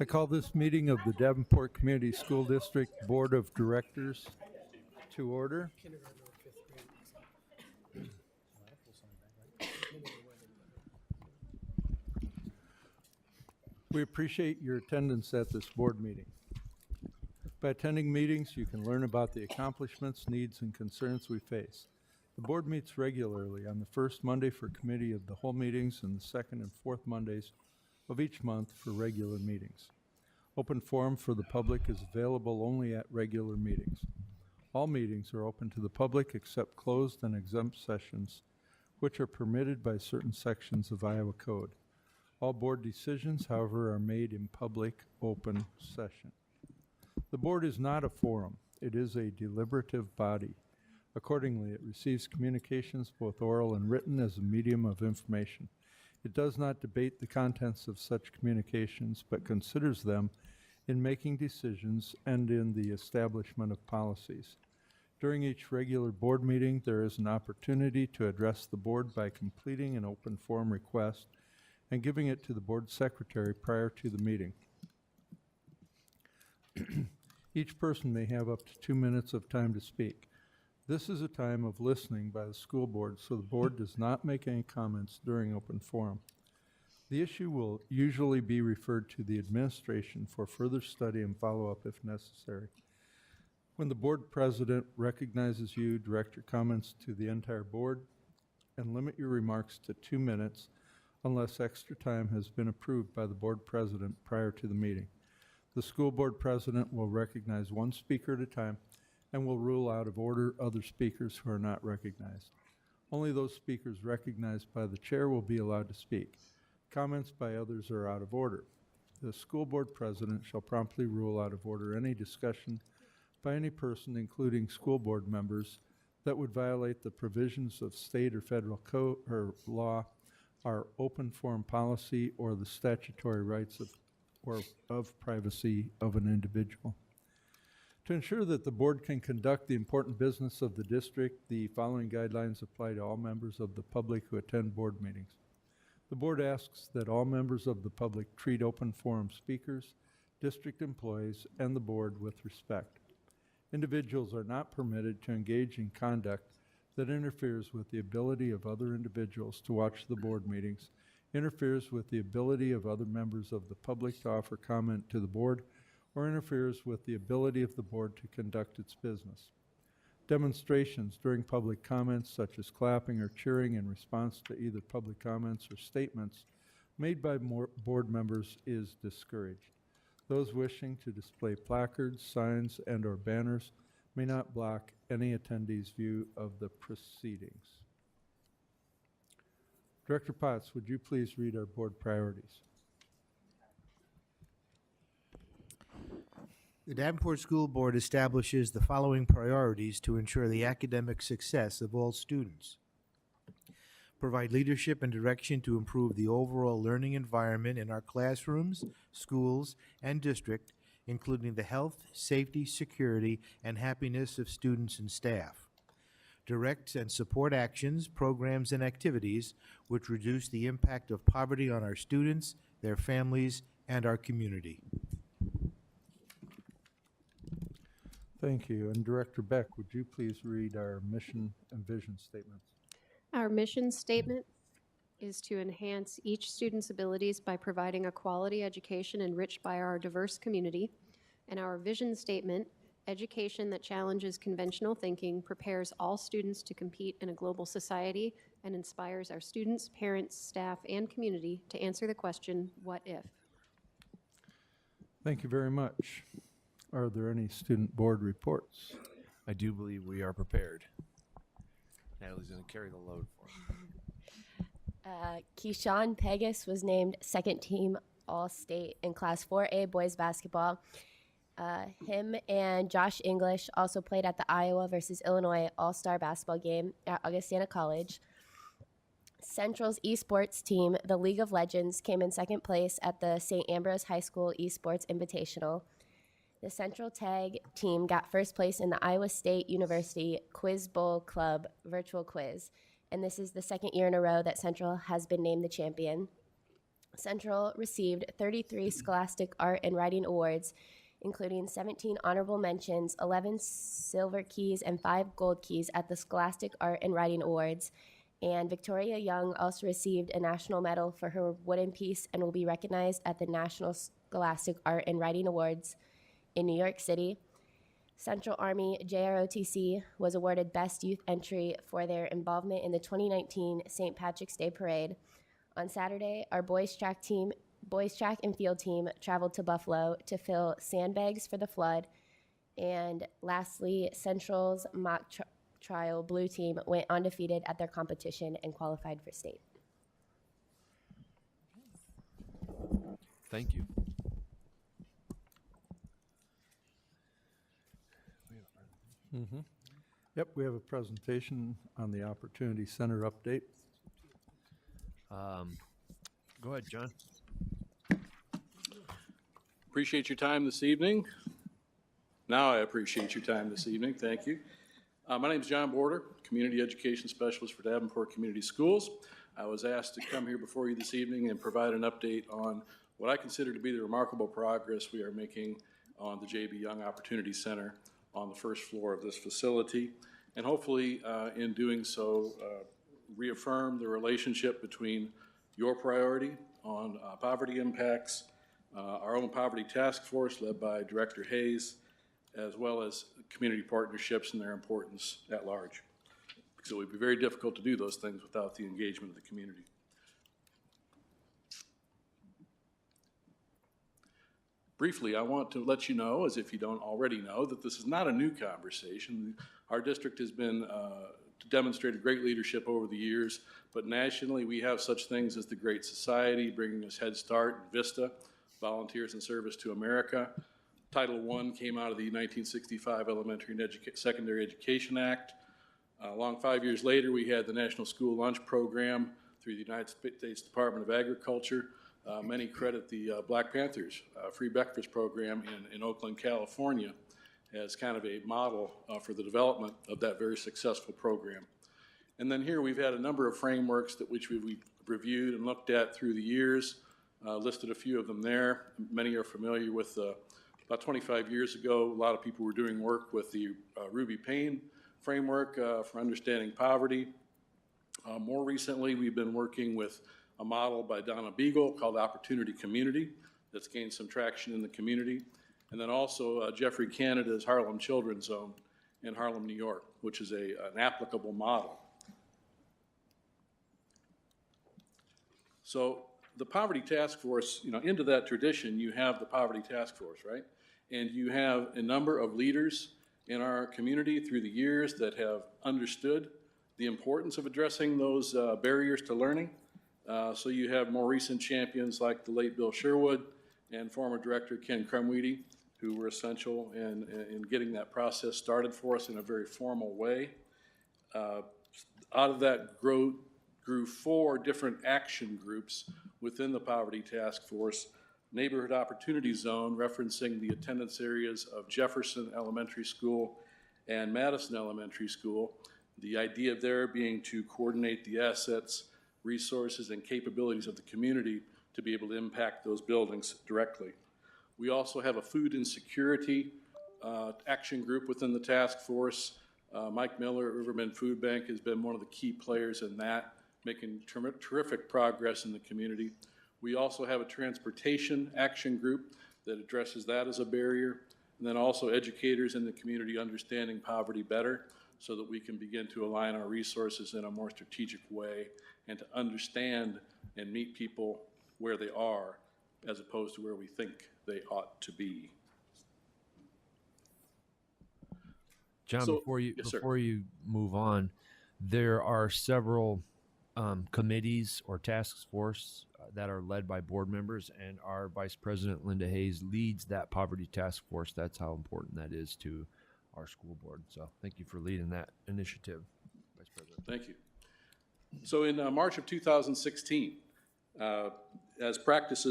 I call this meeting of the Davenport Community School District Board of Directors to order. We appreciate your attendance at this board meeting. By attending meetings, you can learn about the accomplishments, needs, and concerns we face. The board meets regularly on the first Monday for committee of the whole meetings and the second and fourth Mondays of each month for regular meetings. Open forum for the public is available only at regular meetings. All meetings are open to the public except closed and exempt sessions, which are permitted by certain sections of Iowa Code. All board decisions, however, are made in public open session. The board is not a forum. It is a deliberative body. Accordingly, it receives communications, both oral and written, as a medium of information. It does not debate the contents of such communications, but considers them in making decisions and in the establishment of policies. During each regular board meeting, there is an opportunity to address the board by completing an open forum request and giving it to the board secretary prior to the meeting. Each person may have up to 2 minutes of time to speak. This is a time of listening by the school board, so the board does not make any comments during open forum. The issue will usually be referred to the administration for further study and follow-up if necessary. When the board president recognizes you, direct your comments to the entire board and limit your remarks to 2 minutes unless extra time has been approved by the board president prior to the meeting. The school board president will recognize one speaker at a time and will rule out of order other speakers who are not recognized. Only those speakers recognized by the chair will be allowed to speak. Comments by others are out of order. The school board president shall promptly rule out of order any discussion by any person, including school board members, that would violate the provisions of state or federal code or law, our open forum policy, or the statutory rights of privacy of an individual. To ensure that the board can conduct the important business of the district, the following guidelines apply to all members of the public who attend board meetings. The board asks that all members of the public treat open forum speakers, district employees, and the board with respect. Individuals are not permitted to engage in conduct that interferes with the ability of other individuals to watch the board meetings, interferes with the ability of other members of the public to offer comment to the board, or interferes with the ability of the board to conduct its business. Demonstrations during public comments, such as clapping or cheering in response to either public comments or statements made by board members, is discouraged. Those wishing to display placards, signs, and/or banners may not block any attendee's view of the proceedings. Director Potts, would you please read our board priorities? The Davenport School Board establishes the following priorities to ensure the academic success of all students. Provide leadership and direction to improve the overall learning environment in our classrooms, schools, and district, including the health, safety, security, and happiness of students and staff. Direct and support actions, programs, and activities which reduce the impact of poverty on our students, their families, and our community. Thank you. And Director Beck, would you please read our mission and vision statements? Our mission statement is to enhance each student's abilities by providing a quality education enriched by our diverse community. And our vision statement, education that challenges conventional thinking, prepares all students to compete in a global society and inspires our students, parents, staff, and community to answer the question, what if? Thank you very much. Are there any student board reports? I do believe we are prepared. Natalie's going to carry the load for us. Keyshawn Pegas was named second team All-State in Class 4A boys basketball. Him and Josh English also played at the Iowa versus Illinois All-Star basketball game at Augustana College. Central's esports team, the League of Legends, came in second place at the St. Ambrose High School Esports Invitational. The Central Tag team got first place in the Iowa State University Quiz Bowl Club virtual quiz, and this is the second year in a row that Central has been named the champion. Central received 33 Scholastic Art and Writing Awards, including 17 honorable mentions, 11 silver keys, and 5 gold keys at the Scholastic Art and Writing Awards. And Victoria Young also received a national medal for her wooden piece and will be recognized at the National Scholastic Art and Writing Awards in New York City. Central Army JROTC was awarded Best Youth Entry for their involvement in the 2019 St. Patrick's Day Parade. On Saturday, our boys track and field team traveled to Buffalo to fill sandbags for the flood. And lastly, Central's mock trial blue team went undefeated at their competition and qualified for state. Thank you. Yep, we have a presentation on the Opportunity Center update. Go ahead, John. Appreciate your time this evening. Now I appreciate your time this evening. Thank you. My name is John Border, Community Education Specialist for Davenport Community Schools. I was asked to come here before you this evening and provide an update on what I consider to be the remarkable progress we are making on the J.B. Young Opportunity Center on the first floor of this facility, and hopefully in doing so reaffirm the relationship between your priority on poverty impacts, our own poverty task force led by Director Hayes, as well as community partnerships and their importance at large. So it would be very difficult to do those things without the engagement of the community. Briefly, I want to let you know, as if you don't already know, that this is not a new conversation. Our district has been demonstrated great leadership over the years, but nationally we have such things as the Great Society, bringing us Head Start and VISTA, Volunteers in Service to America. Title I came out of the 1965 Elementary and Secondary Education Act. Along 5 years later, we had the National School Lunch Program through the United States Department of Agriculture. Many credit the Black Panthers Free Breakfast Program in Oakland, California, as kind of a model for the development of that very successful program. And then here we've had a number of frameworks which we've reviewed and looked at through the years, listed a few of them there. Many are familiar with about 25 years ago, a lot of people were doing work with the Ruby Payne framework for understanding poverty. More recently, we've been working with a model by Donna Beagle called Opportunity Community that's gained some traction in the community. And then also Jeffrey Canada's Harlem Children's Zone in Harlem, New York, which is an applicable model. So the Poverty Task Force, into that tradition, you have the Poverty Task Force, right? And you have a number of leaders in our community through the years that have understood the importance of addressing those barriers to learning. So you have more recent champions like the late Bill Sherwood and former director Ken Crumweedy, who were essential in getting that process started for us in a very formal way. Out of that grew 4 different action groups within the Poverty Task Force. Neighborhood Opportunity Zone, referencing the attendance areas of Jefferson Elementary School and Madison Elementary School. The idea there being to coordinate the assets, resources, and capabilities of the community to be able to impact those buildings directly. We also have a food insecurity action group within the task force. Mike Miller, Riverbend Food Bank, has been one of the key players in that, making terrific progress in the community. We also have a transportation action group that addresses that as a barrier, and then also educators in the community understanding poverty better so that we can begin to align our resources in a more strategic way and to understand and meet people where they are as opposed to where we think they ought to be. John, So- before Yes, sir. you move on, there are several committees or task force that are led by board members, and our Vice President Linda Hayes leads that poverty task force. That's how important that is to our school board. So thank you for leading that initiative, Vice President. Thank you. So in March of 2016, as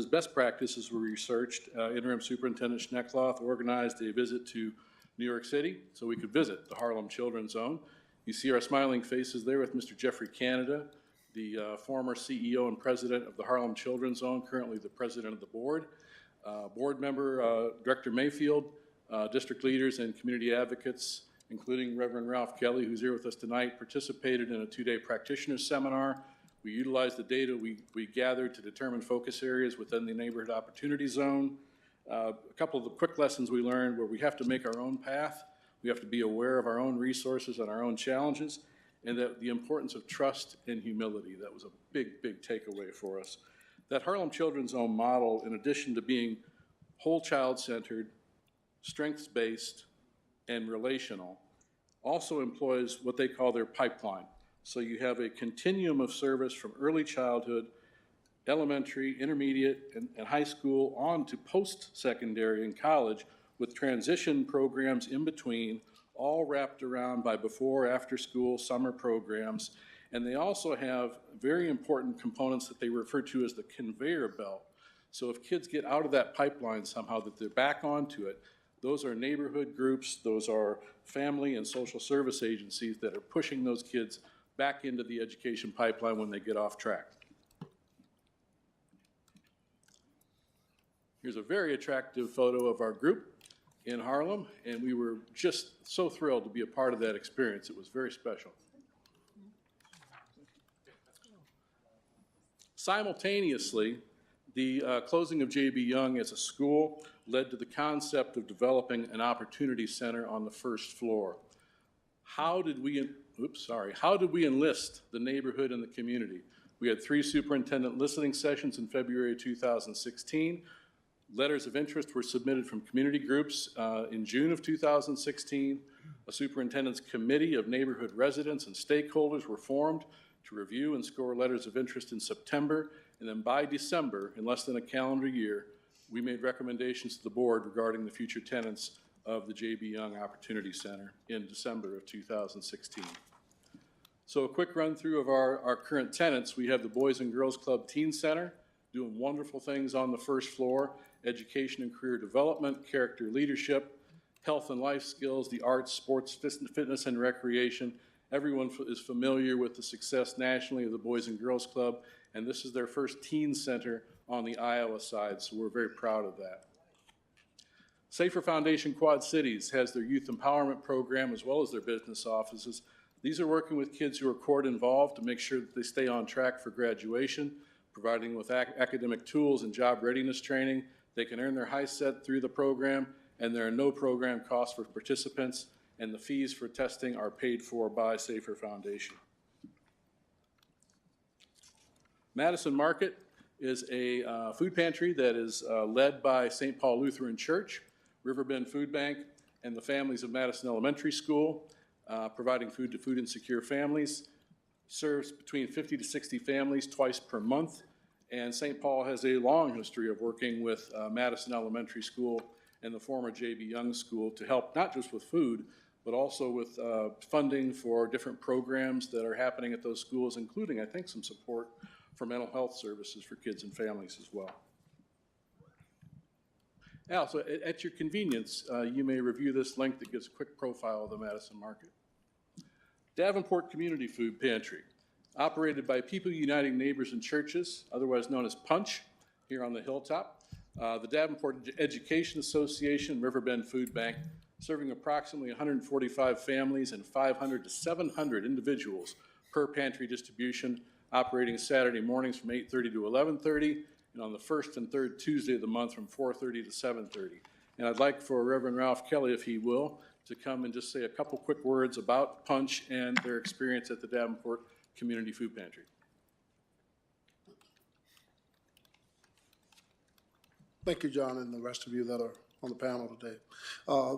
best practices were researched, Interim Superintendent Schneckloth organized a visit to New York City so we could visit the Harlem Children's Zone. You see our smiling faces there with Mr. Jeffrey Canada, the former CEO and president of the Harlem Children's Zone, currently the president of the board. Board member Director Mayfield, district leaders and community advocates, including Reverend Ralph Kelly, who's here with us tonight, participated in a 2-day practitioner seminar. We utilized the data we gathered to determine focus areas within the neighborhood opportunity zone. A couple of the quick lessons we learned were we have to make our own path, we have to be aware of our own resources and our own challenges, and that the importance of trust and humility. That was a big, big takeaway for us. That Harlem Children's Zone model, in addition to being whole child-centered, strengths-based, and relational, also employs what they call their pipeline. So you have a continuum of service from early childhood, elementary, intermediate, and high school on to post-secondary and college, with transition programs in between, all wrapped around by before, after school, summer programs. And they also have very important components that they refer to as the conveyor belt. So if kids get out of that pipeline somehow, that they're back onto it, those are neighborhood groups, those are family and social service agencies that are pushing those kids back into the education pipeline when they get off track. Here's a very attractive photo of our group in Harlem, and we were just so thrilled to be a part of that experience. It was very special. Simultaneously, the closing of J.B. Young as a school led to the concept of developing an opportunity center on the first floor. How did we enlist the neighborhood and the community? We had 3 superintendent listening sessions in February 2016. Letters of interest were submitted from community groups in June of 2016. A superintendent's committee of neighborhood residents and stakeholders were formed to review and score letters of interest in September. And then by December, in less than a calendar year, we made recommendations to the board regarding the future tenants of the J.B. Young Opportunity Center in December of 2016. So a quick run through of our current tenants. We have the Boys and Girls Club Teen Center, doing wonderful things on the first floor: education and career development, character leadership, health and life skills, the arts, sports, fitness, and recreation. Everyone is familiar with the success nationally of the Boys and Girls Club, and this is their first teen center on the Iowa side, so we're very proud of that. Safer Foundation Quad Cities has their youth empowerment program as well as their business offices. These are working with kids who are court involved to make sure that they stay on track for graduation, providing with academic tools and job readiness training. They can earn their high set through the program, and there are no program costs for participants, and the fees for testing are paid for by Safer Foundation. Madison Market is a food pantry that is led by St. Paul Lutheran Church, Riverbend Food Bank, and the families of Madison Elementary School, providing food to food insecure families. Serves between 50 to 60 families twice per month, and St. Paul has a long history of working with Madison Elementary School and the former J.B. Young School to help not just with food, but also with funding for different programs that are happening at those schools, including, I think, some support for mental health services for kids and families as well. Now, so at your convenience, you may review this link that gives a quick profile of the Madison Market. Davenport Community Food Pantry, operated by People Uniting Neighbors and Churches, otherwise known as PUNCH, here on the hilltop. The Davenport Education Association, Riverbend Food Bank, serving approximately 145 families and 500 to 700 individuals per pantry distribution, operating Saturday mornings from 8:30 to 11:30, and on the first and third Tuesday of the month from 4:30 to 7:30. And I'd like for Reverend Ralph Kelly, if he will, to come and just say a couple quick words about PUNCH and their experience at the Davenport Community Food Pantry. Thank you, John, and the rest of you that are on the panel today.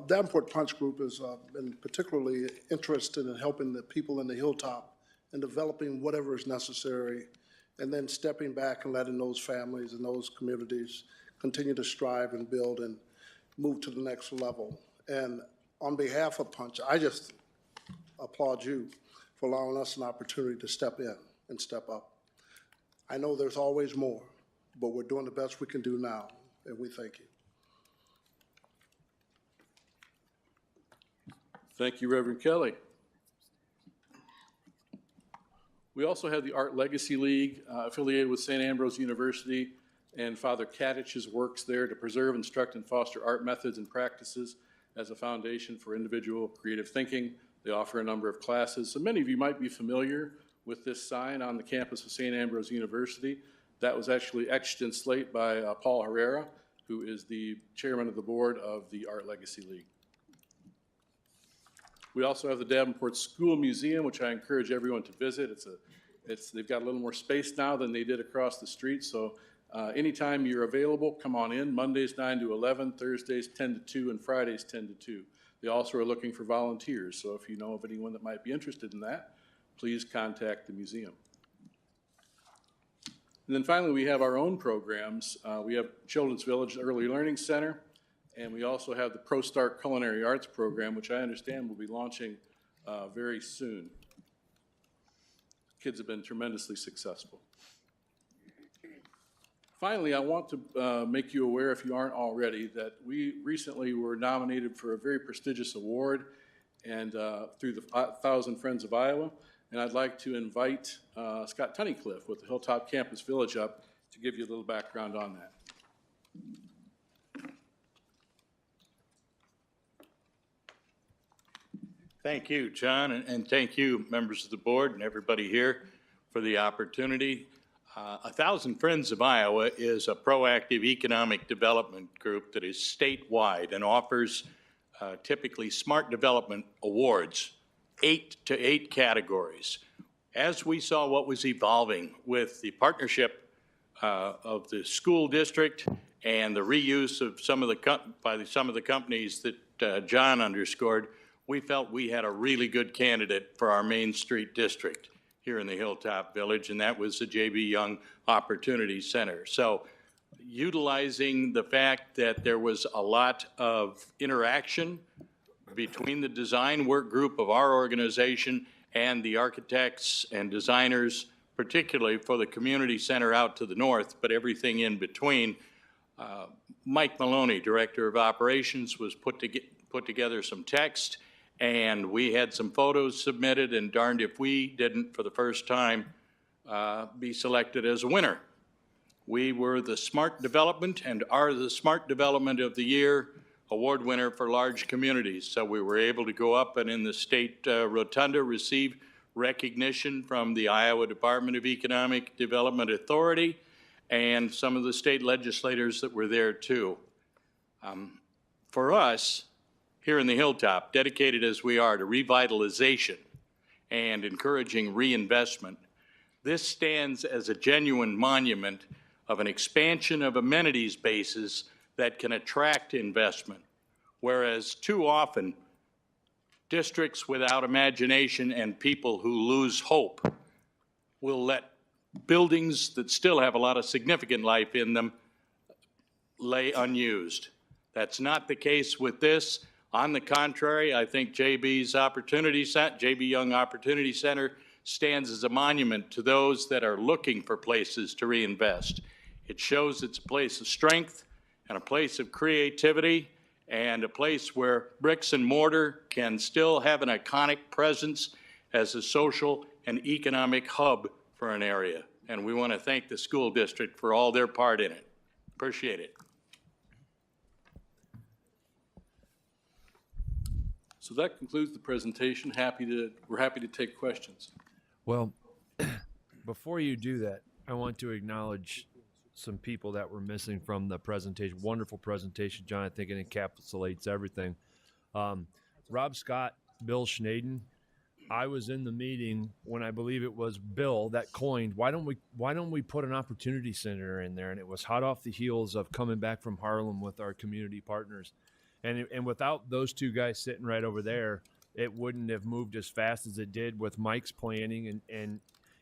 Davenport Punch Group has been particularly interested in helping the people in the hilltop and developing whatever is necessary, and then stepping back and letting those families and those communities continue to strive and build and move to the next level. And on behalf of Punch, I just applaud you for allowing us an opportunity to step in and step up. I know there's always more, but we're doing the best we can do now, and we thank you. Thank you, Reverend Kelly. We also have the Art Legacy League, affiliated with St. Ambrose University, and Father Katich's works there to preserve, instruct, and foster art methods and practices as a foundation for individual creative thinking. They offer a number of classes. So many of you might be familiar with this sign on the campus of St. Ambrose University. That was actually etched in slate by Paul Herrera, who is the chairman of the board of the Art Legacy League. We also have the Davenport School Museum, which I encourage everyone to visit. They've got a little more space now than they did across the street, so anytime you're available, come on in. Mondays 9 to 11, Thursdays 10 to 2, and Fridays 10 to 2. They also are looking for volunteers, so if you know of anyone that might be interested in that, please contact the museum. And then finally, we have our own programs. We have Children's Village Early Learning Center, and we also have the ProStart Culinary Arts Program, which I understand will be launching very soon. Kids have been tremendously successful. Finally, I want to make you aware, if you aren't already, that we recently were nominated for a very prestigious award and through the 1,000 Friends of Iowa. And I'd like to invite Scott Tunnicliffe with the Hilltop Campus Village up to give you a little background on that. Thank you, John, and thank you, members of the board and everybody here for the opportunity. 1,000 Friends of Iowa is a proactive economic development group that is statewide and offers typically smart development awards, 8 to 8 categories. As we saw what was evolving with the partnership of the school district and the reuse of some of the companies that John underscored, we felt we had a really good candidate for our Main Street district here in the Hilltop Village, and that was the J.B. Young Opportunity Center. So utilizing the fact that there was a lot of interaction between the design work group of our organization and the architects and designers, particularly for the community center out to the north, but everything in between, Mike Maloney, Director of Operations, was put together some text, and we had some photos submitted, and darned if we didn't, for the first time, be selected as a winner. We were the Smart Development and are the Smart Development of the Year award winner for large communities. So we were able to go up and in the state rotunda receive recognition from the Iowa Department of Economic Development Authority and some of the state legislators that were there too. For us, here in the Hilltop, dedicated as we are to revitalization and encouraging reinvestment, this stands as a genuine monument of an expansion of amenities bases that can attract investment, whereas too often, districts without imagination and people who lose hope will let buildings that still have a lot of significant life in them lay unused. That's not the case with this. On the contrary, I think J.B. Young Opportunity Center stands as a monument to those that are looking for places to reinvest. It shows it's a place of strength and a place of creativity and a place where bricks and mortar can still have an iconic presence as a social and economic hub for an area. And we want to thank the school district for all their part in it. Appreciate it. So that concludes the presentation. We're happy to take questions. Well, before you do that, I want to acknowledge some people that were missing from the presentation. Wonderful presentation, John. I think it encapsulates everything. Rob Scott, Bill Schnaden. I was in the meeting when I believe it was Bill that coined, why don't we put an opportunity center in there? And it was hot off the heels of coming back from Harlem with our community partners. And without those two guys sitting right over there, it wouldn't have moved as fast as it did with Mike's planning and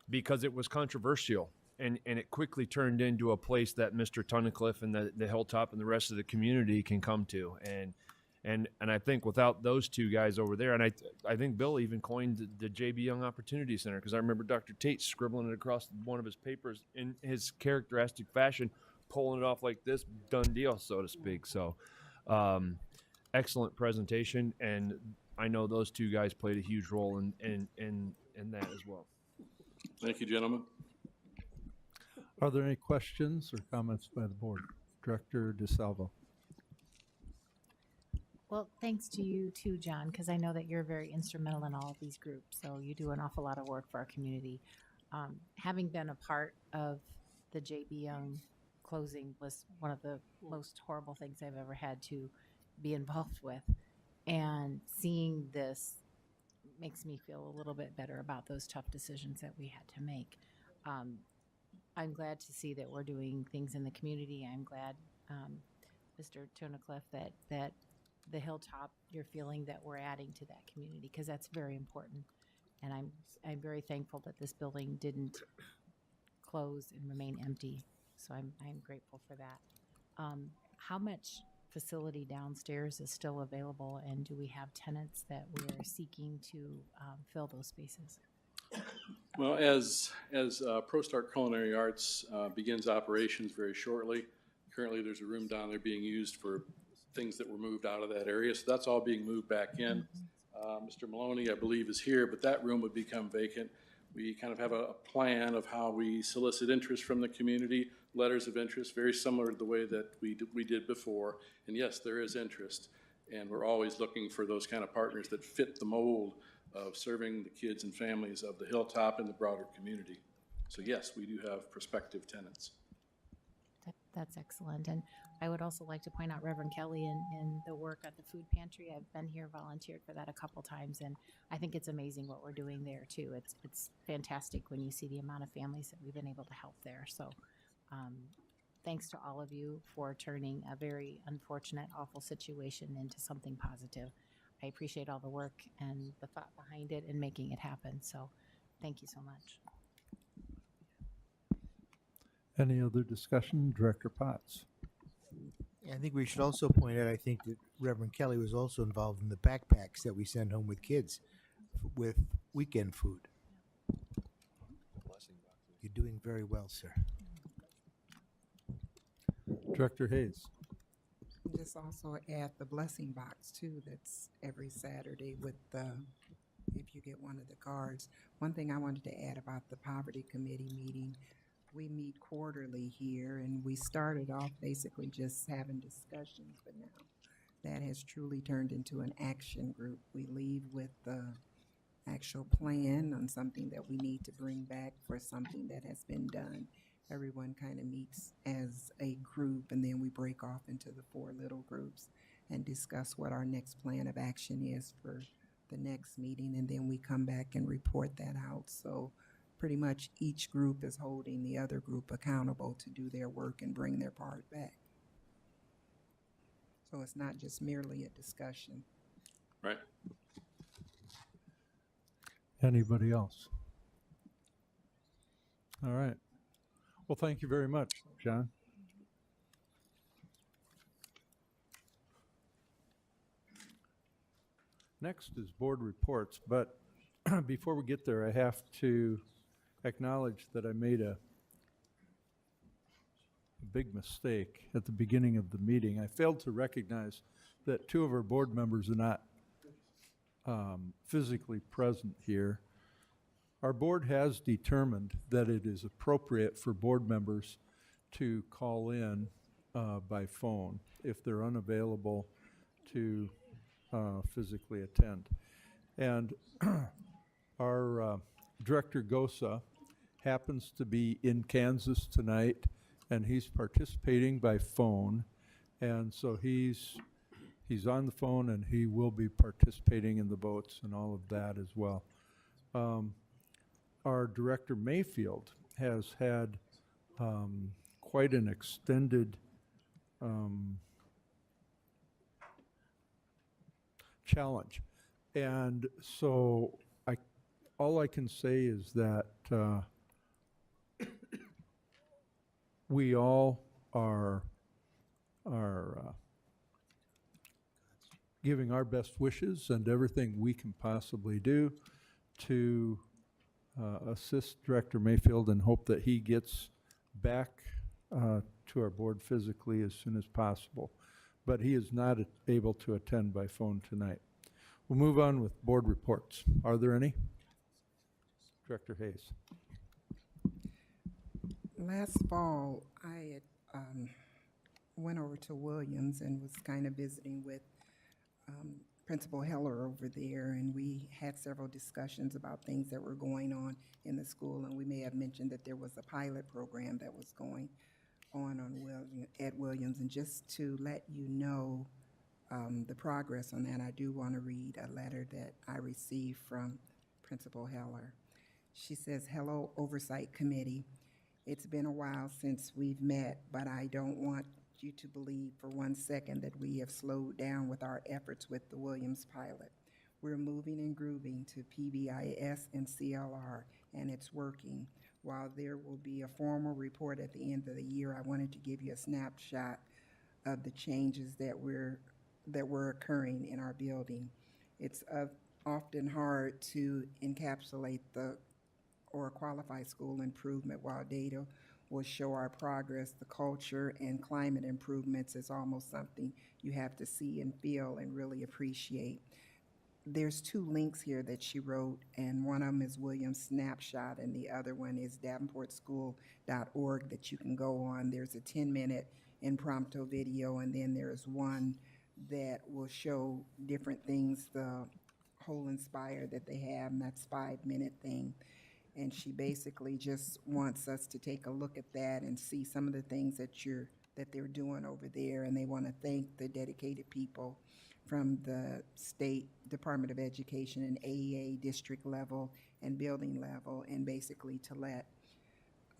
because it was controversial. And it quickly turned into a place that Mr. Tunnicliffe and the Hilltop and the rest of the community can come to. And I think without those two guys over there, and I think Bill even coined the J.B. Young Opportunity Center, because I remember Dr. Tate scribbling it across one of his papers in his characteristic fashion, pulling it off like this, done deal, so to speak. So excellent presentation, and I know those two guys played a huge role in that as well. Thank you, gentlemen. Are there any questions or comments by the board? Director DeSalvo. Well, thanks to you too, John, because I know that you're very instrumental in all of these groups. So you do an awful lot of work for our community. Having been a part of the JB Young closing was one of the most horrible things I've ever had to be involved with. And seeing this makes me feel a little bit better about those tough decisions that we had to make. I'm glad to see that we're doing things in the community. I'm glad, Mr. Tunnicliffe, that the Hilltop, you're feeling that we're adding to that community, because that's very important. And I'm very thankful that this building didn't close and remain empty. So I'm grateful for that. How much facility downstairs is still available, and do we have tenants that we're seeking to fill those spaces? Well, as ProStart Culinary Arts begins operations very shortly, currently there's a room down there being used for things that were moved out of that area, so that's all being moved back in. Mr. Maloney, I believe, is here, but that room would become vacant. We kind of have a plan of how we solicit interest from the community, letters of interest, very similar to the way that we did before. And yes, there is interest, and we're always looking for those kind of partners that fit the mold of serving the kids and families of the Hilltop and the broader community. So yes, we do have prospective tenants. That's excellent. And I would also like to point out Reverend Kelly and the work at the food pantry. I've been here, volunteered for that a couple times, and I think it's amazing what we're doing there too. It's fantastic when you see the amount of families that we've been able to help there. So thanks to all of you for turning a very unfortunate, awful situation into something positive. I appreciate all the work and the thought behind it and making it happen. So thank you so much. Any other discussion? Director Potts. I think we should also point out, I think that Reverend Kelly was also involved in the backpacks that we send home with kids with weekend food. You're doing very well, sir. Director Hayes. Just also add the blessing box too, that's every Saturday with if you get one of the cards. One thing I wanted to add about the Poverty Committee meeting, we meet quarterly here, and we started off basically just having discussions, but now that has truly turned into an action group. We leave with the actual plan on something that we need to bring back for something that has been done. Everyone kind of meets as a group, and then we break off into the 4 little groups and discuss what our next plan of action is for the next meeting, and then we come back and report that out. So pretty much each group is holding the other group accountable to do their work and bring their part back. So it's not just merely a discussion. Right. Anybody else? All right. Well, thank you very much, John. Next is board reports, but before we get there, I have to acknowledge that I made a big mistake at the beginning of the meeting. I failed to recognize that 2 of our board members are not physically present here. Our board has determined that it is appropriate for board members to call in by phone if they're unavailable to physically attend. And our Director Gosa happens to be in Kansas tonight, and he's participating by phone. And so he's on the phone, and he will be participating in the votes and all of that as well. Our Director Mayfield has had quite an extended challenge. And so all I can say is that we all are giving our best wishes and everything we can possibly do to assist Director Mayfield and hope that he gets back to our board physically as soon as possible. But he is not able to attend by phone tonight. We'll move on with board reports. Are there any? Director Hayes. Last fall, I had, went over to Williams and was kind of visiting with Principal Heller over there, and we had several discussions about things that were going on in the school, and we may have mentioned that there was a pilot program that was going on at Williams, and just to let you know the progress on that, I do want to read a letter that I received from Principal Heller. She says, "Hello, Oversight Committee. It's been a while since we've met, but I don't want you to believe for 1 second that we have slowed down with our efforts with the Williams pilot. We're moving and grooving to PBIS and CLR, and it's working. While there will be a formal report at the end of the year, I wanted to give you a snapshot of the changes that were occurring in our building. It's often hard to encapsulate or qualify school improvement, while data will show our progress. The culture and climate improvements is almost something you have to see and feel and really appreciate." There's 2 links here that she wrote, and one of them is Williams Snapshot, and the other one is davenportschool.org that you can go on. There's a 10-minute impromptu video, and then there's one that will show different things, the whole Inspire that they have, and that's 5-minute thing. And she basically just wants us to take a look at that and see some of the things that they're doing over there. And they want to thank the dedicated people from the State Department of Education and AEA district level and building level, and basically to let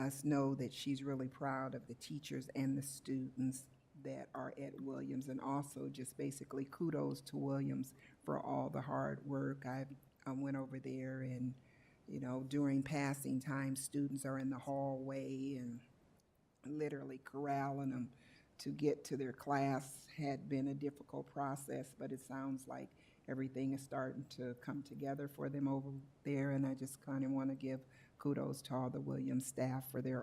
us know that she's really proud of the teachers and the students that are at Williams, and also just basically kudos to Williams for all the hard work. I went over there, and during passing time, students are in the hallway and literally corralling them to get to their class. Had been a difficult process, but it sounds like everything is starting to come together for them over there, and I just kind of want to give kudos to all the Williams staff for their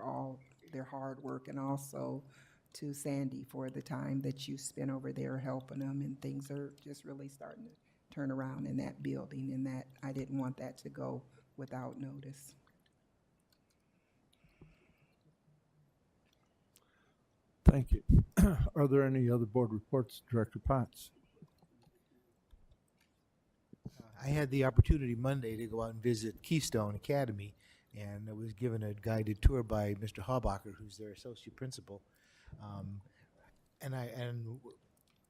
hard work, and also to Sandy for the time that you spent over there helping them, and things are just really starting to turn around in that building, and that I didn't want that to go without notice. Thank you. Are there any other board reports, Director Potts? I had the opportunity Monday to go out and visit Keystone Academy, and I was given a guided tour by Mr. Haubacher, who's their associate principal.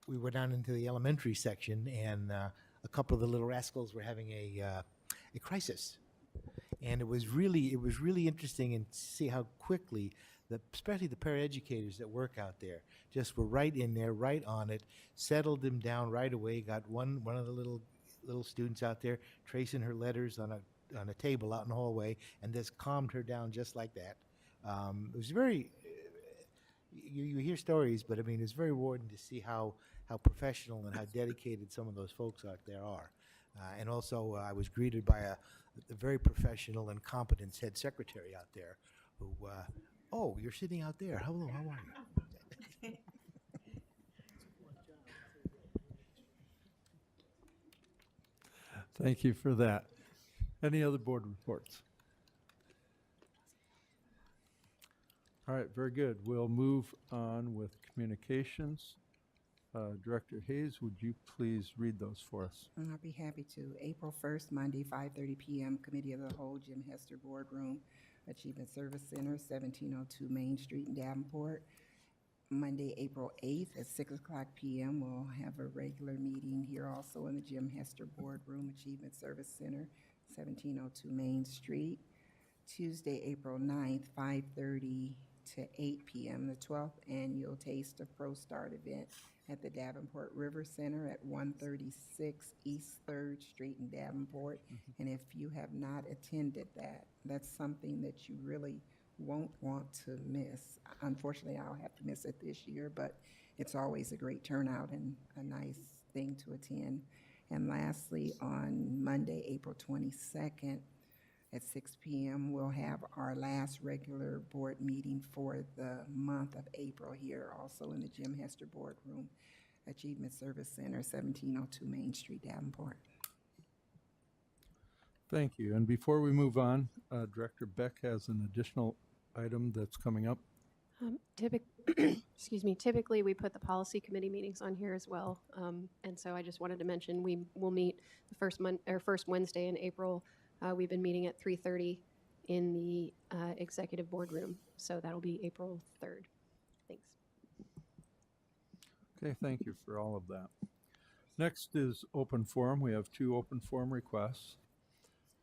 We went down into the elementary section, and a couple of the little rascals were having a crisis. And it was really interesting and see how quickly, especially the paraeducators that work out there, just were right in there, right on it, settled them down right away. Got one of the little students out there tracing her letters on a table out in the hallway, and just calmed her down just like that. It was very. You hear stories, but I mean, it's very rewarding to see how professional and how dedicated some of those folks out there are. And also, I was greeted by a very professional and competent head secretary out there who, "Oh, you're sitting out there. Hello, how are you?" Thank you for that. Any other board reports? All right, very good. We'll move on with communications. Director Hayes, would you please read those for us? I'll be happy to. April 1st, Monday, 5:30 p.m., Committee of the Whole, Jim Hester Boardroom, Achievement Service Center, 1702 Main Street in Davenport. Monday, April 8th at 6 o'clock p.m., we'll have a regular meeting here also in the Jim Hester Boardroom, Achievement Service Center, 1702 Main Street. Tuesday, April 9th, 5:30 to 8 p.m., the 12th Annual Taste of Pro Start event at the Davenport River Center at 136 East 3rd Street in Davenport. And if you have not attended that, that's something that you really won't want to miss. Unfortunately, I'll have to miss it this year, but it's always a great turnout and a nice thing to attend. And lastly, on Monday, April 22nd, at 6 p.m., we'll have our last regular board meeting for the month of April here, also in the Jim Hester Boardroom, Achievement Service Center, 1702 Main Street, Davenport. Thank you. And before we move on, Director Beck has an additional item that's coming up? Typically, we put the policy committee meetings on here as well. And so I just wanted to mention, we will meet the first Wednesday in April. We've been meeting at 3:30 in the executive boardroom. So that'll be April 3rd. Thanks. Okay, thank you for all of that. Next is open forum. We have 2 open forum requests.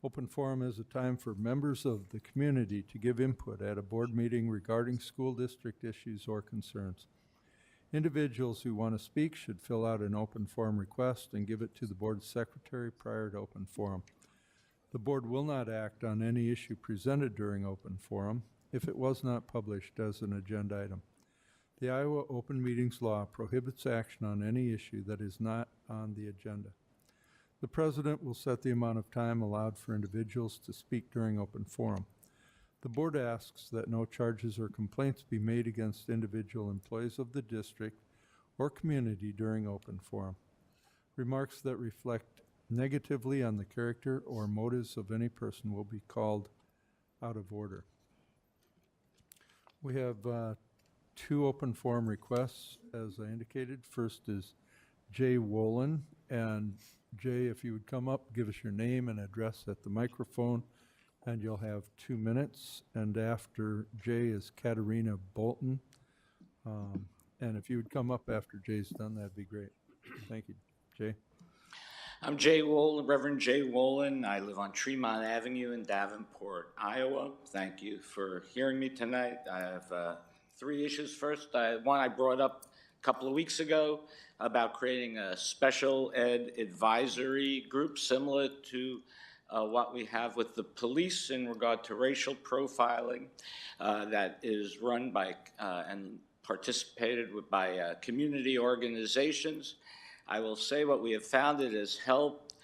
Open forum is a time for members of the community to give input at a board meeting regarding school district issues or concerns. Individuals who want to speak should fill out an open forum request and give it to the board secretary prior to open forum. The board will not act on any issue presented during open forum if it was not published as an agenda item. The Iowa Open Meetings Law prohibits action on any issue that is not on the agenda. The president will set the amount of time allowed for individuals to speak during open forum. The board asks that no charges or complaints be made against individual employees of the district or community during open forum. Remarks that reflect negatively on the character or motives of any person will be called out of order. We have 2 open forum requests, as I indicated. First is Jay Wolin, and Jay, if you would come up, give us your name and address at the microphone, and you'll have 2 minutes. And after Jay is Katarina Bolton. And if you would come up after Jay's done, that'd be great. Thank you. Jay? I'm Jay Wolin, Reverend Jay Wolin. I live on Tremont Avenue in Davenport, Iowa. Thank you for hearing me tonight. I have 3 issues. First, one I brought up a couple of weeks ago about creating a special ed advisory group similar to what we have with the police in regard to racial profiling that is run by and participated with by community organizations. I will say what we have found, it has helped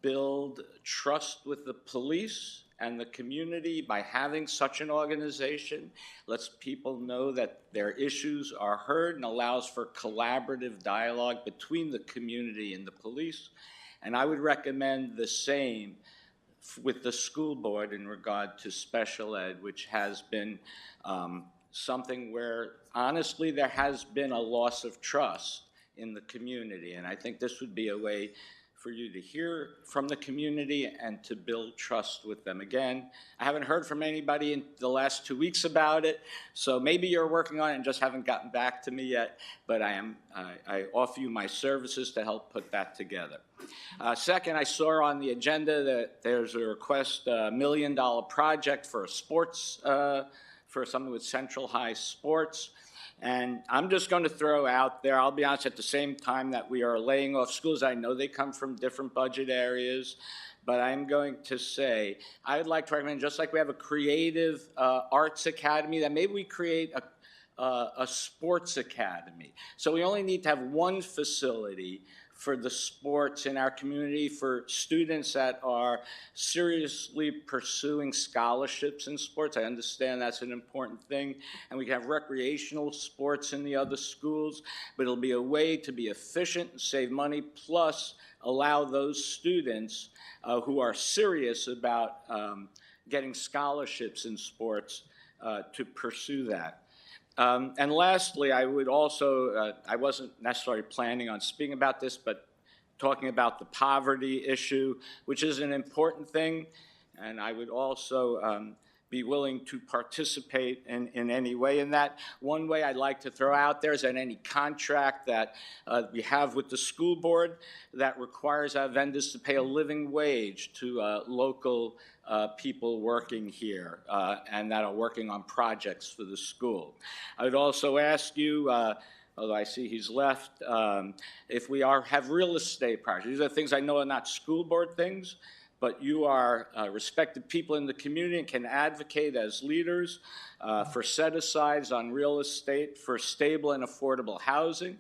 build trust with the police and the community by having such an organization. Lets people know that their issues are heard and allows for collaborative dialogue between the community and the police. And I would recommend the same with the school board in regard to special ed, which has been something where honestly there has been a loss of trust in the community. And I think this would be a way for you to hear from the community and to build trust with them. Again, I haven't heard from anybody in the last 2 weeks about it, so maybe you're working on it and just haven't gotten back to me yet, but I offer you my services to help put that together. Second, I saw on the agenda that there's a request, $1 million project for a sports, for something with Central High Sports. And I'm just going to throw out there, I'll be honest, at the same time that we are laying off schools, I know they come from different budget areas, but I'm going to say, I would like to recommend, just like we have a creative arts academy, that maybe we create a sports academy. So we only need to have one facility for the sports in our community for students that are seriously pursuing scholarships in sports. I understand that's an important thing. And we can have recreational sports in the other schools, but it'll be a way to be efficient and save money, plus allow those students who are serious about getting scholarships in sports to pursue that. And lastly, I would also, I wasn't necessarily planning on speaking about this, but talking about the poverty issue, which is an important thing, and I would also be willing to participate in any way in that. One way I'd like to throw out there is that any contract that we have with the school board that requires our vendors to pay a living wage to local people working here and that are working on projects for the school. I would also ask you, although I see he's left, if we have real estate projects. These are things I know are not school board things, but you are respected people in the community and can advocate as leaders for set-asides on real estate for stable and affordable housing.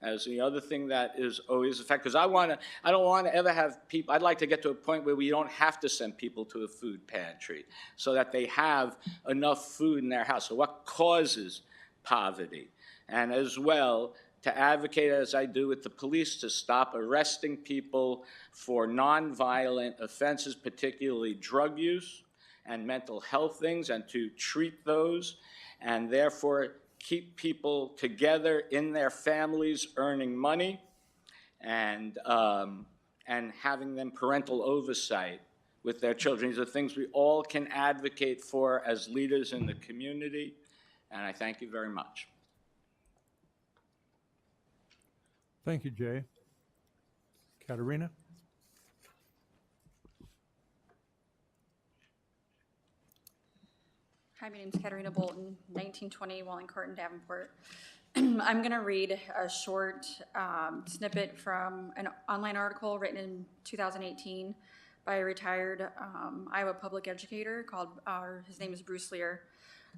As the other thing that is always a fact, because I don't want to ever have people, I'd like to get to a point where we don't have to send people to a food pantry so that they have enough food in their house. So what causes poverty? And as well, to advocate, as I do with the police, to stop arresting people for nonviolent offenses, particularly drug use, and mental health things and to treat those, and therefore keep people together in their families earning money and having them parental oversight with their children. These are things we all can advocate for as leaders in the community, and I thank you very much. Thank you, Jay. Katerina? Hi, my name's Katerina Bolton, 1920 Walling Court in Davenport. I'm going to read a short snippet from an online article written in 2018 by a retired Iowa public educator called, his name is Bruce Lear.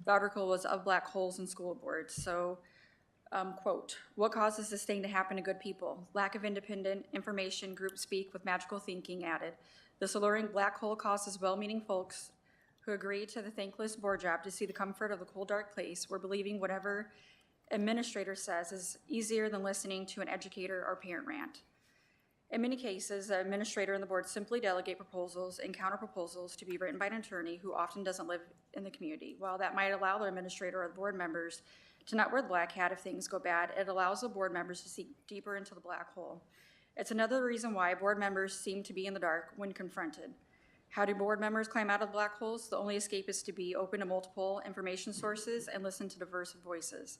The article was of black holes in school boards. So, quote, what causes this thing to happen to good people? Lack of independent information, group speak with magical thinking added. This alluring black hole causes well-meaning folks who agree to the thankless board job to see the comfort of the cold, dark place where believing whatever administrator says is easier than listening to an educator or parent rant. In many cases, the administrator and the board simply delegate proposals and counter-proposals to be written by an attorney who often doesn't live in the community. While that might allow the administrator or the board members to not wear the black hat if things go bad, it allows the board members to see deeper into the black hole. It's another reason why board members seem to be in the dark when confronted. How do board members climb out of the black holes? The only escape is to be open to multiple information sources and listen to diverse voices.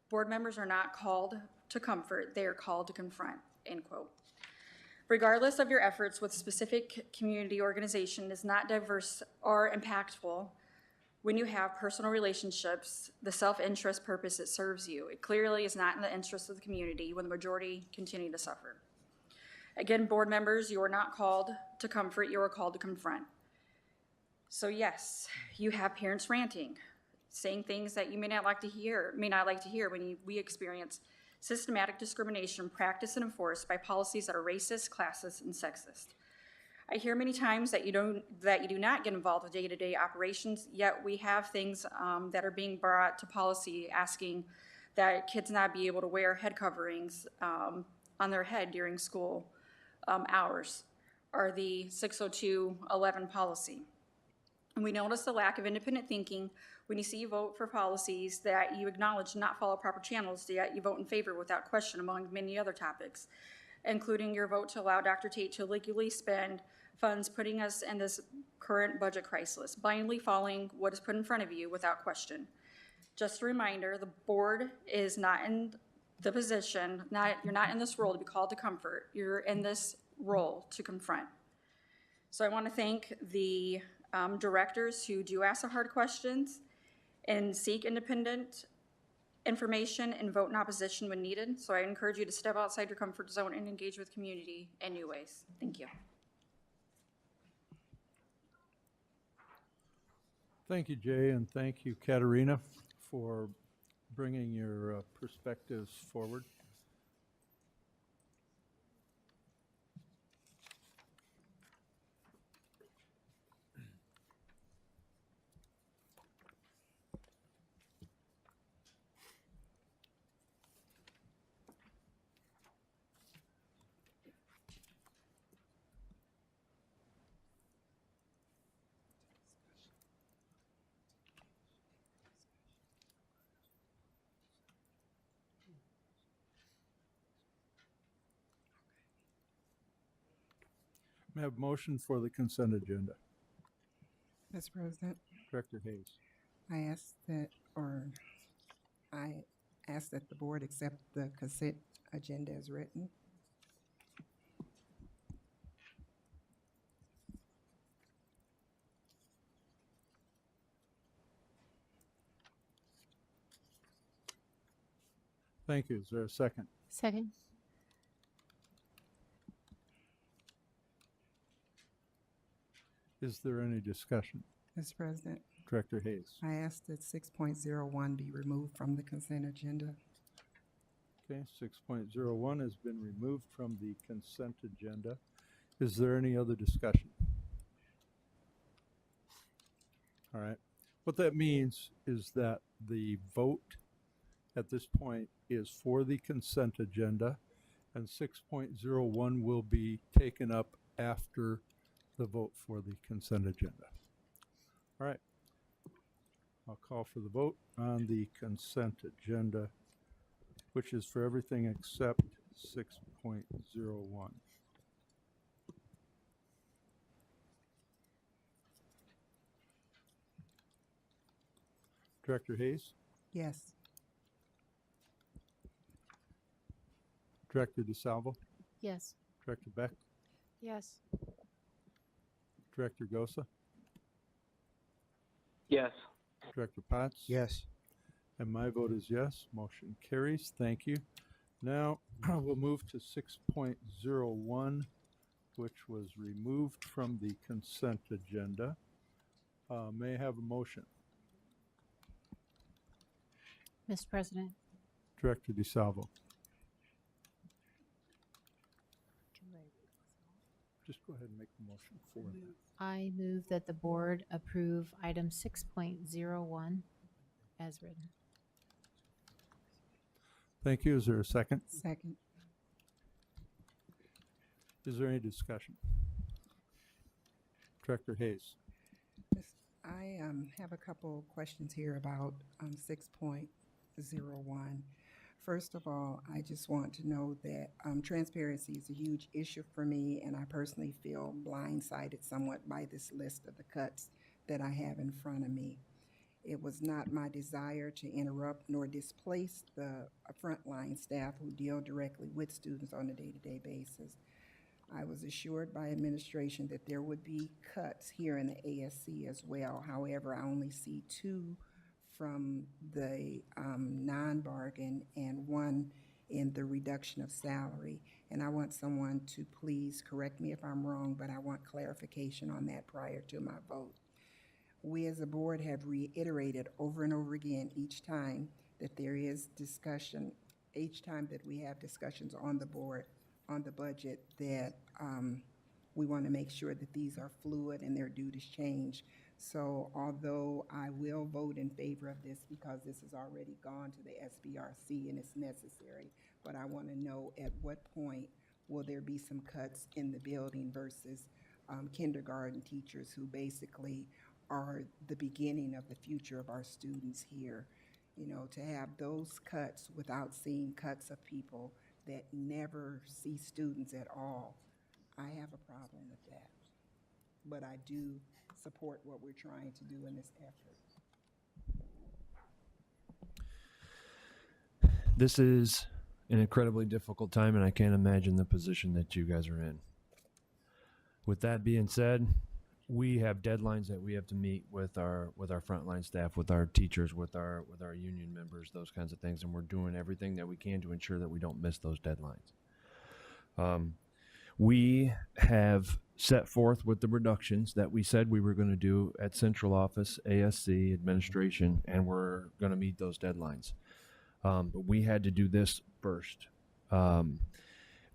Board members are not called to comfort, they are called to confront, end quote. Regardless of your efforts with specific community organization is not diverse or impactful when you have personal relationships, the self-interest purpose it serves you. It clearly is not in the interest of the community when the majority continue to suffer. Again, board members, you are not called to comfort, you are called to confront. So yes, you have parents ranting, saying things that you may not like to hear when we experience systematic discrimination practiced and enforced by policies that are racist, classist, and sexist. I hear many times that you do not get involved with day-to-day operations, yet we have things that are being brought to policy asking that kids not be able to wear head coverings on their head during school hours, or the 602.11 policy. And we notice the lack of independent thinking when you see you vote for policies that you acknowledge not follow proper channels, yet you vote in favor without question among many other topics, including your vote to allow Dr. Tate to illegally spend funds putting us in this current budget crisis, blindly following what is put in front of you without question. Just a reminder, the board is not in the position, you're not in this role to be called to comfort, you're in this role to confront. So I want to thank the directors who do ask the hard questions and seek independent information and vote in opposition when needed. So I encourage you to step outside your comfort zone and engage with community in new ways. Thank you. Thank you, Jay, and thank you, Katerina, for bringing your perspectives forward. May I have a motion for the consent agenda? Mr. President, Director Hayes. I ask that the board accept the consent agenda as written. Thank you. Is there a second? Second. Is there any discussion? Mr. President, Director Hayes. I ask that 6.01 be removed from the consent agenda. Okay, 6.01 has been removed from the consent agenda. Is there any other discussion? All right. What that means is that the vote at this point is for the consent agenda, and 6.01 will be taken up after the vote for the consent agenda. All right. I'll call for the vote on the consent agenda, which is for everything except 6.01. Director Hayes, Yes. Director DeSalvo, Yes. Director Beck, Yes. Director Gosa, Yes. Director Potts. Yes. And my vote is yes. Motion carries. Thank you. Now we'll move to 6.01, which was removed from the consent agenda. May I have a motion? Mr. President, Director DeSalvo. Just go ahead and make the motion for that. I move that the board approve item 6.01 as written. Thank you. Is there a second? Second. Is there any discussion? Director Hayes. I have a couple questions here about 6.01. First of all, I just want to know that transparency is a huge issue for me, and I personally feel blindsided somewhat by this list of the cuts that I have in front of me. It was not my desire to interrupt nor displace the frontline staff who deal directly with students on a day-to-day basis. I was assured by administration that there would be cuts here in the ASC as well. However, I only see 2 from the non-bargain and 1 in the reduction of salary. And I want someone to please correct me if I'm wrong, but I want clarification on that prior to my vote. We as a board have reiterated over and over again each time that there is discussion, each time that we have discussions on the board, on the budget, that we want to make sure that these are fluid and they're due to change. So although I will vote in favor of this because this has already gone to the SBRC and it's necessary, but I want to know at what point will there be some cuts in the building versus kindergarten teachers who basically are the beginning of the future of our students here. You know, to have those cuts without seeing cuts of people that never see students at all, I have a problem with that. But I do support what we're trying to do in this effort. This is an incredibly difficult time, and I can't imagine the position that you guys are in. With that being said, we have deadlines that we have to meet with our frontline staff, with our teachers, with our union members, those kinds of things, and we're doing everything that we can to ensure that we don't miss those deadlines. We have set forth with the reductions that we said we were going to do at central office, ASC, administration, and we're going to meet those deadlines. But we had to do this first.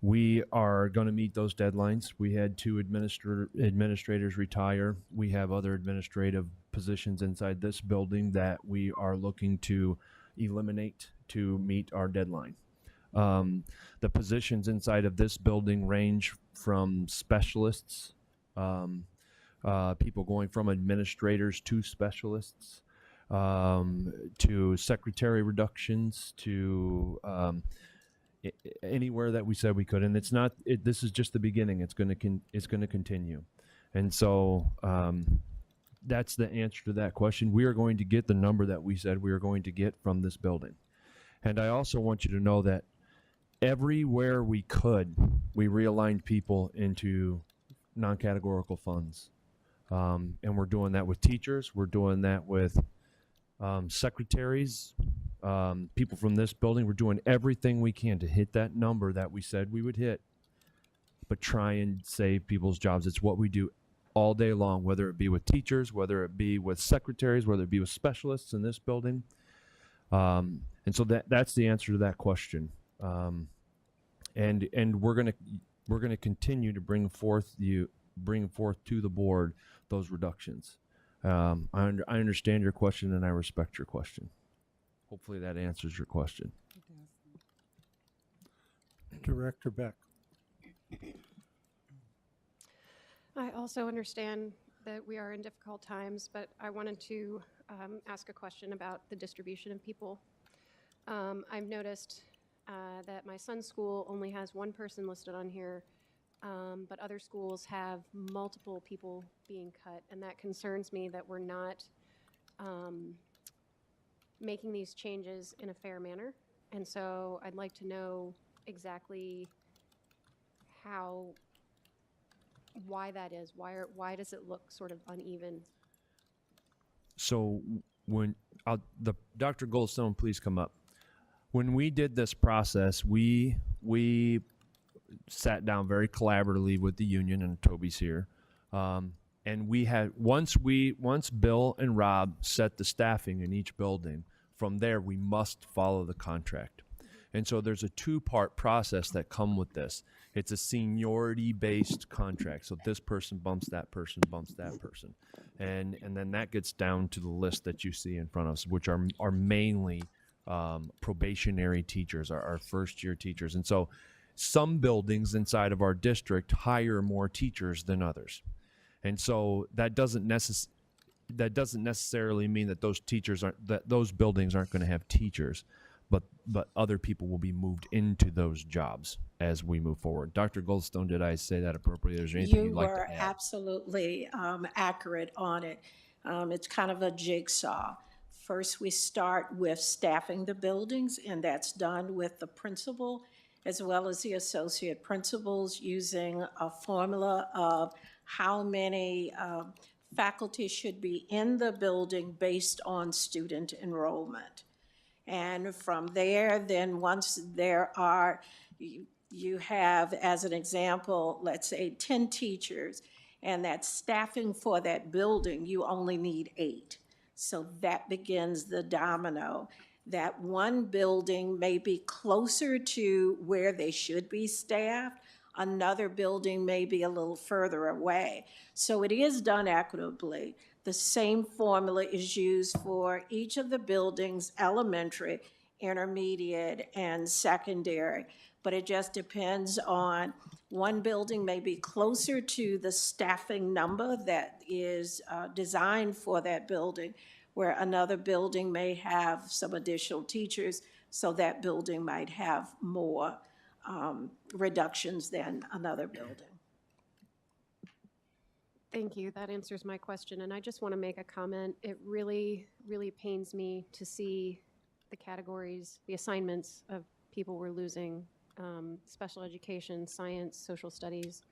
We are going to meet those deadlines. We had 2 administrators retire. We have other administrative positions inside this building that we are looking to eliminate to meet our deadline. The positions inside of this building range from specialists, people going from administrators to specialists, to secretary reductions, to anywhere that we said we could. And it's not. This is just the beginning. It's going to continue, and so that's the answer to that question. We are going to get the number that we said we are going to get from this building, and I also want you to know that everywhere we could, we realigned people into non-categorical funds. And we're doing that with teachers. We're doing that with secretaries, people from this building. We're doing everything we can to hit that number that we said we would hit, but try and save people's jobs. It's what we do all day long, whether it be with teachers, whether it be with secretaries, whether it be with specialists in this building. And so that's the answer to that question. And we're gonna continue to bring forth to the board those reductions. I understand your question and I respect your question. Hopefully that answers your question. Director Beck. I also understand that we are in difficult times, but I wanted to ask a question about the distribution of people. I've noticed that my son's school only has one person listed on here, but other schools have multiple people being cut, and that concerns me that we're not making these changes in a fair manner. And so I'd like to know exactly why that is. Why does it look sort of uneven? So when Dr. Goldstone, please come up. When we did this process, we sat down very collaboratively with the union, and Toby's here. And we had once Bill and Rob set the staffing in each building, from there we must follow the contract. And so there's a two-part process that come with this. It's a seniority-based contract. So this person bumps that person, and then that gets down to the list that you see in front of us, which are mainly probationary teachers, our first-year teachers. And so some buildings inside of our district hire more teachers than others. And so that doesn't necessarily mean that those buildings aren't going to have teachers, but other people will be moved into those jobs as we move forward. Dr. Goldstone, did I say that appropriately? Is there anything You you'd like were to add? absolutely accurate on it. It's kind of a jigsaw. First, we start with staffing the buildings, and that's done with the principal as well as the associate principals using a formula of how many faculty should be in the building based on student enrollment. And from there, then once you have, as an example, let's say 10 teachers, and that's staffing for that building, you only need 8. So that begins the domino. That one building may be closer to where they should be staffed, another building may be a little further away. So it is done equitably. The same formula is used for each of the buildings, elementary, intermediate, and secondary. But it just depends on, one building may be closer to the staffing number that is designed for that building, where another building may have some additional teachers, so that building might have more reductions than another building. Thank you. That answers my question. And I just want to make a comment. It really, really pains me to see the categories, the assignments of people we're losing, special education, science, social studies.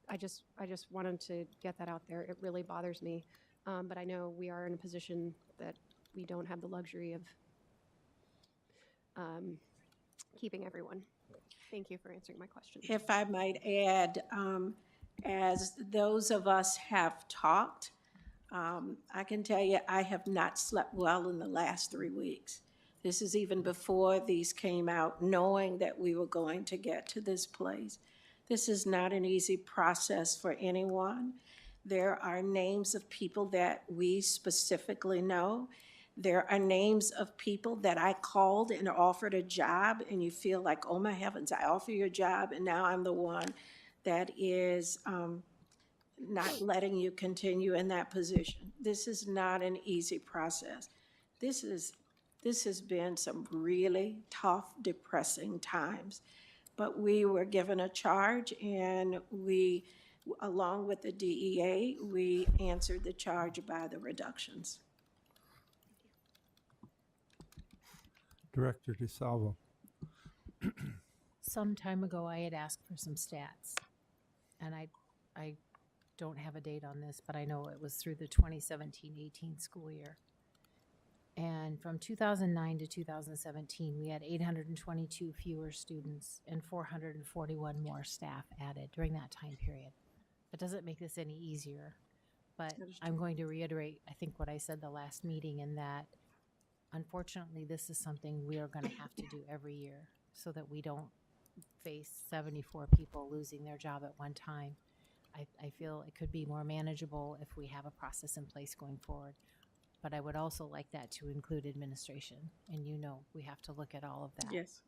I just wanted to get that out there. It really bothers me. But I know we are in a position that we don't have the luxury of keeping everyone. Thank you for answering my question. If I might add, as those of us have talked, I can tell you I have not slept well in the last 3 weeks. This is even before these came out, knowing that we were going to get to this place. This is not an easy process for anyone. There are names of people that we specifically know. There are names of people that I called and offered a job, and you feel like, oh my heavens, I offer you a job, and now I'm the one that is not letting you continue in that position. This is not an easy process. This has been some really tough, depressing times. But we were given a charge, and we, along with the DEA, we answered the charge by the reductions. Director DeSalvo. Some time ago, I had asked for some stats, and I don't have a date on this, but I know it was through the 2017-18 school year. And from 2009 to 2017, we had 822 fewer students and 441 more staff added during that time period. That doesn't make this any easier, but I'm going to reiterate, I think, what I said the last meeting, in that unfortunately, this is something we are going to have to do every year so that we don't face 74 people losing their job at one time. I feel it could be more manageable if we have a process in place going forward. But I would also like that to include administration. And we have to look at all of that. Yes.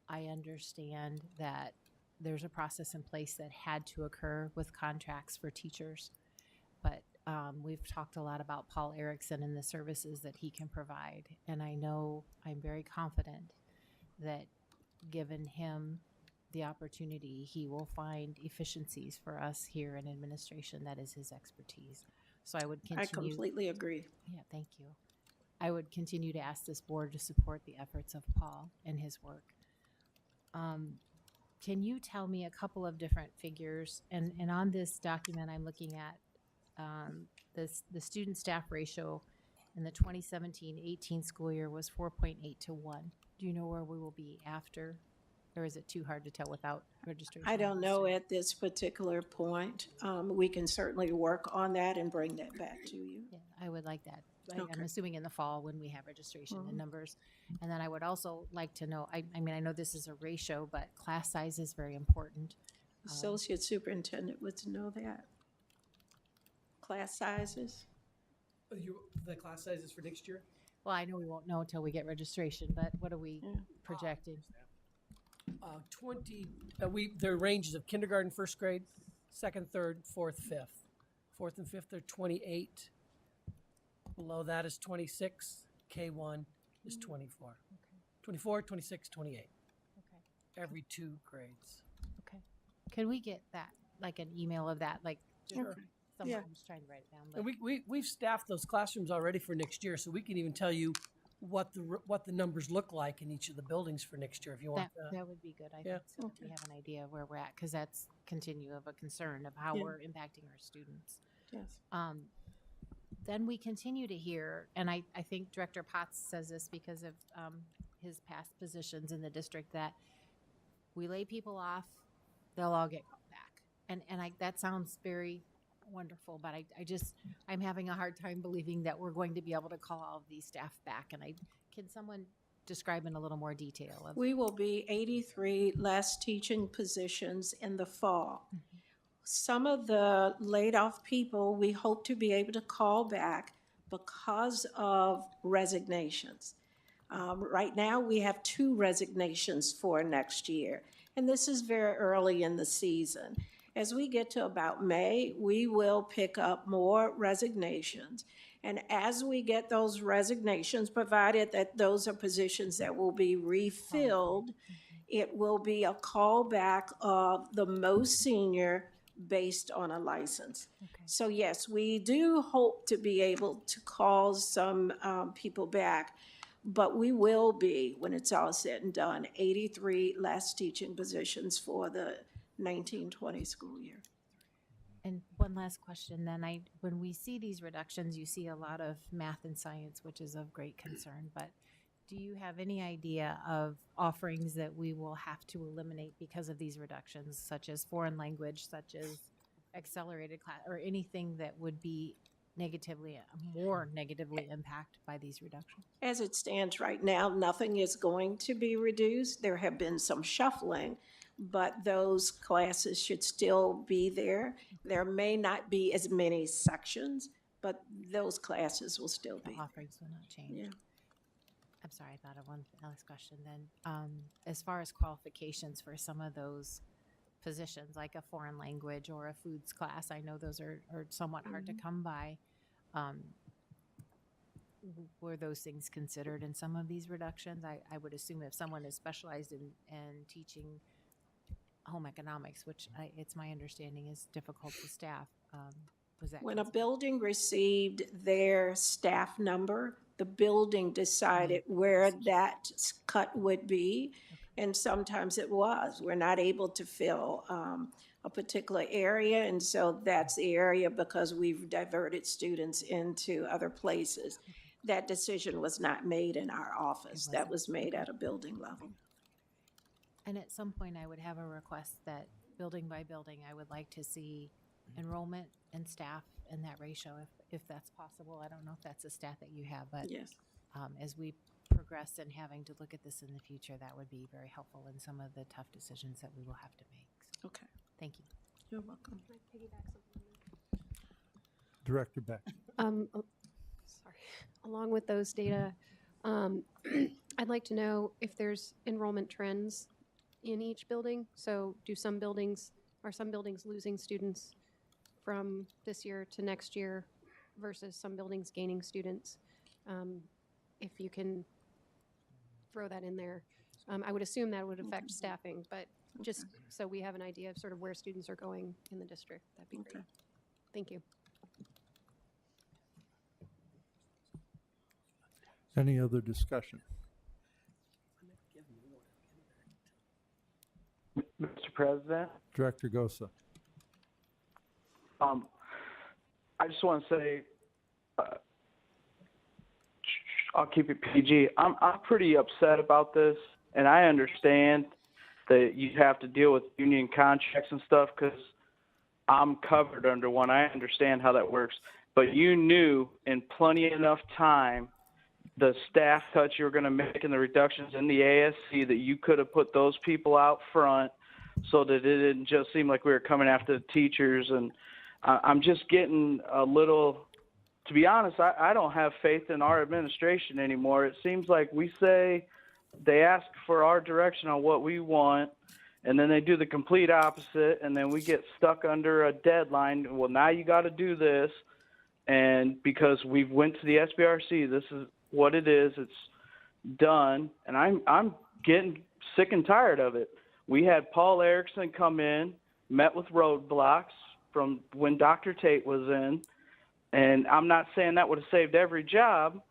I understand that there's a process in place that had to occur with contracts for teachers. But we've talked a lot about Paul Erickson and the services that he can provide. And I know I'm very confident that given him the opportunity, he will find efficiencies for us here in administration. That is his expertise. So I would I continue. completely agree. Yeah, thank you. I would continue to ask this board to support the efforts of Paul and his work. Can you tell me a couple of different figures? And on this document, I'm looking at the student staff ratio in the 2017-18 school year was 4.8 to 1. Do you know where we will be after? Or is it too hard to tell without registration? I don't know at this particular point. We can certainly work on that and bring that back to you. Yeah, I would like that. I'm Okay. assuming in the fall when we have registration and numbers. And then I would also like to know, I mean, I know this is a ratio, but class size is very important. Associate superintendent would know that. Class sizes? The class sizes for next year? Well, I know we won't know until we get registration, but what are we projecting? 20, the ranges of kindergarten, first grade, second, third, fourth, fifth. Fourth and fifth are 28. Below that is 26. K1 is 24. 24, 26, 28. Okay. Every 2 grades. Okay. Can we get that, like an email of that, like, Sure. somewhere? Yeah. I'm just trying to write it down. And But we've staffed those classrooms already for next year, so we can even tell you what the numbers look like in each of the buildings for next year if you want that. that would be good, I Yeah. think, so that we have an idea of where we're at, because that's continue of a concern of how Yeah. we're impacting our students. Yes. Then we continue to hear, and I think Director Potts says this because of his past positions in the district, that we lay people off, they'll all get called back. And that sounds very wonderful, but I'm having a hard time believing that we're going to be able to call all of these staff back. And can someone describe in a little more detail? We will be 83 less teaching positions in the fall. Some of the laid off people we hope to be able to call back because of resignations. Right now, we have 2 resignations for next year, and this is very early in the season. As we get to about May, we will pick up more resignations. And as we get those resignations, provided that those are positions that will be refilled, it will be a callback of the most senior based on a license. So yes, we do hope to be able to call some people back, but we will be, when it's all said and done, 83 less teaching positions for the 1920 school year. And one last question then. When we see these reductions, you see a lot of math and science, which is of great concern, but do you have any idea of offerings that we will have to eliminate because of these reductions, such as foreign language, such as accelerated class, or anything that would be more negatively impacted by these reductions? As it stands right now, nothing is going to be reduced. There have been some shuffling, but those classes should still be there. There may not be as many sections, but those classes will still be. The offerings will not change. Yeah. I'm sorry, I thought of one last question then. As far as qualifications for some of those positions, like a foreign language or a foods class, I know those are somewhat hard to come by. Were those things considered in some of these reductions? I would assume if someone is specialized in teaching home economics, which it's my understanding is difficult to staff, was that When a considered? building received their staff number, the building decided where that cut would be, and sometimes it was. We're not able to fill a particular area, and so that's the area because we've diverted students into other places. That decision was not made in our office. That was made at a building level. And at some point, I would have a request that building by building, I would like to see enrollment and staff in that ratio, if that's possible. I don't know if that's a stat that you have, but Yes. As we progress in having to look at this in the future, that would be very helpful in some of the tough decisions that we will have to make. So, Okay. thank you. You're welcome. Director Beck. Sorry. Along with those data, I'd like to know if there's enrollment trends in each building? So are some buildings losing students from this year to next year versus some buildings gaining students? If you can throw that in there. I would assume that would affect staffing, but just so we have an idea of sort of where students are going in the district, that'd be great. Thank you. Any other discussion? Mr. President, Director Gosa. I just want to say, I'll keep it PG. I'm pretty upset about this, and I understand that you have to deal with union contracts and stuff because I'm covered under one. I understand how that works. But you knew in plenty enough time the staff cuts you were going to make and the reductions in the ASC that you could have put those people out front so that it didn't just seem like we were coming after the teachers. And I'm just getting a little, to be honest, I don't have faith in our administration anymore. It seems like we say they ask for our direction on what we want, and then they do the complete opposite, and then we get stuck under a deadline. Well, now you got to do this. And because we've went to the SBRC, this is what it is. It's done. And I'm getting sick and tired of it. We had Paul Erickson come in, met with roadblocks from when Dr. Tate was in. And I'm not saying that would have saved every job,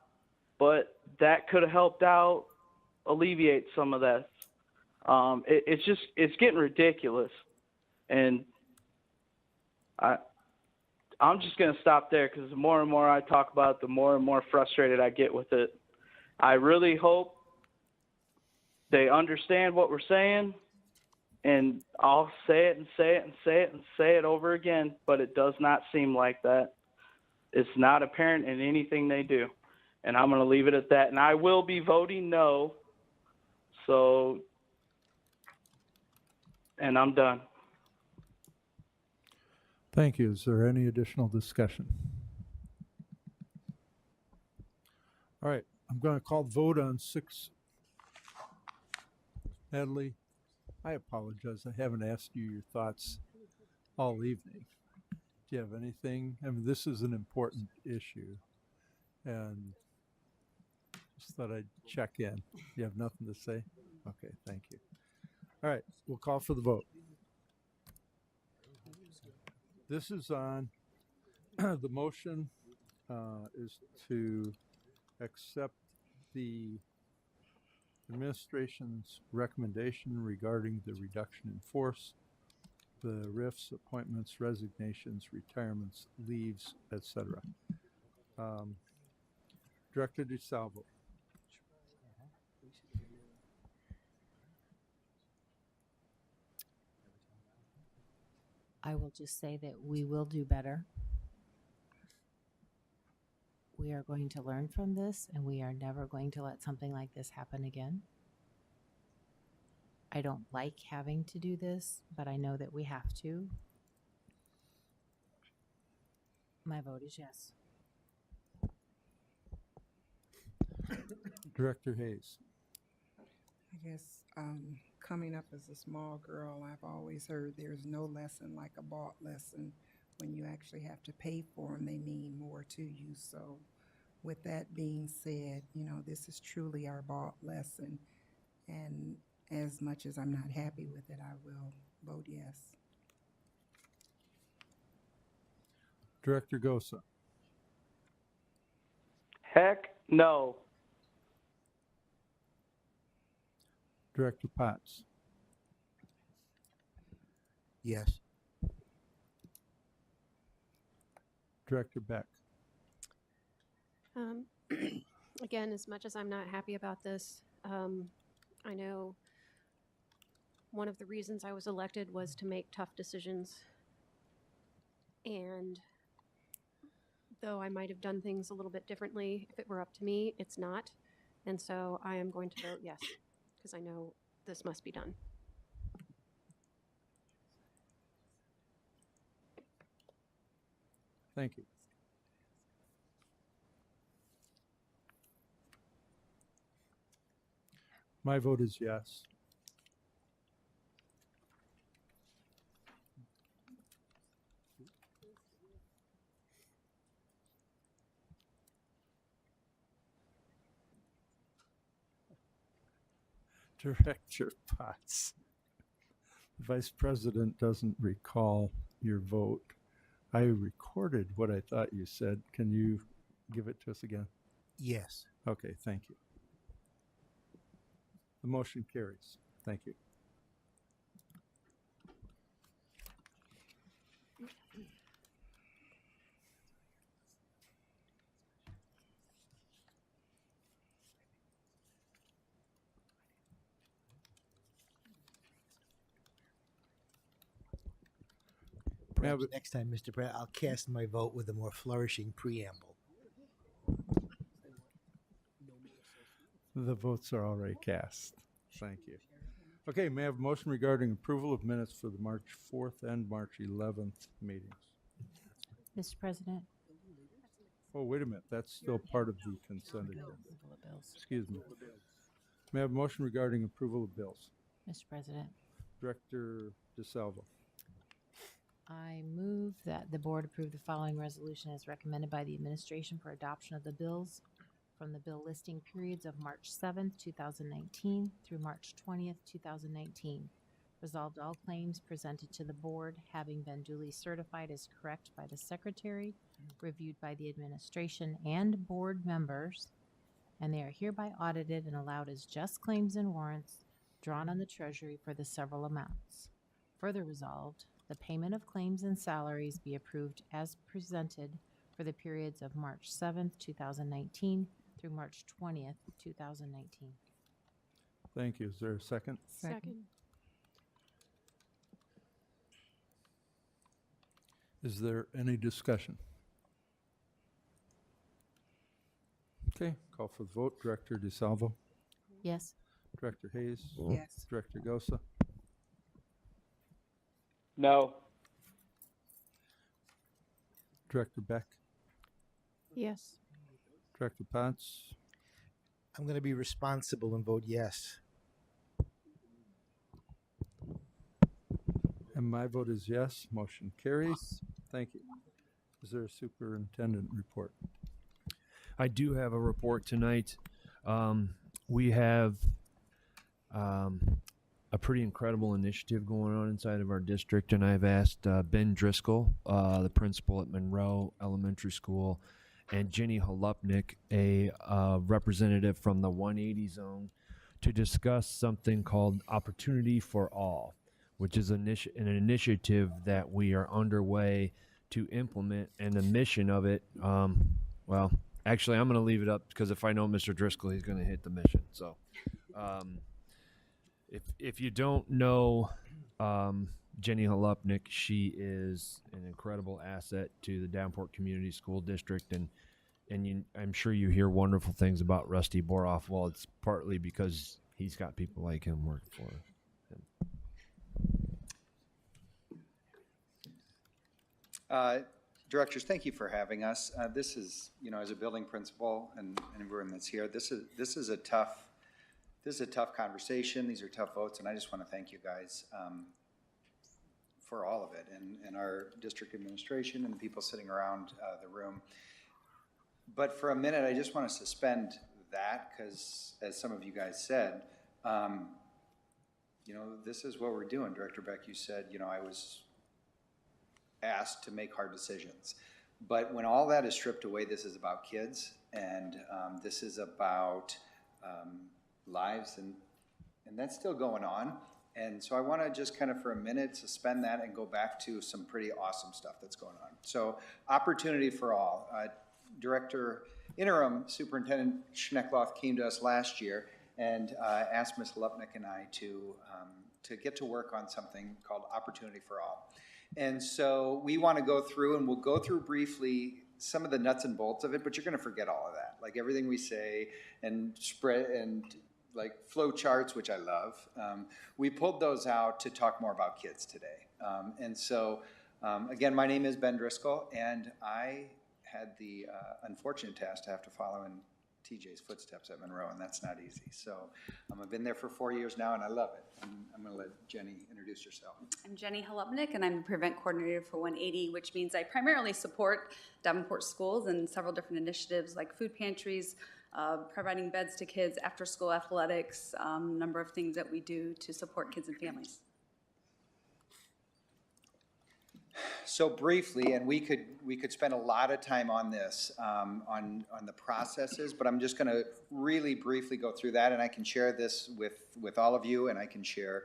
but that could have helped out alleviate some of that. It's getting ridiculous. And I'm just going to stop there because the more and more I talk about it, the more and more frustrated I get with it. I really hope they understand what we're saying, and I'll say it and say it and say it and say it over again, but it does not seem like that. It's not apparent in anything they do, and I'm going to leave it at that. And I will be voting no, and I'm done. Thank you. Is there any additional discussion? All right, I'm going to call the vote on 6. Natalie, I apologize. I haven't asked you your thoughts all evening. Do you have anything? I mean, this is an important issue, and just thought I'd check in. You have nothing to say? Okay, thank you. All right, we'll call for the vote. This is on, the motion is to accept the administration's recommendation regarding the reduction in force, the RIFs, appointments, resignations, retirements, leaves, etc. Director DeSalvo. I will just say that we will do better. We are going to learn from this, and we are never going to let something like this happen again. I don't like having to do this, but I know that we have to. My vote is yes. Director Hayes. I guess coming up as a small girl, I've always heard there's no lesson like a bought lesson. When you actually have to pay for them, they mean more to you. So with that being said, this is truly our bought lesson. And as much as I'm not happy with it, I will vote yes. Director Gosa. Heck no. Director Potts. Yes. Director Beck. Again, as much as I'm not happy about this, I know one of the reasons I was elected was to make tough decisions. And though I might have done things a little bit differently if it were up to me, it's not. And so I am going to vote yes, because I know this must be done. Thank you. My vote is yes. Director Potts. The Vice President doesn't recall your vote. I recorded what I thought you said. Can you give it to us again? Yes. Okay, thank you. The motion carries. Thank you. Perhaps next time, Mr. President, I'll cast my vote with a more flourishing preamble. The votes are already cast. Thank you. Okay, may I have a motion regarding approval of minutes for the March 4th and March 11th meetings? Mr. President. Oh, wait a minute, that's still part of the consent agenda. Excuse me. May I have a motion regarding approval of bills? Mr. President. Director DeSalvo. I move that the board approve the following resolution as recommended by the administration for adoption of the bills from the bill listing periods of March 7th, 2019 through March 20th, 2019. Resolved, all claims presented to the board having been duly certified as correct by the secretary, reviewed by the administration and board members, and they are hereby audited and allowed as just claims and warrants drawn on the treasury for the several amounts. Further resolved, the payment of claims and salaries be approved as presented for the periods of March 7th, 2019 through March 20th, 2019. Thank you. Is there a second? Second. Is there any discussion? Okay, call for the vote. Director DeSalvo. Yes. Director Hayes. Yes. Director Gosa. No. Director Beck. Yes. Director Potts. I'm going to be responsible and vote yes. And my vote is yes. Motion carries. Thank you. Is there a superintendent report? I do have a report tonight. We have a pretty incredible initiative going on inside of our district, and I've asked Ben Driscoll, the principal at Monroe Elementary School, and Jenny Holupnik, a representative from the 180 zone, to discuss something called Opportunity for All, which is an initiative that we are underway to implement, and the mission of it, well, actually, I'm going to leave it up because if I know Mr. Driscoll, he's going to hit the mission. So, if you don't know Jenny Holupnik, she is an incredible asset to the Davenport Community School District, and I'm sure you hear wonderful things about Rusty Boroff. Well, it's partly because he's got people like him working for him. Directors, thank you for having us. This is, as a building principal and everyone that's here, this is a tough conversation. These are tough votes, and I just want to thank you guys for all of it, and our district administration and the people sitting around the room. But for a minute, I just want to suspend that because, as some of you guys said, this is what we're doing. Director Beck, you said, I was asked to make hard decisions. But when all that is stripped away, this is about kids, and this is about lives, and that's still going on. And so I want to just kind of for a minute suspend that and go back to some pretty awesome stuff that's going on. So Opportunity for All. Interim Superintendent Schneckloth came to us last year and asked Ms. Holupnik and I to get to work on something called Opportunity for All. And so we want to go through, and we'll go through briefly some of the nuts and bolts of it, but you're going to forget all of that. Like everything we say and spread and like flow charts, which I love. We pulled those out to talk more about kids today. Again, my name is Ben Driscoll, and I had the unfortunate task to have to follow in TJ's footsteps at Monroe, and that's not easy. So I've been there for 4 years now, and I love it. I'm going to let Jenny introduce herself. I'm Jenny Holupnik, and I'm the Prevent Coordinator for 180, which means I primarily support Davenport schools and several different initiatives like food pantries, providing beds to kids, after-school athletics, number of things that we do to support kids and families. So briefly, and we could spend a lot of time on this, on the processes, but I'm just going to really briefly go through that, and I can share this with all of you, and I can share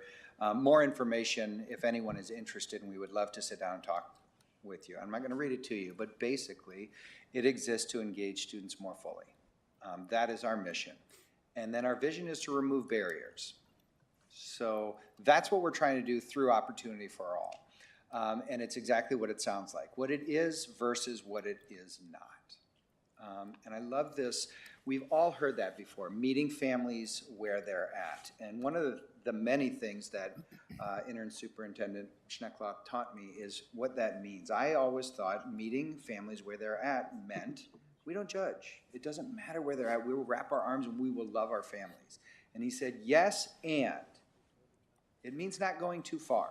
more information if anyone is interested, and we would love to sit down and talk with you. I'm not going to read it to you, but basically, it exists to engage students more fully. That is our mission. And then our vision is to remove barriers. So that's what we're trying to do through Opportunity for All. And it's exactly what it sounds like, what it is versus what it is not. And I love this. We've all heard that before, meeting families where they're at. And one of the many things that Intern Superintendent Schneckloth taught me is what that means. I always thought meeting families where they're at meant we don't judge. It doesn't matter where they're at. We will wrap our arms and we will love our families. And he said, yes, and it means not going too far.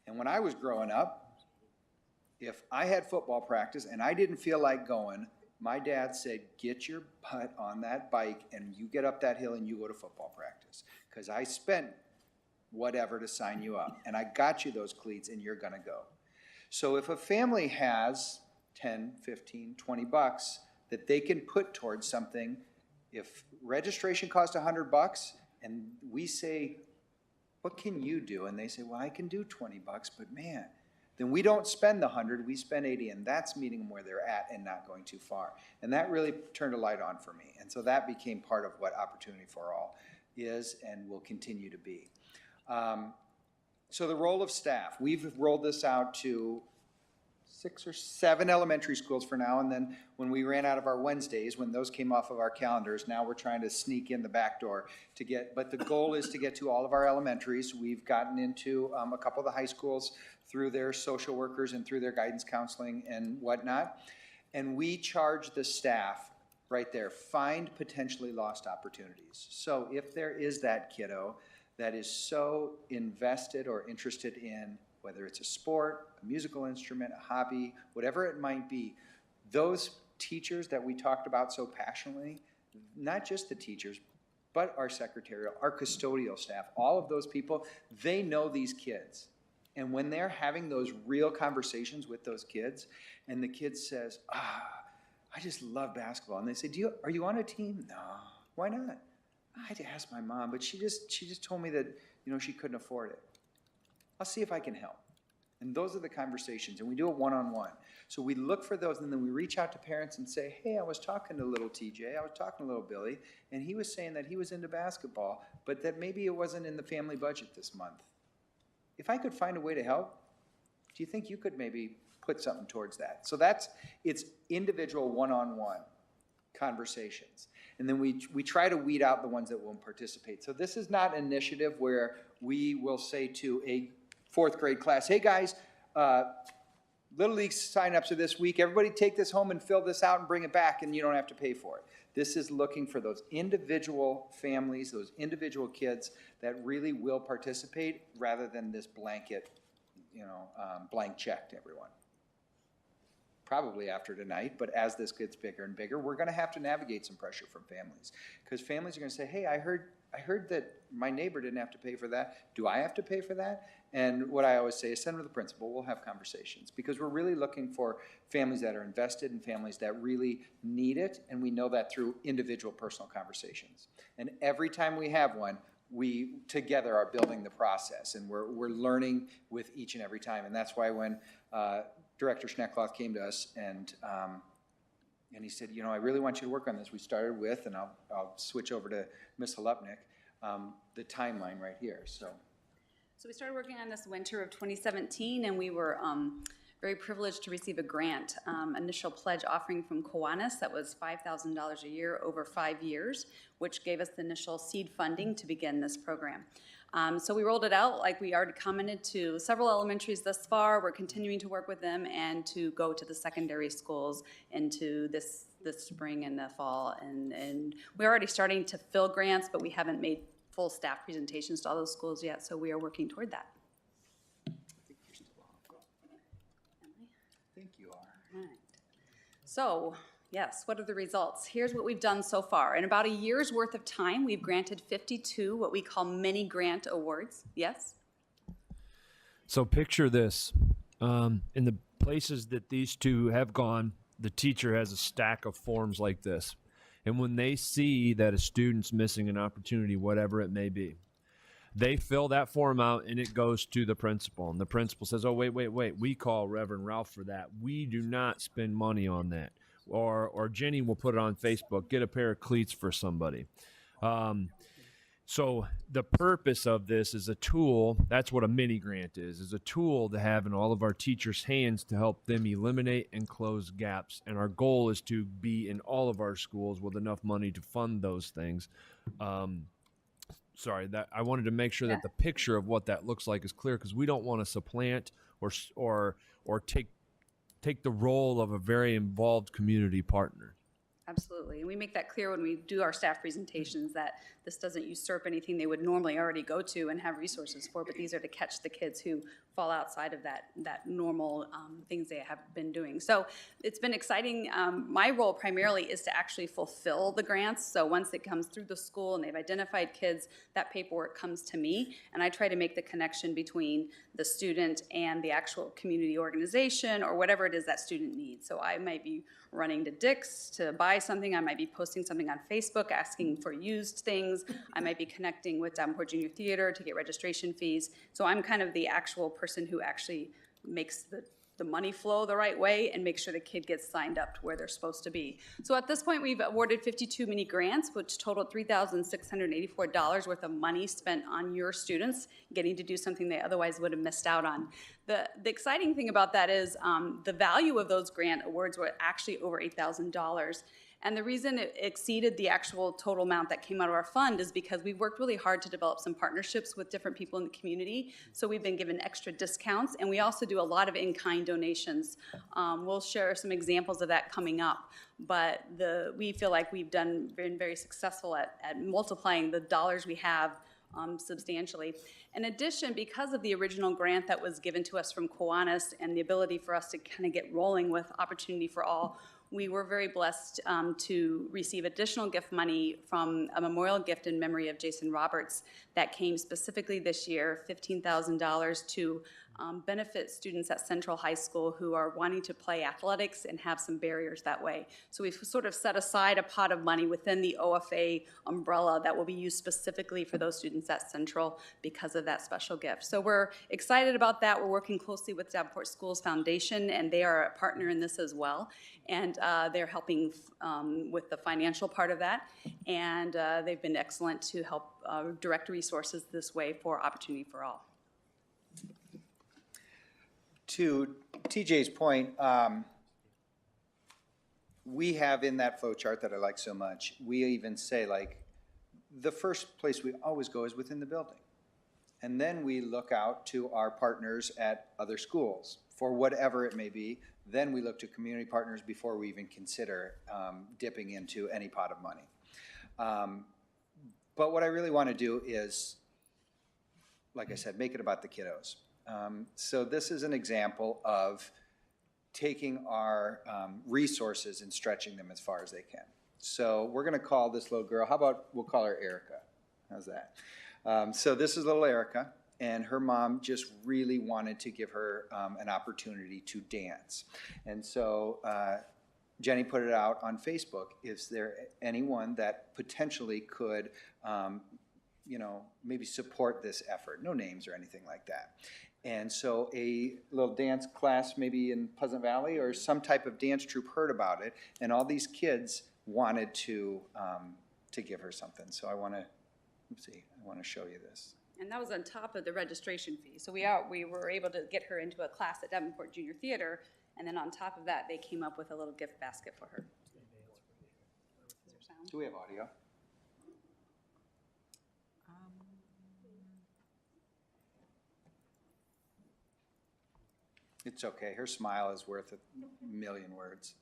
And when I was growing up, if I had football practice and I didn't feel like going, my dad said, get your butt on that bike and you get up that hill and you go to football practice. Because I spent whatever to sign you up. And I got you those cleats and you're going to go. So if a family has 10, 15, 20 bucks that they can put towards something, if registration costs $100 and we say, what can you do? And they say, well, I can do 20 bucks, but man, then we don't spend the 100, we spend 80, and that's meeting them where they're at and not going too far. And that really turned a light on for me. And so that became part of what Opportunity for All is and will continue to be. So the role of staff, we've rolled this out to 6 or 7 elementary schools for now, and then when we ran out of our Wednesdays, when those came off of our calendars, now we're trying to sneak in the back door to get, but the goal is to get to all of our elementaries. We've gotten into a couple of the high schools through their social workers and through their guidance counseling and whatnot, and we charge the staff right there, find potentially lost opportunities. So if there is that kiddo that is so invested or interested in whether it's a sport, a musical instrument, a hobby, whatever it might be, those teachers that we talked about so passionately, not just the teachers, but our secretarial, our custodial staff, all of those people, they know these kids. And when they're having those real conversations with those kids, and the kid says, I just love basketball. And they say, are you on a team? No. Why not? I had to ask my mom, but she just told me that, she couldn't afford it. I'll see if I can help. And those are the conversations, and we do it one-on-one. So we look for those, and then we reach out to parents and say, hey, I was talking to little TJ, I was talking to little Billy, and he was saying that he was into basketball, but that maybe it wasn't in the family budget this month. If I could find a way to help, do you think you could maybe put something towards that? So it's individual one-on-one conversations. And then we try to weed out the ones that won't participate. So this is not an initiative where we will say to a 4th grade class, hey guys, Little League signups are this week. Everybody take this home and fill this out and bring it back and you don't have to pay for it. This is looking for those individual families, those individual kids that really will participate rather than this blanket, blank check to everyone. Probably after tonight, but as this gets bigger and bigger, we're going to have to navigate some pressure from families. Because families are going to say, hey, I heard that my neighbor didn't have to pay for that. Do I have to pay for that? And what I always say is send them to the principal. We'll have conversations. Because we're really looking for families that are invested and families that really need it. And we know that through individual personal conversations. And every time we have one, we together are building the process. And we're learning with each and every time. And that's why when Director Schneckloth came to us and he said, I really want you to work on this. We started with, and I'll switch over to Ms. Halupnik, the timeline right here. So we started working on this winter of 2017, and we were very privileged to receive a grant, initial pledge offering from Kiwanis that was $5,000 a year over 5 years, which gave us the initial seed funding to begin this program. So we rolled it out, like we already commented, to several elementaries thus far. We're continuing to work with them and to go to the secondary schools into this spring and the fall. And we're already starting to fill grants, but we haven't made full staff presentations to all those schools yet, so we are working toward that. I think you're still on. I think you are. All right. So Yes, what are the results? Here's what we've done so far. In about a year's worth of time, we've granted 52 what we call mini grant awards. Yes? So picture this. In the places that these two have gone, the teacher has a stack of forms like this. And when they see that a student's missing an opportunity, whatever it may be, they fill that form out and it goes to the principal. And the principal says, oh, wait, we call Reverend Ralph for that. We do not spend money on that. Or Jenny will put it on Facebook, get a pair of cleats for somebody. So the purpose of this is a tool. That's what a mini grant is a tool to have in all of our teachers' hands to help them eliminate and close gaps. And our goal is to be in all of our schools with enough money to fund those things. Sorry, that I wanted to make sure that the picture of what that looks like is clear, because we don't want to supplant or take the role of a very involved community partner. Absolutely. And we make that clear when we do our staff presentations that this doesn't usurp anything they would normally already go to and have resources for, but these are to catch the kids who fall outside of that normal things they have been doing. So it's been exciting. My role primarily is to actually fulfill the grants. So once it comes through the school and they've identified kids, that paperwork comes to me, and I try to make the connection between the student and the actual community organization or whatever it is that student needs. So I might be running to Dick's to buy something. I might be posting something on Facebook asking for used things. I might be connecting with Davenport Junior Theater to get registration fees. So I'm kind of the actual person who actually makes the money flow the right way and make sure the kid gets signed up to where they're supposed to be. So at this point, we've awarded 52 mini grants, which totaled $3,684 worth of money spent on your students getting to do something they otherwise would have missed out on. The exciting thing about that is the value of those grant awards were actually over $8,000. And the reason it exceeded the actual total amount that came out of our fund is because we've worked really hard to develop some partnerships with different people in the community. So we've been given extra discounts, and we also do a lot of in-kind donations. We'll share some examples of that coming up. But we feel like we've been very successful at multiplying the dollars we have substantially. In addition, because of the original grant that was given to us from Kiwanis and the ability for us to kind of get rolling with Opportunity for All, we were very blessed to receive additional gift money from a memorial gift in memory of Jason Roberts that came specifically this year, $15,000 to benefit students at Central High School who are wanting to play athletics and have some barriers that way. So we've sort of set aside a pot of money within the OFA umbrella that will be used specifically for those students at Central because of that special gift. So we're excited about that. We're working closely with Davenport Schools Foundation, and they are a partner in this as well. And they're helping with the financial part of that. And they've been excellent to help direct resources this way for Opportunity for All. To TJ's point, we have in that flow chart that I like so much, we even say, like, the first place we always go is within the building. And then we look out to our partners at other schools for whatever it may be. Then we look to community partners before we even consider dipping into any pot of money. But what I really want to do is, like I said, make it about the kiddos. So this is an example of taking our resources and stretching them as far as they can. So we're going to call this little girl, how about we'll call her Erica? How's that? So this is little Erica, and her mom just really wanted to give her an opportunity to dance. And so Jenny put it out on Facebook. Is there anyone that potentially could maybe support this effort? No names or anything like that. And so a little dance class maybe in Pleasant Valley or some type of dance troupe heard about it, and all these kids wanted to give her something. So I want to show you this. And that was on top of the registration fee. So we were able to get her into a class at Davenport Junior Theater, and then on top of that, they came up with a little gift basket for her. Is there sound? Do we have audio? It's okay. Her smile is worth a million words.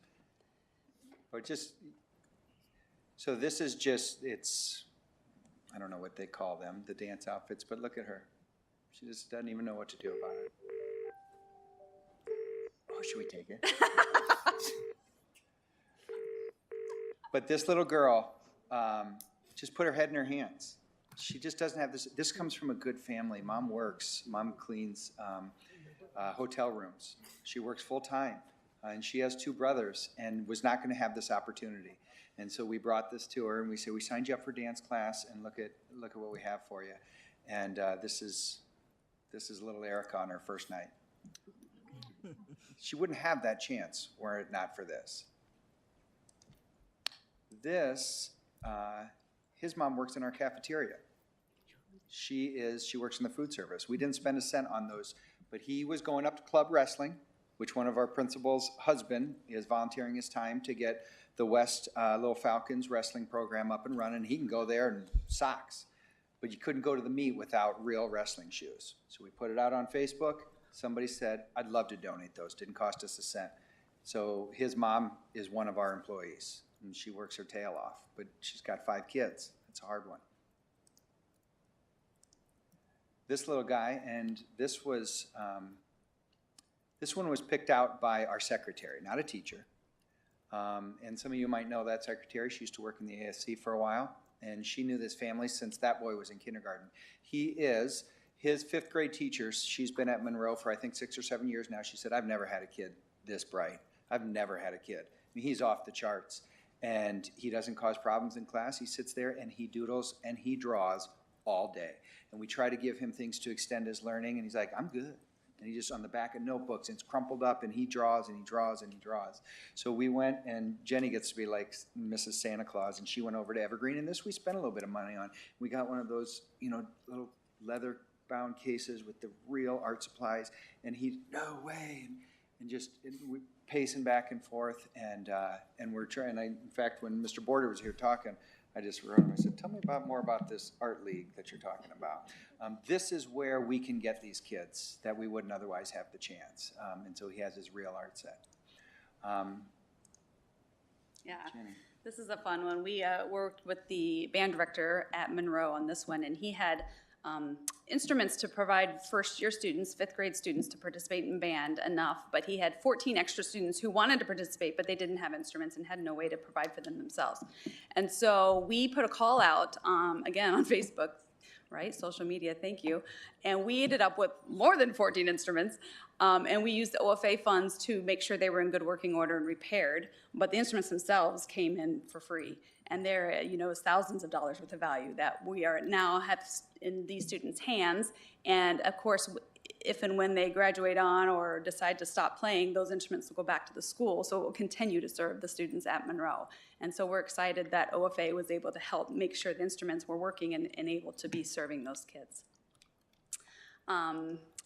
But so this is I don't know what they call them, the dance outfits, but look at her. She just doesn't even know what to do about it. Oh, should we take it? But this little girl just put her head in her hands. She just doesn't have this. This comes from a good family. Mom works. Mom cleans hotel rooms. She works full time, and she has 2 brothers, and was not going to have this opportunity. And so we brought this to her, and we said, we signed you up for dance class, and look at what we have for you. And this is little Erica on her first night. She wouldn't have that chance were it not for this. His mom works in our cafeteria. She works in the food service. We didn't spend a cent on those, but he was going up to club wrestling, which one of our principals' husband is volunteering his time to get the West Little Falcons wrestling program up and running. He can go there in socks, but you couldn't go to the meet without real wrestling shoes. So we put it out on Facebook. Somebody said, I'd love to donate those. Didn't cost us a cent. So his mom is one of our employees, and she works her tail off, but she's got 5 kids. It's a hard one. This little guy, and this one was picked out by our secretary, not a teacher. And some of you might know that secretary. She used to work in the ASC for a while, and she knew this family since that boy was in kindergarten. He is his 5th grade teacher. She's been at Monroe for I think 6 or 7 years now. She said, I've never had a kid this bright. I've never had a kid. I mean, he's off the charts, and he doesn't cause problems in class. He sits there and he doodles and he draws all day. And we try to give him things to extend his learning, and he's like, I'm good. And he just on the back of notebooks, and it's crumpled up, and he draws and he draws and he draws. So we went, and Jenny gets to be like Mrs. Santa Claus, and she went over to Evergreen, and this we spent a little bit of money on. We got one of those, little leather-bound cases with the real art supplies, and he, no way, and we pacing back and forth, and we're trying. In fact, when Mr. Border was here talking, I just wrote him. I said, tell me more about this art league that you're talking about. This is where we can get these kids that we wouldn't otherwise have the chance. And so he has his real art set. Yeah, Jenny. this is a fun one. We worked with the band director at Monroe on this one, and he had instruments to provide first-year students, 5th grade students, to participate in band enough, but he had 14 extra students who wanted to participate, but they didn't have instruments and had no way to provide for them themselves. And so we put a call out, again, on Facebook, right, social media, thank you, and we ended up with more than 14 instruments, and we used the OFA funds to make sure they were in good working order and repaired, but the instruments themselves came in for free. And there, is thousands of dollars worth of value that we are now have in these students' hands. And of course, if and when they graduate on or decide to stop playing, those instruments will go back to the school. So it will continue to serve the students at Monroe. And so we're excited that OFA was able to help make sure the instruments were working and able to be serving those kids.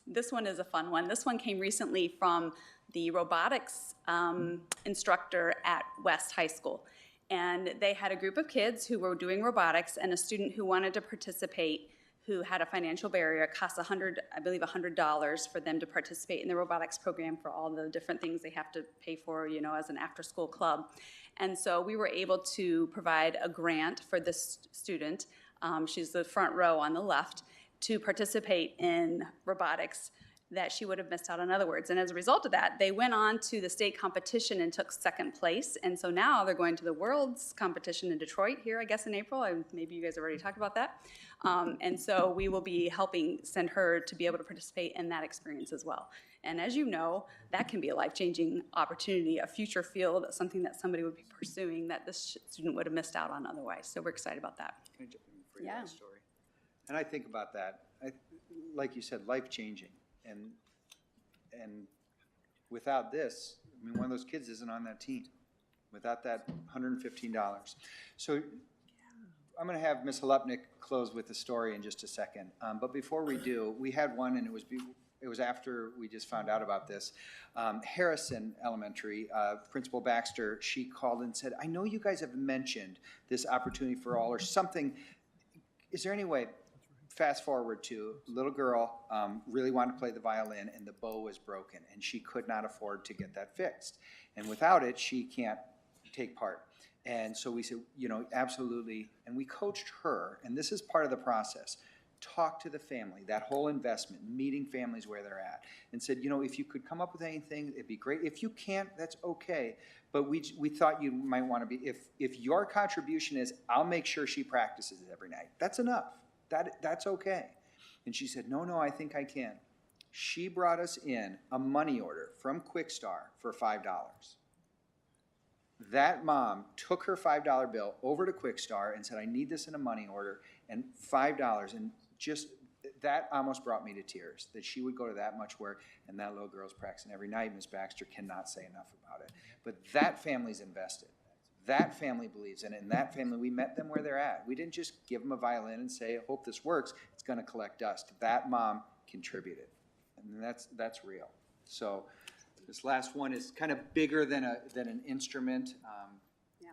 This one is a fun one. This one came recently from the robotics instructor at West High School. And they had a group of kids who were doing robotics and a student who wanted to participate who had a financial barrier. It cost $100 for them to participate in the robotics program for all the different things they have to pay for, as an after-school club. And so we were able to provide a grant for this student. She's the front row on the left, to participate in robotics that she would have missed out on other words. And as a result of that, they went on to the state competition and took 2nd place. And so now they're going to the world's competition in Detroit here, I guess, in April. Maybe you guys have already talked about that. And so we will be helping send her to be able to participate in that experience as well. And as you know, that can be a life-changing opportunity, a future field, something that somebody would be pursuing that this student would have missed out on otherwise. So we're excited about that. Can I jump in for your story? And I think about that, like you said, life-changing. And without this, one of those kids isn't on that team. Without that $115. So I'm going to have Ms. Halupnik close with the story in just a second. But before we do, we had one, and it was after we just found out about this. Harrison Elementary, Principal Baxter, she called and said, I know you guys have mentioned this opportunity for all or something. Is there any way? Fast forward to little girl really wanted to play the violin, and the bow was broken, and she could not afford to get that fixed. And without it, she can't take part. And so we said, absolutely. And we coached her, and this is part of the process. Talk to the family, that whole investment, meeting families where they're at, and said, if you could come up with anything, it'd be great. If you can't, that's okay. But we thought you might want to be, if your contribution is, I'll make sure she practices every night, that's enough. That's okay. And she said, no, I think I can. She brought us in a money order from Quickstar for $5. That mom took her $5 bill over to Quickstar and said, I need this in a money order, and $5, and just, that almost brought me to tears, that she would go to that much work, and that little girl's practicing every night. Ms. Baxter cannot say enough about it. But that family's invested. That family believes in it, and that family, we met them where they're at. We didn't just give them a violin and say, I hope this works, it's gonna collect dust. That mom contributed, and that's real. So this last one is kind of bigger than an instrument. Yeah.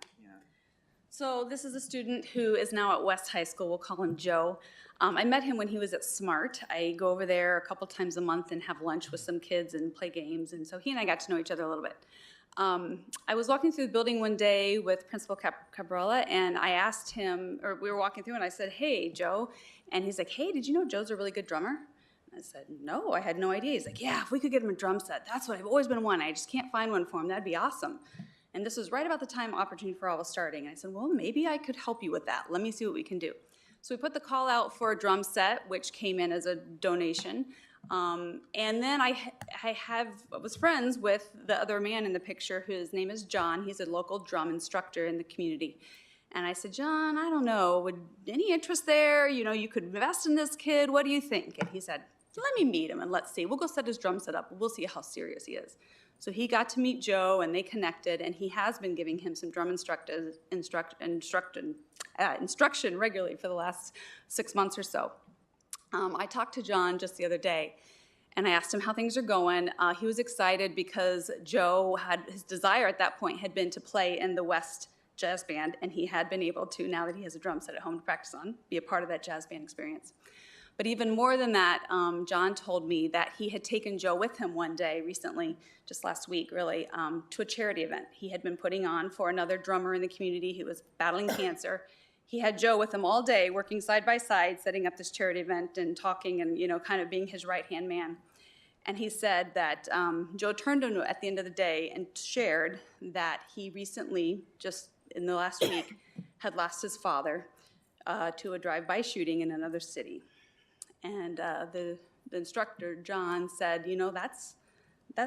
So this is a student who is now at West High School. We'll call him Joe. I met him when he was at SMART. I go over there a couple times a month and have lunch with some kids and play games, and so he and I got to know each other a little bit. I was walking through the building one day with Principal Cabrera, and I asked him, or we were walking through, and I said, hey, Joe. And he's like, hey, did you know Joe's a really good drummer? I said, no, I had no idea. He's like, yeah, if we could get him a drum set, that's what I've always been wanting. I just can't find one for him. That'd be awesome. And this was right about the time Opportunity for All was starting. And I said, well, maybe I could help you with that. Let me see what we can do. So we put the call out for a drum set, which came in as a donation. And then I was friends with the other man in the picture, whose name is John. He's a local drum instructor in the community. And I said, John, I don't know, would any interest there? You know, you could invest in this kid. What do you think? And he said, let me meet him and let's see. We'll go set his drum set up. We'll see how serious he is. So he got to meet Joe, and they connected, and he has been giving him some drum instruction regularly for the last 6 months or so. I talked to John just the other day, and I asked him how things are going. He was excited because Joe his desire at that point had been to play in the West Jazz Band, and he had been able to, now that he has a drum set at home to practice on, be a part of that jazz band experience. But even more than that, John told me that he had taken Joe with him one day recently, just last week really, to a charity event he had been putting on for another drummer in the community who was battling cancer. He had Joe with him all day, working side by side, setting up this charity event and talking and, you know, kind of being his right-hand man. And he said that Joe turned to him at the end of the day and shared that he recently, just in the last week, had lost his father to a drive-by shooting in another city. And the instructor, John, said, you know, that's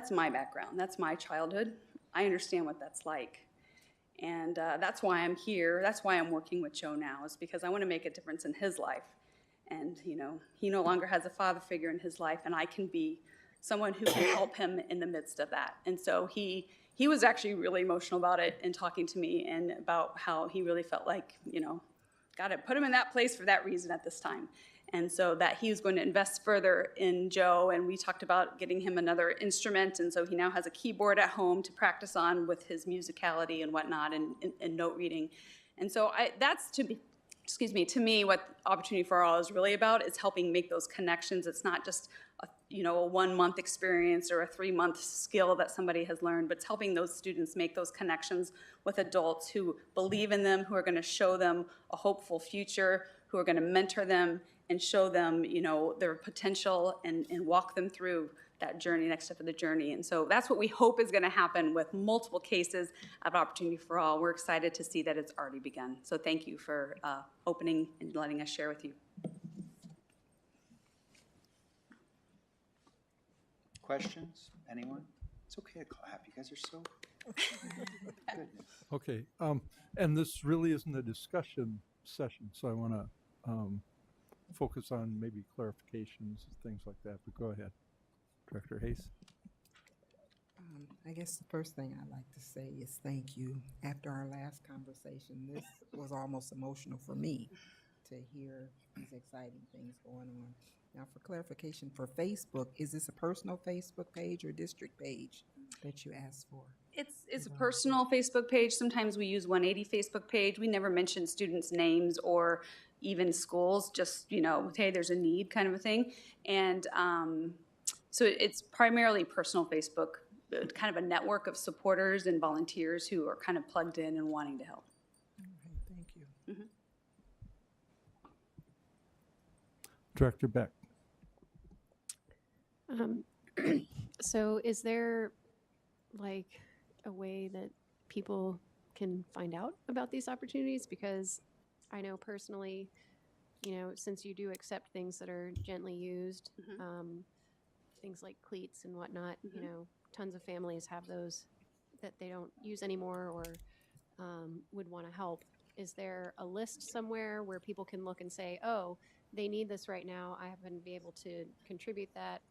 my background. That's my childhood. I understand what that's like. And that's why I'm here. That's why I'm working with Joe now, is because I want to make a difference in his life. And, you know, he no longer has a father figure in his life, and I can be someone who can help him in the midst of that. And so he was actually really emotional about it and talking to me and about how he really felt like, you know, got to put him in that place for that reason at this time. And so that he was going to invest further in Joe, and we talked about getting him another instrument, and so he now has a keyboard at home to practice on with his musicality and whatnot and note reading. And so that's to me what Opportunity for All is really about, is helping make those connections. It's not just a 1-month experience or a 3-month skill that somebody has learned, but it's helping those students make those connections with adults who believe in them, who are going to show them a hopeful future, who are going to mentor them and show them, you know, their potential and walk them through that journey, next step of the journey. And so that's what we hope is going to happen with multiple cases of Opportunity for All. We're excited to see that it's already begun. So thank you for opening and letting us share with you. Questions? Anyone? It's okay to clap. You guys are so goodness. Okay, and this really isn't a discussion session, so I want to focus on maybe clarifications, things like that, but go ahead. Director Hayes. I guess the first thing I'd like to say is thank you. After our last conversation, this was almost emotional for me to hear these exciting things going on. Now, for clarification, for Facebook, is this a personal Facebook page or district page that you asked for? It's a personal Facebook page. Sometimes we use 180 Facebook page. We never mention students' names or even schools, just, you know, hey, there's a need kind of a thing. And so it's primarily personal Facebook, kind of a network of supporters and volunteers who are kind of plugged in and wanting to help. Okay, thank you. Mm-hmm. Director Beck. So is there like a way that people can find out about these opportunities? Because I know personally, since you do accept things that are gently used, things like cleats and whatnot, tons of families have those that they don't use anymore or would want to help. Is there a list somewhere where people can look and say, oh, they need this right now, I happen to be able to contribute that?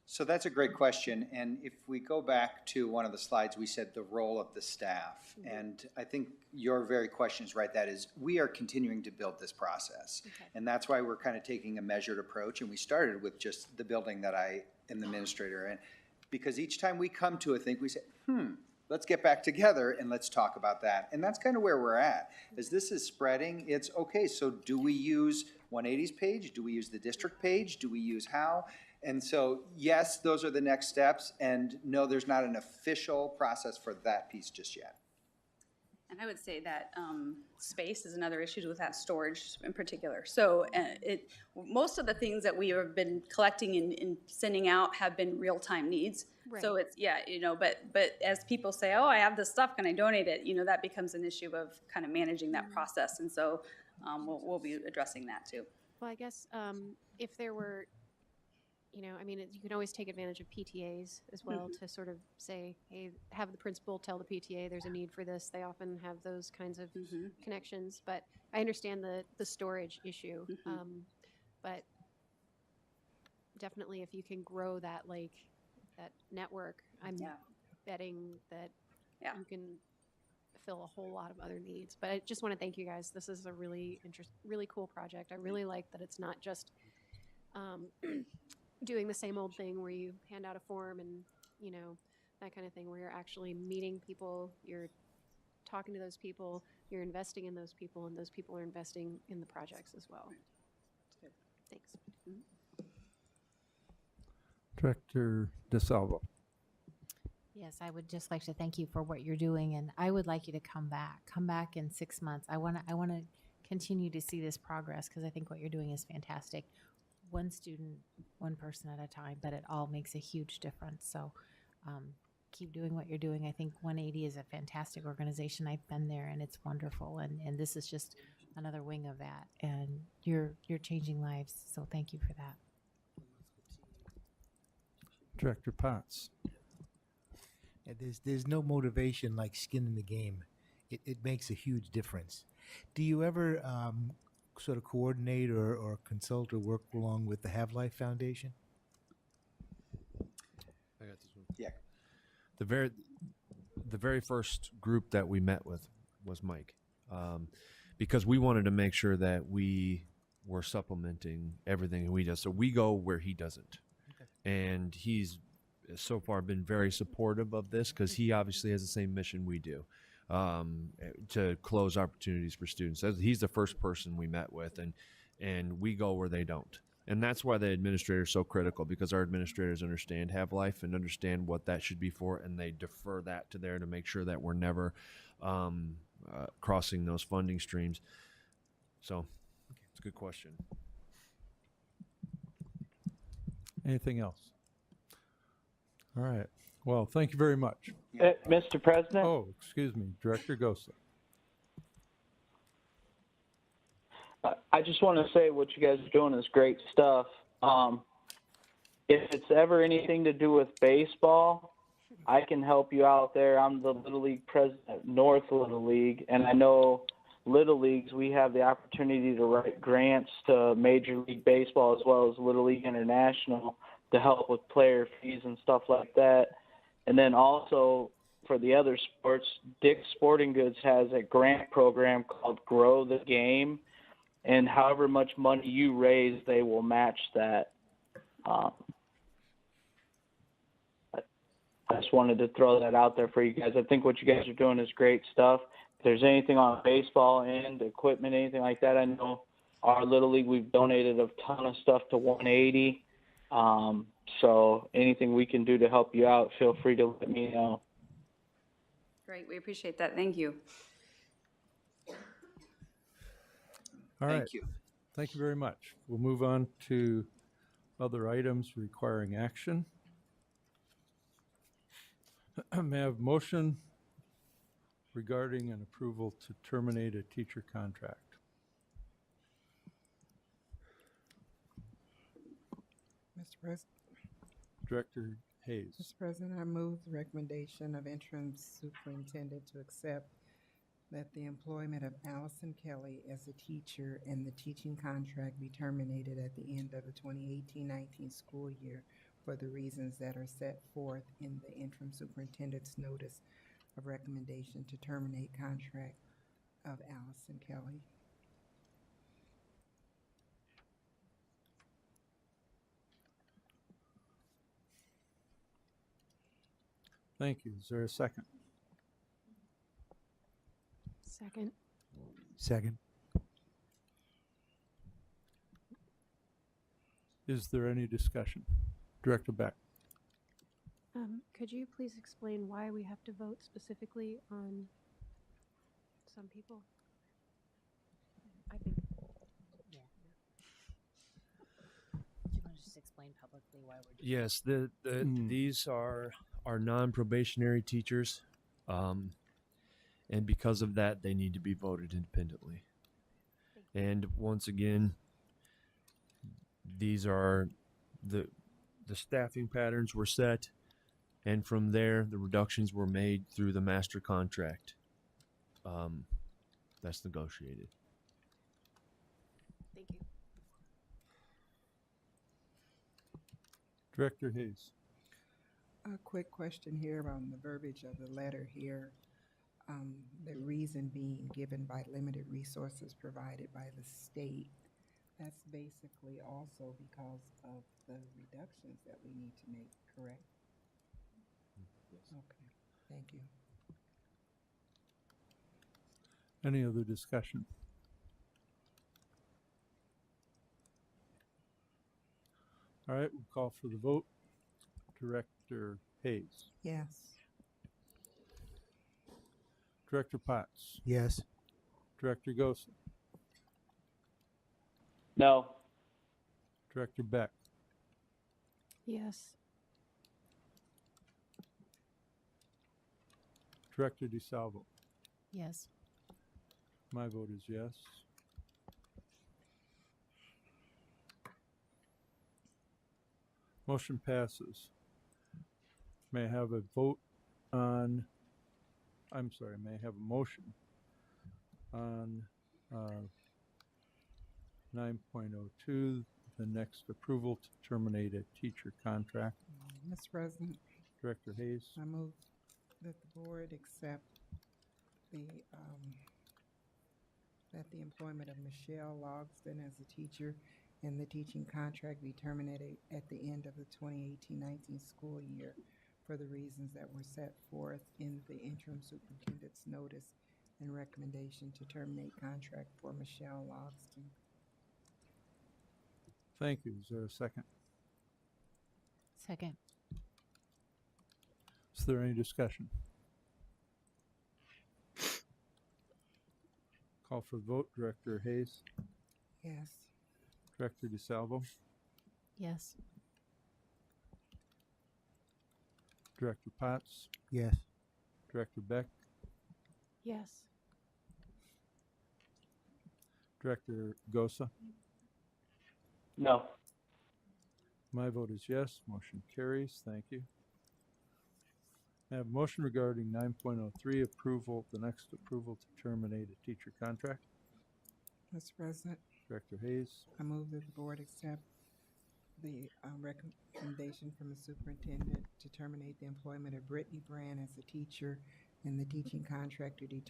So that's a great question. And if we go back to one of the slides, we said the role of the staff. And I think your very question is right. That is, we are continuing to build this process. Okay. And that's why we're kind of taking a measured approach. And we started with just the building that I am the administrator in. Because each time we come to a thing, we say, let's get back together and let's talk about that. And that's kind of where we're at. As this is spreading, it's okay, so do we use 180's page? Do we use the district page? Do we use how? And so, yes, those are the next steps. And no, there's not an official process for that piece just yet. And I would say that space is another issue with that storage in particular. So most of the things that we have been collecting and sending out have been real-time needs. Right. So it's, but as people say, oh, I have this stuff, can I donate it? that becomes an issue of kind of managing that process. And so we'll be addressing that too. Well, I guess if there were, you can always take advantage of PTAs as well to sort of say, hey, have the principal tell the PTA there's a need for this. They often have those kinds of connections. But I understand the storage issue. But definitely if you can grow that, that network, I'm betting that you can fill a whole lot of other needs. But I just want to thank you guys. This is a really cool project. I really like that it's not just doing the same old thing where you hand out a form and, that kind of thing, where you're actually meeting people, you're talking to those people, you're investing in those people, and those people are investing in the projects as well. Thanks. Director DeSalvo. Yes, I would just like to thank you for what you're doing, and I would like you to come back in 6 months. I want to continue to see this progress because I think what you're doing is fantastic. One student, one person at a time, but it all makes a huge difference. So keep doing what you're doing. I think 180 is a fantastic organization. I've been there and it's wonderful. And this is just another wing of that. And you're changing lives. So thank you for that. Director Potts. Yeah, there's no motivation like skin in the game. It makes a huge difference. Do you ever sort of coordinate or consult or work along with the Have Life Foundation? I got this one. Yeah. The very first group that we met with was Mike, because we wanted to make sure that we were supplementing everything he does. So we go where he doesn't. Okay. And he's so far been very supportive of this because he obviously has the same mission we do. To close opportunities for students. He's the first person we met with, and we go where they don't. And that's why the administrator is so critical, because our administrators understand Have Life and understand what that should be for, and they defer that to there to make sure that we're never crossing those funding streams. So it's a good question. Anything else? All right. Well, thank you very much. Mr. President? Oh, excuse me, Director Gosa. I just want to say what you guys are doing is great stuff. If it's ever anything to do with baseball, I can help you out there. I'm the Little League president, North Little League, and I know Little Leagues, we have the opportunity to write grants to Major League Baseball as well as Little League International to help with player fees and stuff like that. And then also for the other sports, Dick's Sporting Goods has a grant program called Grow the Game, and however much money you raise, they will match that. I just wanted to throw that out there for you guys. I think what you guys are doing is great stuff. If there's anything on baseball and equipment, anything like that, I know our Little League, we've donated a ton of stuff to 180. So anything we can do to help you out, feel free to let me know. Great, we appreciate that. Thank you. All right. Thank you. Thank you very much. We'll move on to other items requiring action. May I have a motion regarding an approval to terminate a teacher contract? Mr. President, Director Hayes. Mr. President, I move the recommendation of interim superintendent to accept that the employment of Allison Kelly as a teacher and the teaching contract be terminated at the end of the 2018-19 school year for the reasons that are set forth in the interim superintendent's notice of recommendation to terminate contract of Allison Kelly. Thank you. Is there a second? Second. Second. Is there any discussion? Director Beck. Could you please explain why we have to vote specifically on some people? I think, yeah. Do you want to just explain publicly why we're doing Yes, these are non-probationary teachers, and because of that, they need to be voted independently. And once again, these are the staffing patterns were set, and from there, the reductions were made through the master contract. That's negotiated. Thank you. Director Hayes. A quick question here on the verbiage of the letter here. The reason being given by limited resources provided by the state. That's basically also because of the reductions that we need to make, correct? Yes. Okay, thank you. Any other discussion? All right, we'll call for the vote. Director Hayes. Yes. Director Potts. Yes. Director Gosa. No. Director Beck. Yes. Director DeSalvo. Yes. My vote is yes. Motion passes. May I have a vote on, I'm sorry, may I have a motion on 9.02, the next approval to terminate a teacher contract? Mr. President, Director Hayes. I move that the board accept that the employment of Michelle Logston as a teacher and the teaching contract be terminated at the end of the 2018-19 school year for the reasons that were set forth in the interim superintendent's notice and recommendation to terminate contract for Michelle Logston. Thank you. Is there a second? Second. Is there any discussion? Call for the vote. Director Hayes. Yes. Director DeSalvo. Yes. Director Potts. Yes. Director Beck. Yes. Director Gosa. No. My vote is yes. Motion carries. Thank you. I have a motion regarding 9.03 approval, the next approval to terminate a teacher contract. Mr. President, Director Hayes. I move that the board accept the recommendation from the superintendent to terminate the employment of Brittany Brand as a teacher and the teaching contract to be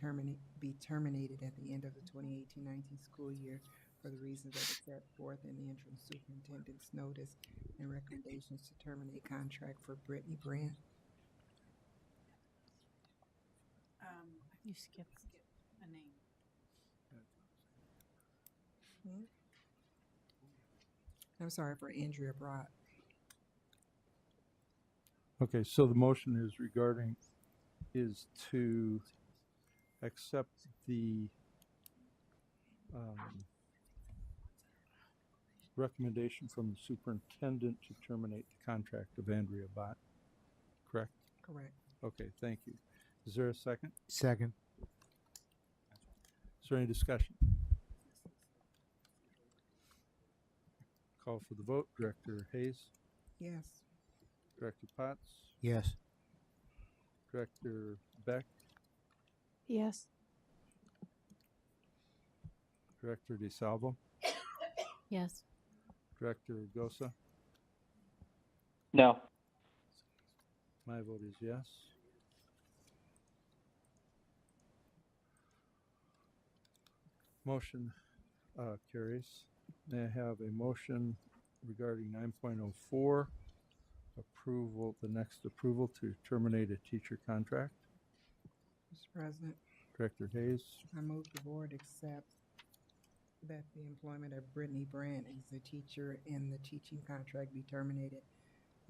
terminated at the end of the 2018-19 school year for the reasons that are set forth in the interim superintendent's notice and recommendations to terminate contract for Brittany Brand. You skipped a name. I'm sorry, for Andrea Brott. Okay, so the motion is to accept the recommendation from the superintendent to terminate the contract of Andrea Bott, correct? Correct. Okay, thank you. Is there a second? Second. Is there any discussion? Call for the vote. Director Hayes, Yes. Director Potts, Yes. Director Beck, Yes. Director DeSalvo, Yes. Director Gosa. No. My vote is yes. Motion carries. May I have a motion regarding 9.04, approval, the next approval to terminate a teacher contract? Mr. President, Director Hayes, I move the board accept that the employment of Brittany Brandt as a teacher and the teaching contract be terminated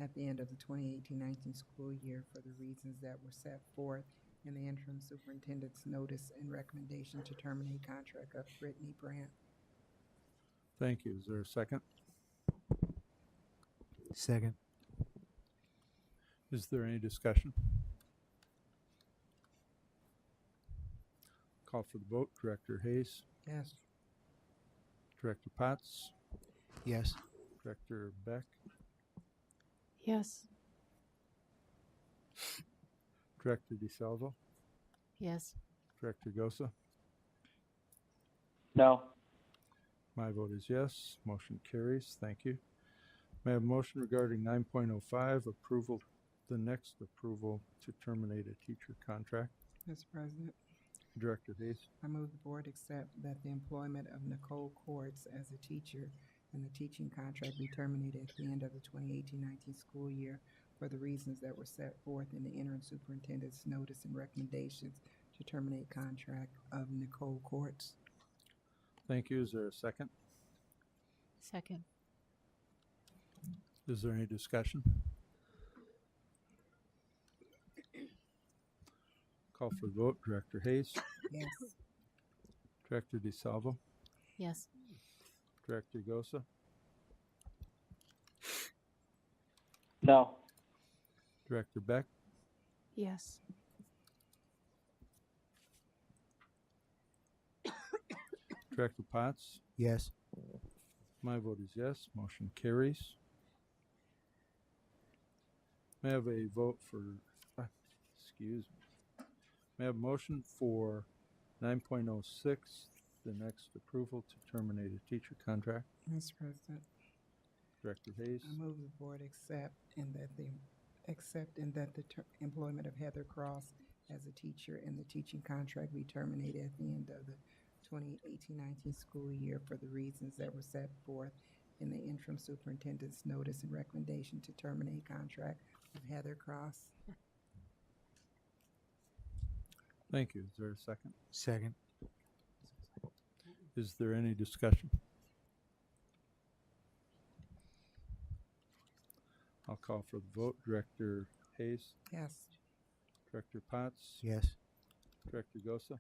at the end of the 2018-19 school year for the reasons that were set forth in the interim superintendent's notice and recommendation to terminate contract of Brittany Brandt. thank you. Is there a second? Second. Is there any discussion? Call for the vote. Director Hayes, Yes. Director Potts, Yes. Director Beck, Yes. Director DeSalvo, Yes. Director Gosa. No. My vote is yes. Motion carries. Thank you. May I have a motion regarding 9.05, approval, the next approval to terminate a teacher contract? Mr. President, Director Hayes, I move the board accept that the employment of Nicole Courts as a teacher and the teaching contract be terminated at the end of the 2018-19 school year for the reasons that were set forth in the interim superintendent's notice and recommendations to terminate contract of Nicole Courts. thank you. Is there a second? Second. Is there any discussion? Call for the vote. Director Hayes, Yes. Director DeSalvo, Yes. Director Gosa, No. Director Beck, Yes. Director Potts. Yes. My vote is yes. Motion carries. May I have a vote for, excuse me. May I have a motion for 9.06, the next approval to terminate a teacher contract? Mr. President, Director Hayes, I move the board accept and that the employment of Heather Cross as a teacher and the teaching contract be terminated at the end of the 2018-19 school year for the reasons that were set forth in the interim superintendent's notice and recommendation to terminate contract of Heather Cross. thank you. Is there a second? Second. Is there any discussion? I'll call for the vote. Director Hayes, Yes. Director Potts, Yes. Director Gosa,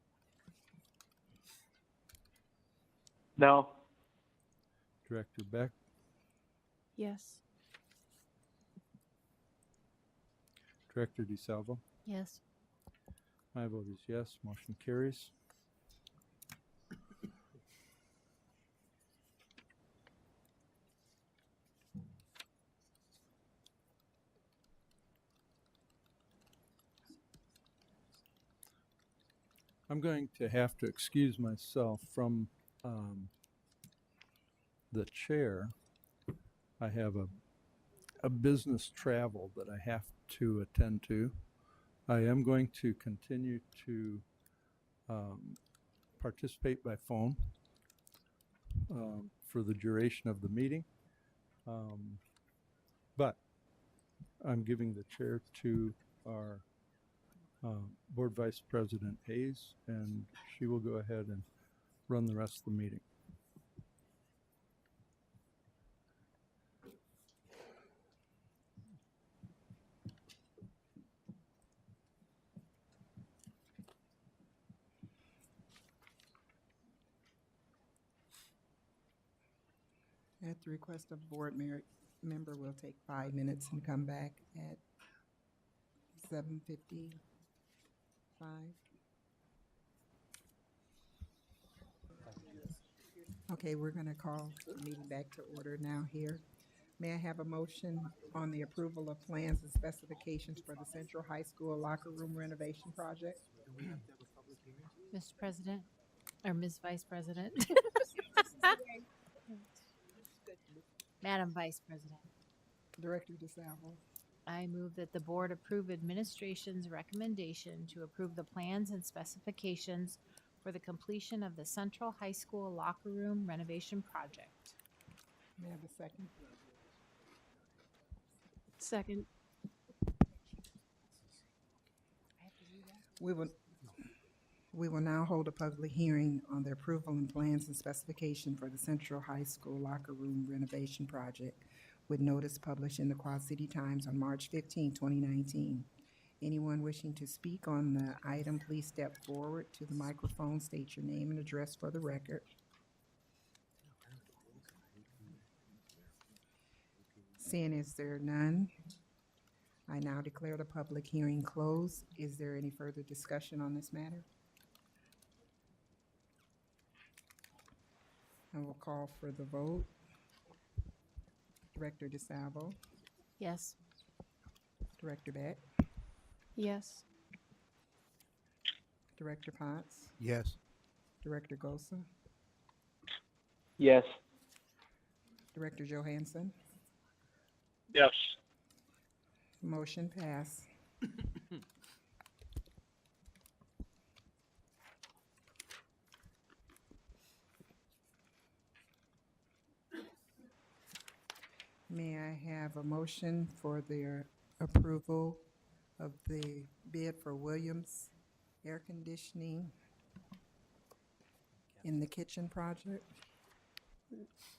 No. Director Beck, Yes. Director DeSalvo. Yes. My vote is yes. Motion carries. I'm going to have to excuse myself from the chair. I have a business travel that I have to attend to. I am going to continue to participate by phone for the duration of the meeting. But I'm giving the chair to our Board Vice President Hayes, and she will go ahead and run the rest of the meeting. At the request of board member, we'll take 5 minutes and come back at 7:55. Okay, we're going to call the meeting back to order now here. May I have a motion on the approval of plans and specifications for the Central High School locker room renovation project? Mr. President, or Ms. Vice President. Madam Vice President, Director DeSalvo. I move that the board approve administration's recommendation to approve the plans and specifications for the completion of the Central High School locker room renovation project. May I have a second? Second. We will now hold a public hearing on the approval and plans and specification for the Central High School locker room renovation project with notice published in the Quad City Times on March 15, 2019. Anyone wishing to speak on the item, please step forward to the microphone, state your name and address for the record. Seeing as there are none, I now declare the public hearing closed. Is there any further discussion on this matter? I will call for the vote. Director DeSalvo, Yes. Director Beck, Yes. Director Potts, Yes. Director Gosa, Yes. Director Johansson. Yes. Motion passed. May I have a motion for the approval of the bid for Williams Air Conditioning in the kitchen project?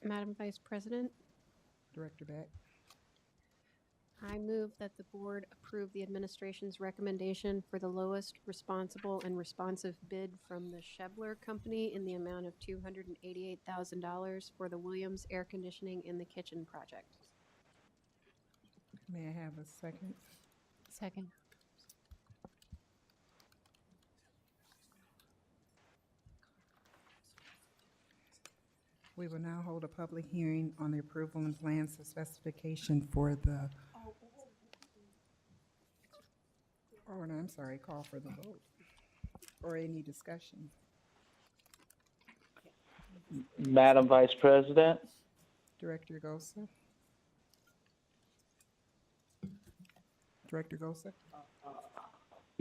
Madam Vice President, Director Beck. I move that the board approve the administration's recommendation for the lowest responsible and responsive bid from the Shebler Company in the amount of $288,000 for the Williams Air Conditioning in the Kitchen project. May I have a second? Second. We will now hold a public hearing on the approval and plans of specification for the, oh, no, I'm sorry, call for the vote. Or any discussion. Madam Vice President, Director Gosa? Director Gosa?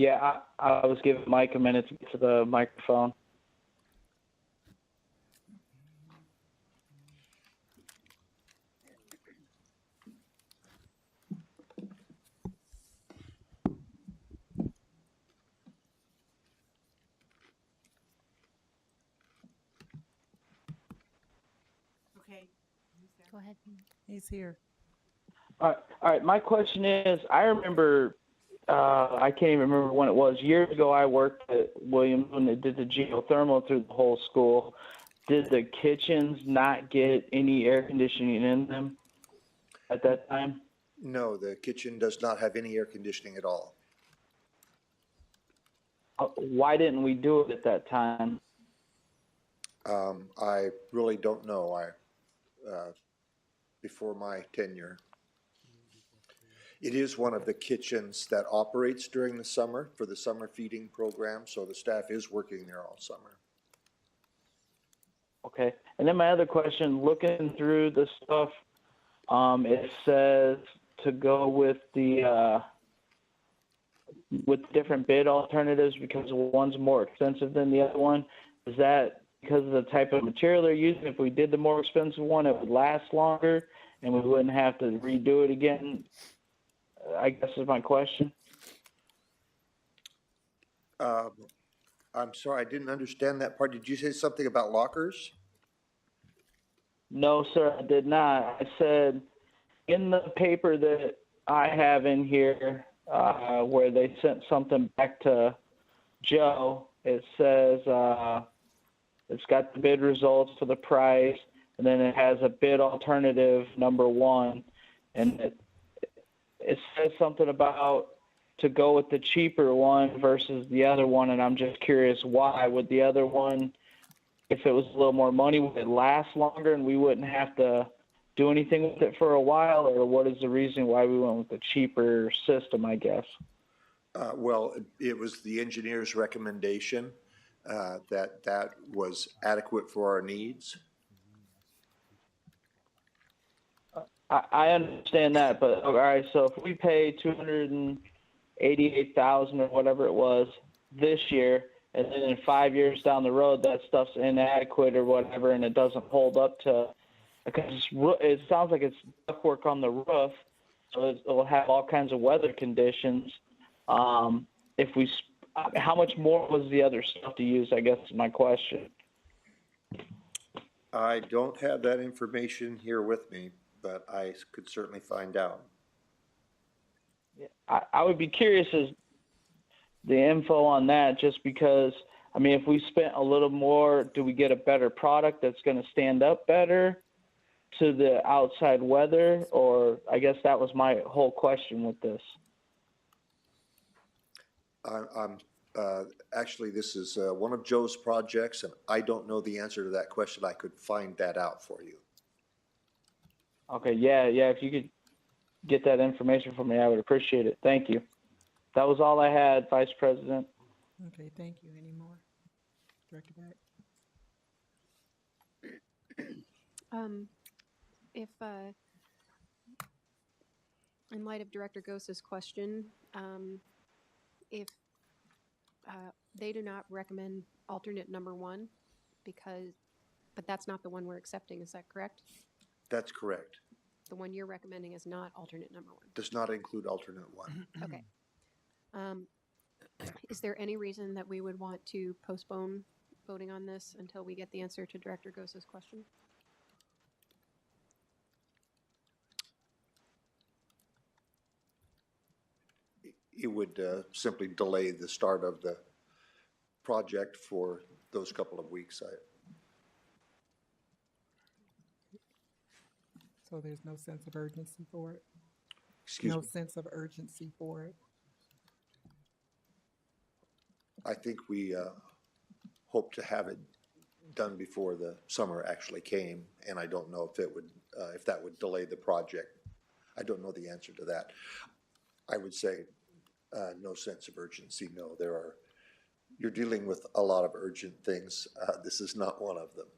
yeah, I was giving Mike a minute to get to the microphone. Okay. Go ahead. He's here. All right. My question is, I remember, I can't even remember when it was. Years ago, I worked at Williams when they did the geothermal through the whole school. Did the kitchens not get any air conditioning in them at that time? No, the kitchen does not have any air conditioning at all. Why didn't we do it at that time? I really don't know. Before my tenure. It is one of the kitchens that operates during the summer for the summer feeding program, so the staff is working there all summer. Okay. And then my other question, looking through the stuff, it says to go with the different bid alternatives because one's more expensive than the other one. Is that because of the type of material they're using? If we did the more expensive one, it would last longer and we wouldn't have to redo it again, I guess is my question. I'm sorry, I didn't understand that part. Did you say something about lockers? No, sir, I did not. I said in the paper that I have in here, where they sent something back to Joe, it says it's got the bid results for the price, and then it has a bid alternative number 1, and it says something about to go with the cheaper one versus the other one, and I'm just curious why. Would the other one, if it was a little more money, would it last longer and we wouldn't have to do anything with it for a while, or what is the reason why we went with the cheaper system, I guess? Well, it was the engineer's recommendation that was adequate for our needs. I understand that, but all right, so if we pay $288,000 or whatever it was this year, and then in 5 years down the road that stuff's inadequate or whatever, and it doesn't hold up to, because it sounds like it's ductwork on the roof, so it'll have all kinds of weather conditions. If we, how much more was the other stuff to use? I guess is my question. I don't have that information here with me, but I could certainly find out. I would be curious as the info on that, just because, I mean, if we spent a little more, do we get a better product that's going to stand up better to the outside weather? Or I guess that was my whole question with this. Actually, this is one of Joe's projects, and I don't know the answer to that question. I could find that out for you. Okay, yeah, if you could get that information for me, I would appreciate it. Thank you. That was all I had, Vice President. Okay, thank you. Any more? Director Beck? If, in light of Director Gosa's question, if they do not recommend alternate number one, but that's not the one we're accepting, is that correct? That's correct. The one you're recommending is not alternate number one. Does not include alternate one. Okay. Is there any reason that we would want to postpone voting on this until we get the answer to Director Gosa's question? It would simply delay the start of the project for those couple of weeks. So there's no sense of urgency for it? Excuse me? No sense of urgency for it? I think we hope to have it done before the summer actually came, and I don't know if it would, if that would delay the project. I don't know the answer to that. I would say no sense of urgency. No, you're dealing with a lot of urgent things. This is not one of them.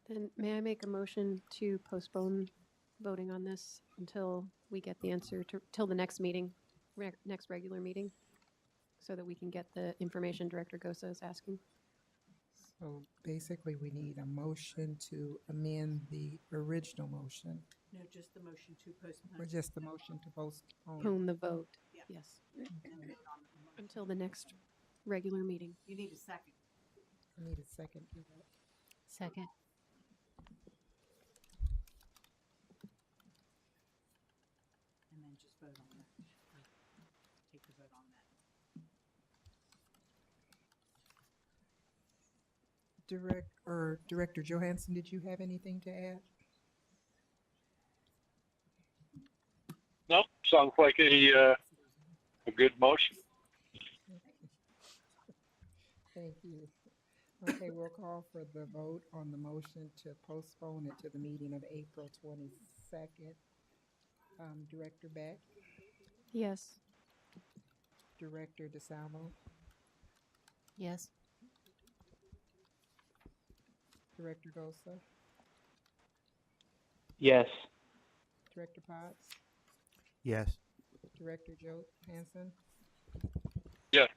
Then may I make a motion to postpone voting on this until we get the answer till the next meeting, next regular meeting, so that we can get the information Director Gosa is asking? So basically, we need a motion to amend the original motion. No, just the motion to postpone. Or just the motion to postpone. Postpone the vote, Yeah. yes. Until the next regular meeting. You need a second. I need a second to that. Second. And then just vote on that. Take the vote on that. Director Johansson, did you have anything to add? No, sounds like a good motion. Thank you. Okay, we'll call for the vote on the motion to postpone it to the meeting of April 22nd. Director Beck? Yes. Director DeSalvo? Yes. Director Gosa? Yes. Director Potts? Yes. Director Joe Hanson? Yes.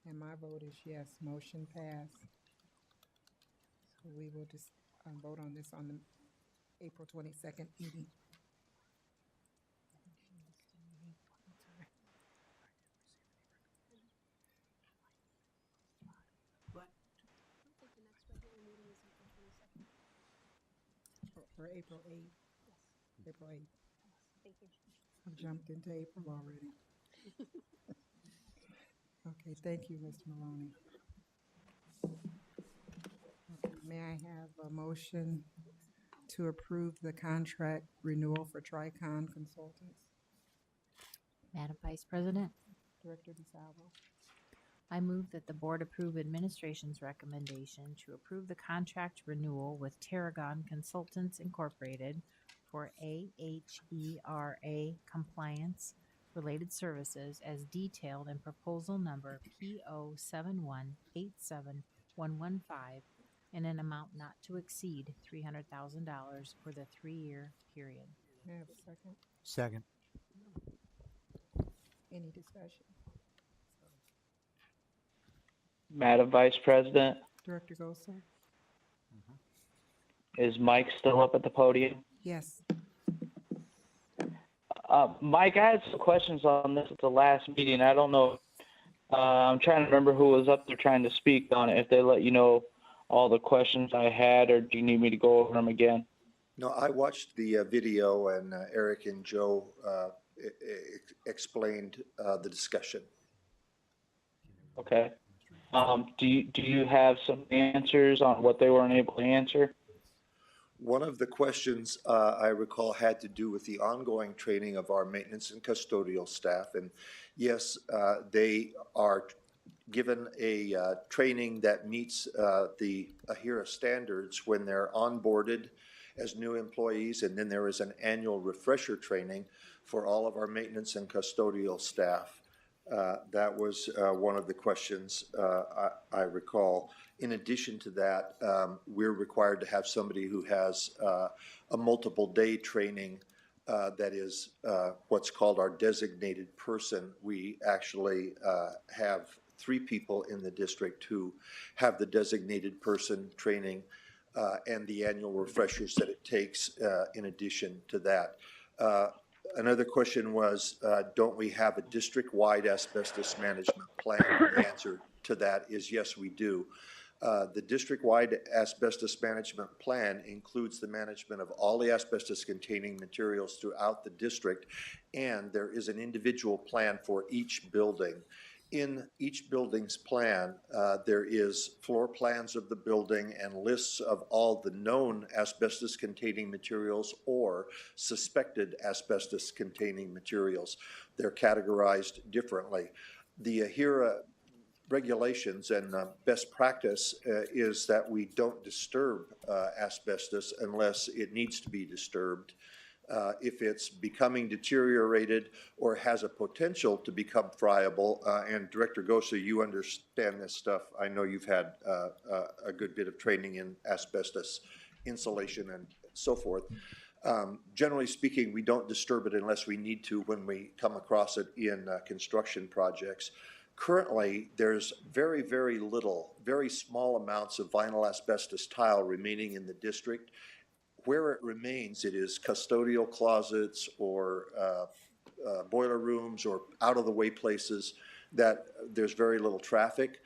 And my vote is yes, motion passed. So we will just vote on this on the April 22nd meeting. For April 8th. Yes. April 8th. Thank you. I've jumped into April already. Okay, thank you, Mr. Maloney. Okay, may I have a motion to approve the contract renewal for Tricon Consultants? Madam Vice President, Director DeSalvo. I move that the board approve administration's recommendation to approve the contract renewal with Tarragon Consultants Incorporated for AHERA compliance related services as detailed in proposal number P07187115 in an amount not to exceed $300,000 for the 3-year period. May I have a second? Second. Any discussion? Madam Vice President, Director Goldstone? is Mike still up at the podium? Yes. Mike, I had some questions on this at the last meeting. I don't know. I'm trying to remember who was up there trying to speak on it. If they let you know all the questions I had, or do you need me to go over them again? No, I watched the video, and Eric and Joe explained the discussion. Okay. Do you have some answers on what they weren't able to answer? One of the questions I recall had to do with the ongoing training of our maintenance and custodial staff. And yes, they are given a training that meets the AHERA standards when they're onboarded as new employees. And then there is an annual refresher training for all of our maintenance and custodial staff. That was one of the questions I recall. In addition to that, we're required to have somebody who has a multiple day training that is what's called our designated person. We actually have 3 people in the district who have the designated person training and the annual refreshers that it takes in addition to that. Another question was, don't we have a district-wide asbestos management plan? The answer to that is yes, we do. The district-wide asbestos management plan includes the management of all the asbestos-containing materials throughout the district, and there is an individual plan for each building. In each building's plan, there is floor plans of the building and lists of all the known asbestos-containing materials or suspected asbestos-containing materials. They're categorized differently. The AHERA regulations and best practice is that we don't disturb asbestos unless it needs to be disturbed. If it's becoming deteriorated or has a potential to become friable, and Director Gosa, you understand this stuff. I know you've had a good bit of training in asbestos insulation and so forth. Generally speaking, we don't disturb it unless we need to when we come across it in construction projects. Currently, there's very, very little, very small amounts of vinyl asbestos tile remaining in the district. Where it remains, it is custodial closets or boiler rooms or out-of-the-way places that there's very little traffic.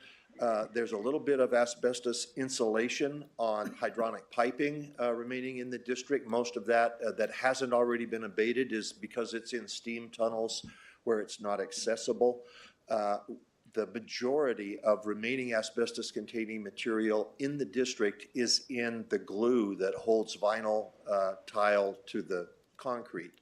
There's a little bit of asbestos insulation on hydronic piping remaining in the district. Most of that that hasn't already been abated is because it's in steam tunnels where it's not accessible. The majority of remaining asbestos-containing material in the district is in the glue that holds vinyl tile to the concrete.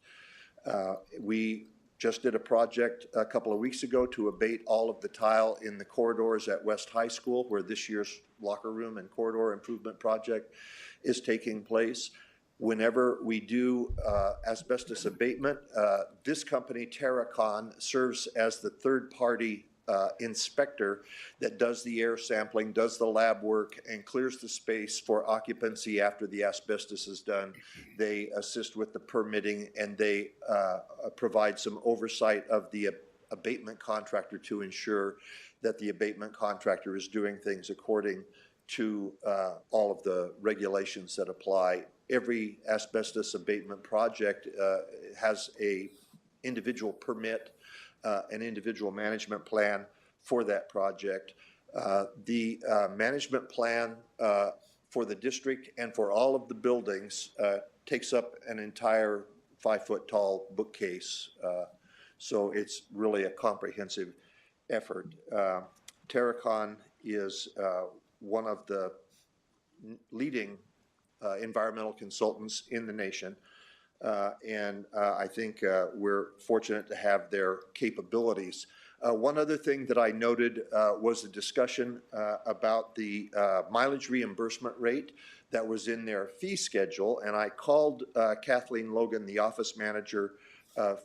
We just did a project a couple of weeks ago to abate all of the tile in the corridors at West High School, where this year's locker room and corridor improvement project is taking place. Whenever we do asbestos abatement, this company, Terracon, serves as the third-party inspector that does the air sampling, does the lab work, and clears the space for occupancy after the asbestos is done. They assist with the permitting, and they provide some oversight of the abatement contractor to ensure that the abatement contractor is doing things according to all of the regulations that apply. Every asbestos abatement project has a individual permit, an individual management plan for that project. The management plan for the district and for all of the buildings takes up an entire 5-foot tall bookcase. So it's really a comprehensive effort. Terracon is one of the leading environmental consultants in the nation. and I think we're fortunate to have their capabilities. One other thing that I noted was the discussion about the mileage reimbursement rate that was in their fee schedule, and I called Kathleen Logan, the office manager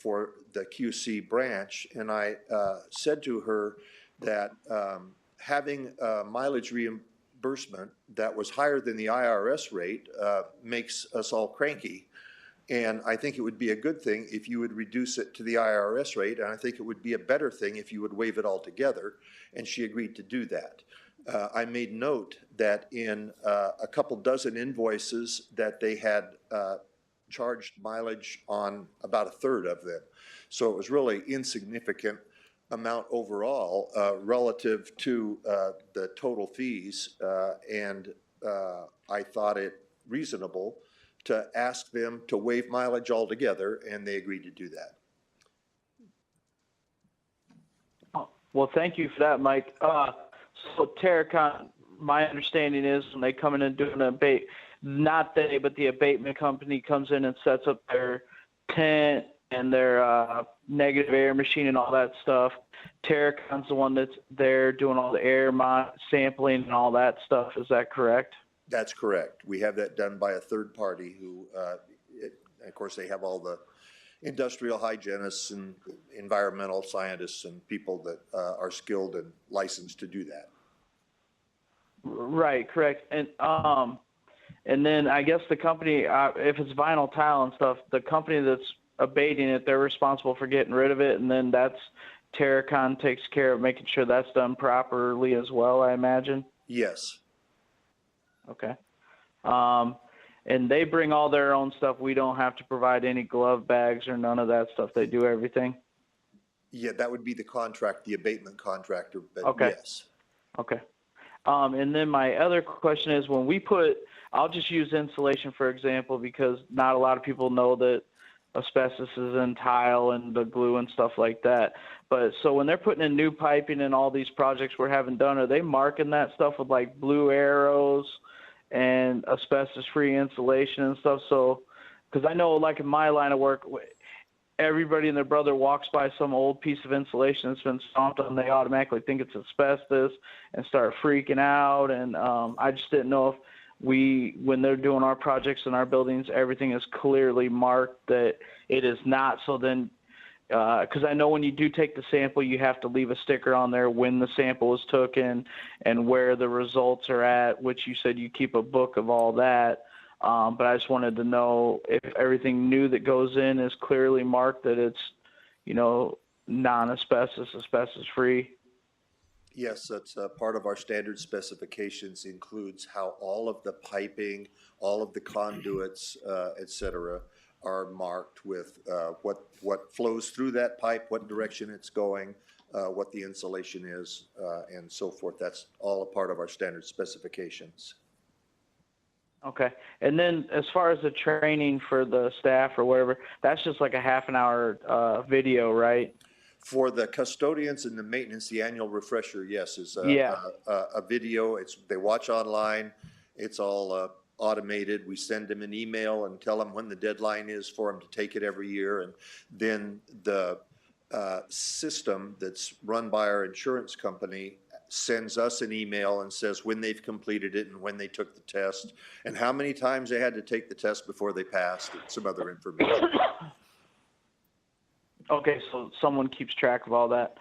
for the QC branch, and I said to her that having mileage reimbursement that was higher than the IRS rate makes us all cranky. And I think it would be a good thing if you would reduce it to the IRS rate, and I think it would be a better thing if you would waive it altogether, and she agreed to do that. I made note that in a couple dozen invoices that they had charged mileage on about a third of them. So it was really insignificant amount overall relative to the total fees, and I thought it reasonable to ask them to waive mileage altogether, and they agreed to do that. Well, thank you for that, Mike. So Terracon, my understanding is when they come in and do an abate, not they, but the abatement company comes in and sets up their tent and their negative air machine and all that stuff. Terracon's the one that's there doing all the air sampling and all that stuff. Is that correct? That's correct. We have that done by a third party who, of course, they have all the industrial hygienists and environmental scientists and people that are skilled and licensed to do that. Right, correct. And then I guess the company, if it's vinyl tile and stuff, the company that's abating it, they're responsible for getting rid of it, and then that's Terracon takes care of making sure that's done properly as well, I imagine? Yes. Okay. And they bring all their own stuff. We don't have to provide any glove bags or none of that stuff. They do everything? Yeah, that would be the contract, the abatement contractor, but Okay. yes. Okay. And then my other question is when we put, I'll just use insulation for example, because not a lot of people know that asbestos is in tile and the glue and stuff like that. But so when they're putting in new piping and all these projects we're having done, are they marking that stuff with like blue arrows and asbestos-free insulation and stuff? So, because I know like in my line of work, everybody and their brother walks by some old piece of insulation that's been stomped on, they automatically think it's asbestos and start freaking out. And I just didn't know if when they're doing our projects in our buildings, everything is clearly marked that it is not. So then, because I know when you do take the sample, you have to leave a sticker on there when the sample was taken and where the results are at, which you said you keep a book of all that. But I just wanted to know if everything new that goes in is clearly marked that it's, non-asbestos, asbestos-free. Yes, that's part of our standard specifications includes how all of the piping, all of the conduits, et cetera, are marked with what flows through that pipe, what direction it's going, what the insulation is, and so forth. That's all a part of our standard specifications. Okay. And then as far as the training for the staff or whatever, that's just like a half an hour video, right? For the custodians and the maintenance, the annual refresher, yes, is a video. They watch online. It's all automated. We send them an email and tell them when the deadline is for them to take it every year. And then the system that's run by our insurance company sends us an email and says when they've completed it and when they took the test and how many times they had to take the test before they passed and some other information. Okay, so someone keeps track of all that.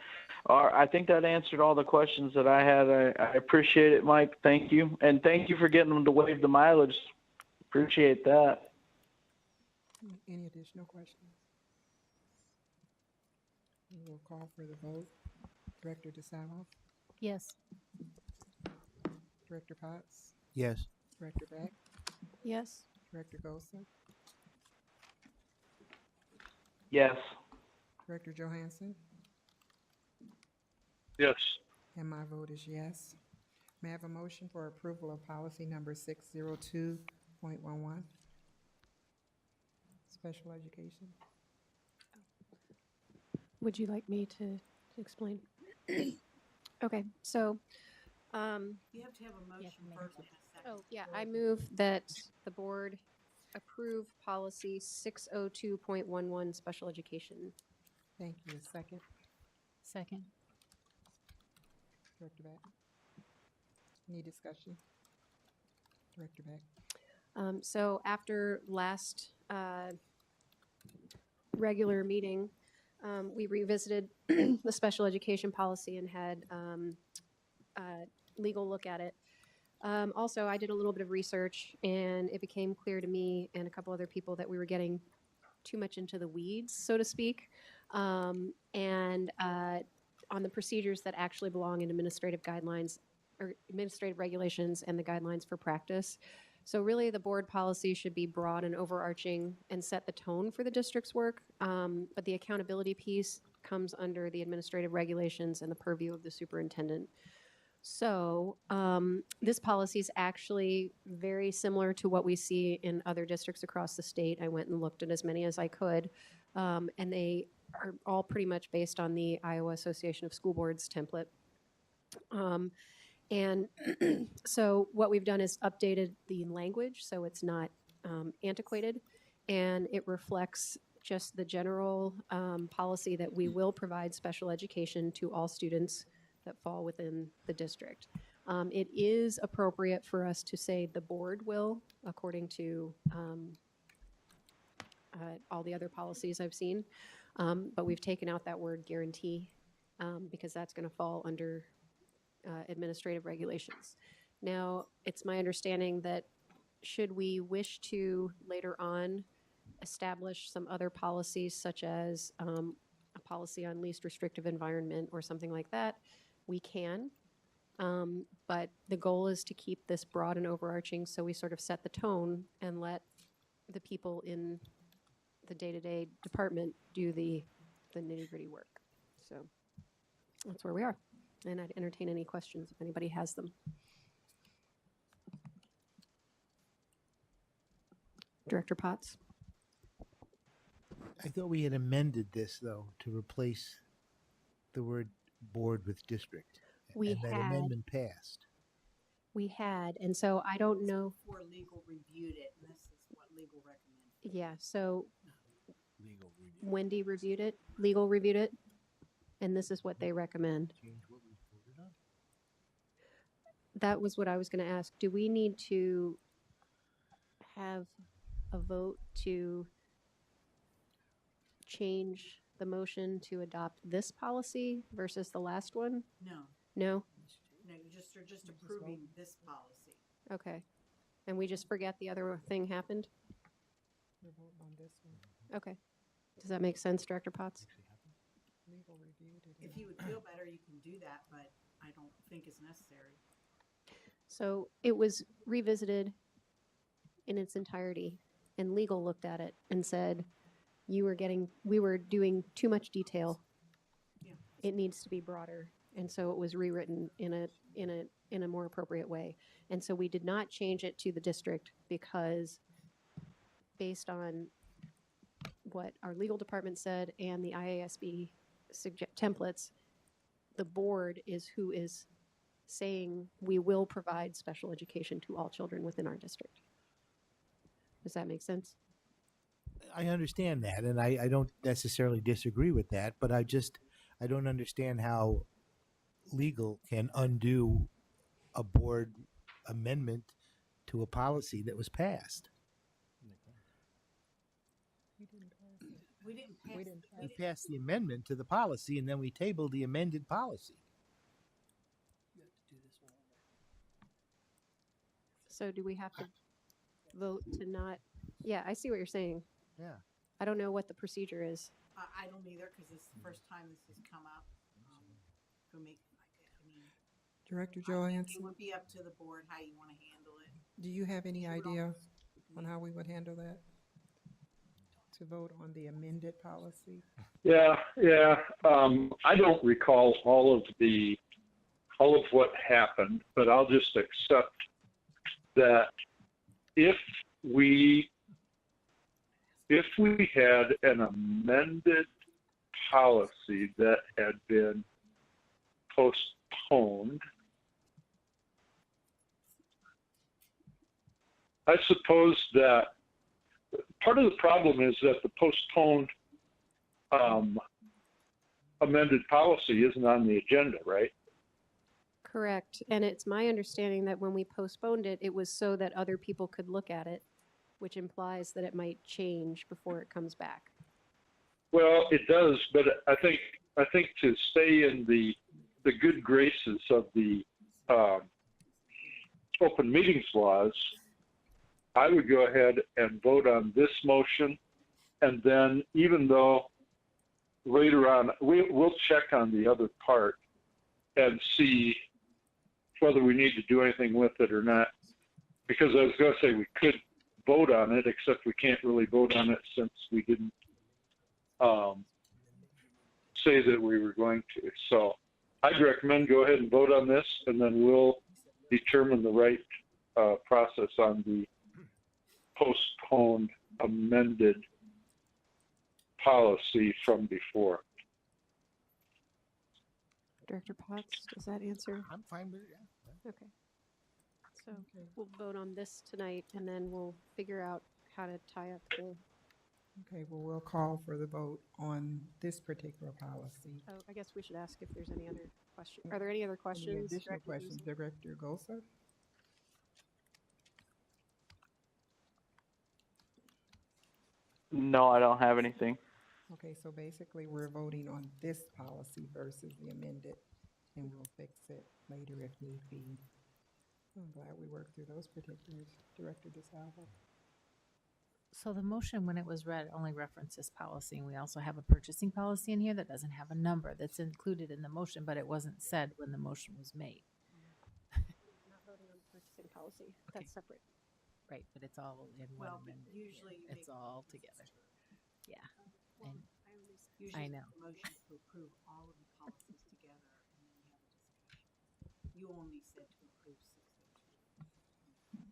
I think that answered all the questions that I had. I appreciate it, Mike. Thank you. And thank you for getting them to waive the mileage. Appreciate that. Any additional questions? We'll call for the vote. Director DeSalvo? Yes. Director Potts? Yes. Director Beck? Yes. Director Goldstone? Yes. Director Johansson? Yes. And my vote is yes. May I have a motion for approval of policy number 602.11? Special education. Would you like me to explain? Okay, so, You have to have a motion first and a second. oh, yeah, I move that the board approve policy 602.11, special education. Thank you. Second, Second. Director Beck. Any discussion? Director Beck. So after last regular meeting, we revisited the special education policy and had legal look at it. Also, I did a little bit of research, and it became clear to me and a couple other people that we were getting too much into the weeds, so to speak, and on the procedures that actually belong in administrative guidelines or administrative regulations and the guidelines for practice. So really, the board policy should be broad and overarching and set the tone for the district's work, but the accountability piece comes under the administrative regulations and the purview of the superintendent. So this policy is actually very similar to what we see in other districts across the state. I went and looked at as many as I could, and they are all pretty much based on the Iowa Association of School Boards template. And so what we've done is updated the language so it's not antiquated, and it reflects just the general policy that we will provide special education to all students that fall within the district. It is appropriate for us to say the board will, according to all the other policies I've seen, but we've taken out that word guarantee because that's going to fall under administrative regulations. Now, it's my understanding that should we wish to later on establish some other policies such as a policy on least restrictive environment or something like that, we can. But the goal is to keep this broad and overarching so we sort of set the tone and let the people in the day-to-day department do the nitty-gritty work. So that's where we are. And I'd entertain any questions if anybody has them. Director Potts? I thought we had amended this, though, to replace the word board with district. We and that had. amendment passed. We had, and so I don't know. Before legal reviewed it, and this is what legal recommended. Yeah, so Wendy reviewed it, legal reviewed it, and this is what they recommend. That was what I was going to ask. Do we need to have a vote to change the motion to adopt this policy versus the last one? No, No? no, you're just approving this policy. Okay. And we just forget the other thing happened? We'll vote on this one. Okay. Does that make sense, Director Potts? Legal reviewed it. If you would feel better, you can do that, but I don't think it's necessary. So it was revisited in its entirety, and legal looked at it and said, we were doing too much detail. Yeah. It needs to be broader. And so it was rewritten in a more appropriate way. And so we did not change it to the district because based on what our legal department said and the IASB templates, the board is who is saying we will provide special education to all children within our district. Does that make sense? I understand that, and I don't necessarily disagree with that, but I don't understand how legal can undo a board amendment to a policy that was passed. We didn't pass. We passed the amendment to the policy, and then we tabled the amended policy. So do we have to vote to not? Yeah, I see what you're saying. Yeah. I don't know what the procedure is. I don't either, because this is the first time this has come up. Go make, I mean. Director It Johansson, would be up to the board how you want to handle it. do you have any idea on how we would handle that? To vote on the amended policy? Yeah. I don't recall all of what happened, but I'll just accept that if we had an amended policy that had been postponed, I suppose that part of the problem is that the postponed amended policy isn't on the agenda, right? Correct. And it's my understanding that when we postponed it, it was so that other people could look at it, which implies that it might change before it comes back. Well, it does, but I think to stay in the good graces of the open meetings laws, I would go ahead and vote on this motion, and then even though later on we'll check on the other part and see whether we need to do anything with it or not. Because I was going to say we could vote on it, except we can't really vote on it since we didn't say that we were going to. So I'd recommend go ahead and vote on this, and then we'll determine the right process on the postponed amended policy from before. Director Potts, does that answer? I'm fine with it, yeah. Okay. So we'll vote on this tonight, and then we'll figure out how to tie up the, Okay, well, we'll call for the vote on this particular policy. oh, I guess we should ask if there's any other questions. Are there any other Any questions? additional Director questions, Boozer? Director Gosa? No, I don't have anything. Okay, so basically, we're voting on this policy versus the amended, and we'll fix it later if need be. I'm glad we worked through those particulars. Director DeSalvo? So the motion, when it was read, only referenced this policy, and we also have a purchasing policy in here that doesn't have a number that's included in the motion, but it wasn't said when the motion was made. Not voting on the purchasing policy. That's separate. Right, but it's all in one amendment. Usually you It's make- all together. Yeah, and Usually I know. it's a motion to approve all of the policies together, and then you have a discussion. You only said to approve 602.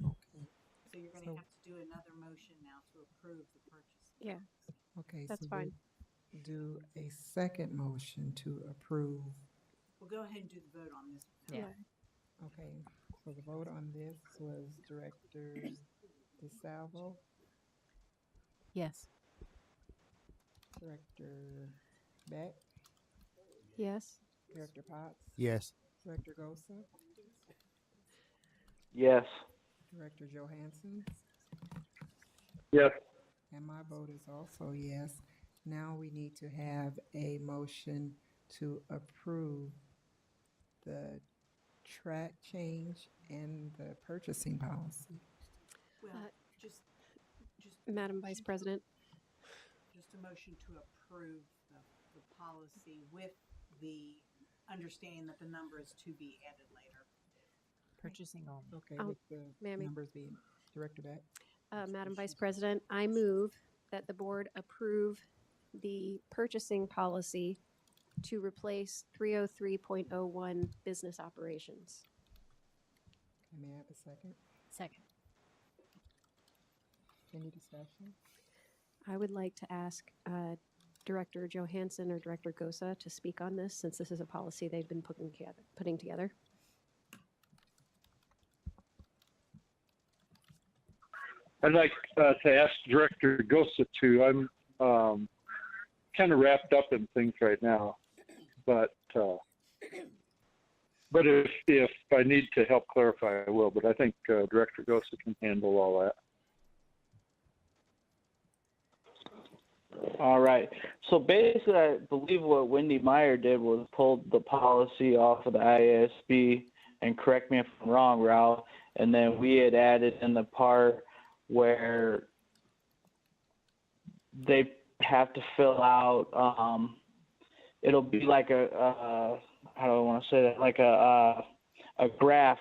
Okay. So you're gonna have to do another motion now to approve the purchase. Yeah. Okay, That's so fine. we'll do a second motion to approve. Well, go ahead and do the vote on this. Yeah. Okay, so the vote on this was Director DeSalvo, yes. Director Beck, Yes. Director Potts, Yes. Director Gosa, Yes. Director Johansson, Yes. and my vote is also yes. Now we need to have a motion to approve the track change and the purchasing policy. Well, Uh, just Madam Vice President, just a motion to approve the policy with the understanding that the number is to be added later. Purchasing only. Okay, Oh, with the Mammy. numbers being, Director Beck? Madam Vice President, I move that the board approve the purchasing policy to replace 303.01 business operations. Okay, may I have a second? Second. Any discussion? I would like to ask Director Johansson or Director Gosa to speak on this, since this is a policy they've been putting together. I'd like to ask Director Gosa too. I'm kind of wrapped up in things right now, but if I need to help clarify, I will. But I think Director Gosa can handle all that. All right. So basically, I believe what Wendy Meyer did was pulled the policy off of the IASB, and correct me if I'm wrong, Ralph, and then we had added in the part where they have to fill out, it'll be like how do I want to say that, like a graph.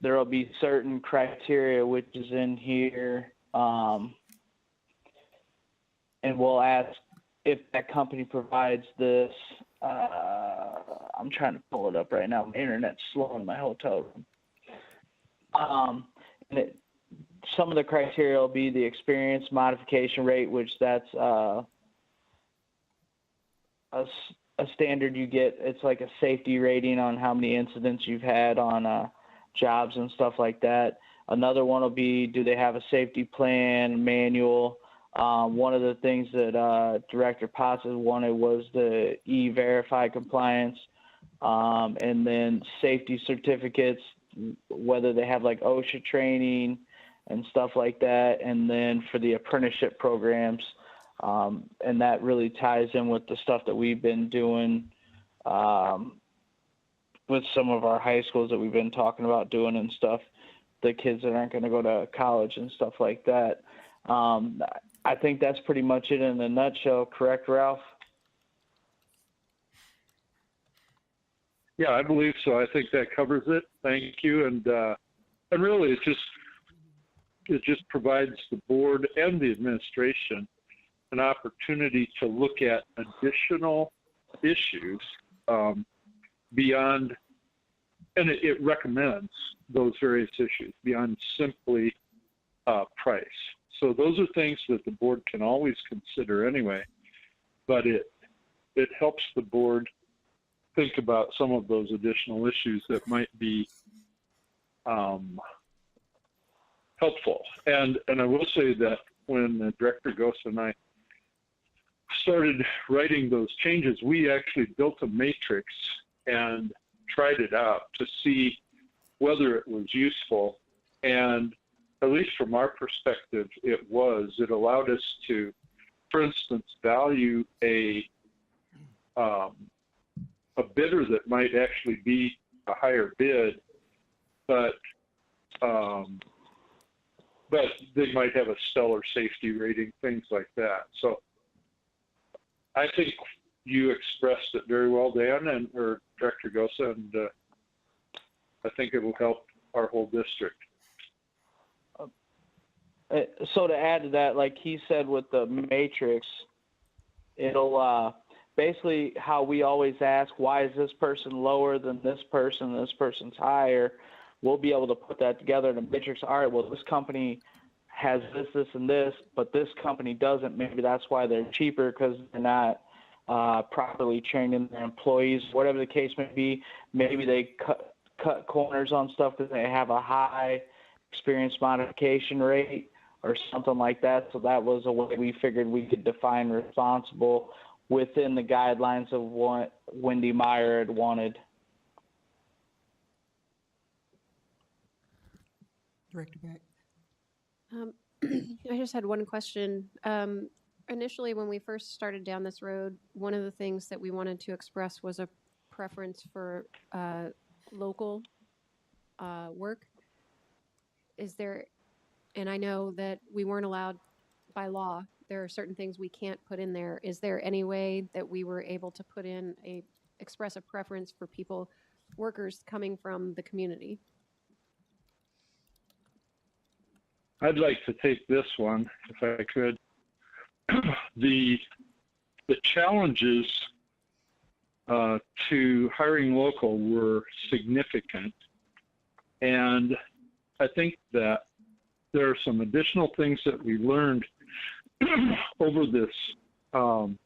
There will be certain criteria which is in here, and we'll ask if that company provides this. I'm trying to pull it up right now. My internet's slow in my hotel room. And some of the criteria will be the experience modification rate, which that's a standard you get. It's like a safety rating on how many incidents you've had on jobs and stuff like that. Another one will be, do they have a safety plan, manual? One of the things that Director Potts wanted was the E-Verify compliance, and then safety certificates, whether they have like OSHA training and stuff like that, and then for the apprenticeship programs, and that really ties in with the stuff that we've been doing with some of our high schools that we've been talking about doing and stuff, the kids that aren't going to go to college and stuff like that. I think that's pretty much it in a nutshell, correct, Ralph? Yeah, I believe so. I think that covers it. Thank you. And really, it just provides the board and the administration an opportunity to look at additional issues beyond, and it recommends those various issues beyond simply price. So those are things that the board can always consider anyway, but it helps the board think about some of those additional issues that might be helpful. And I will say that when Director Gosa and I started writing those changes, we actually built a matrix and tried it out to see whether it was useful. And at least from our perspective, it was. It allowed us to, for instance, value a bidder that might actually be a higher bid, but they might have a stellar safety rating, things like that. So I think you expressed it very well, Dan, or Director Gosa, and I think it will help our whole district. So to add to that, like he said with the matrix, it'll basically how we always ask, why is this person lower than this person, this person's higher? We'll be able to put that together in a matrix. All right, well, this company has this, this, and this, but this company doesn't. Maybe that's why they're cheaper, because they're not properly training their employees, whatever the case may be. Maybe they cut corners on stuff because they have a high experience modification rate or something like that. So that was a way we figured we could define responsible within the guidelines of what Wendy Meyer had wanted. Director Beck. I just had one question. Initially, when we first started down this road, one of the things that we wanted to express was a preference for local work. Is there, and I know that we weren't allowed by law, there are certain things we can't put in there. Is there any way that we were able to put in express a preference for people, workers coming from the community? I'd like to take this one, if I could. The challenges to hiring local were significant, and I think that there are some additional things that we learned over this time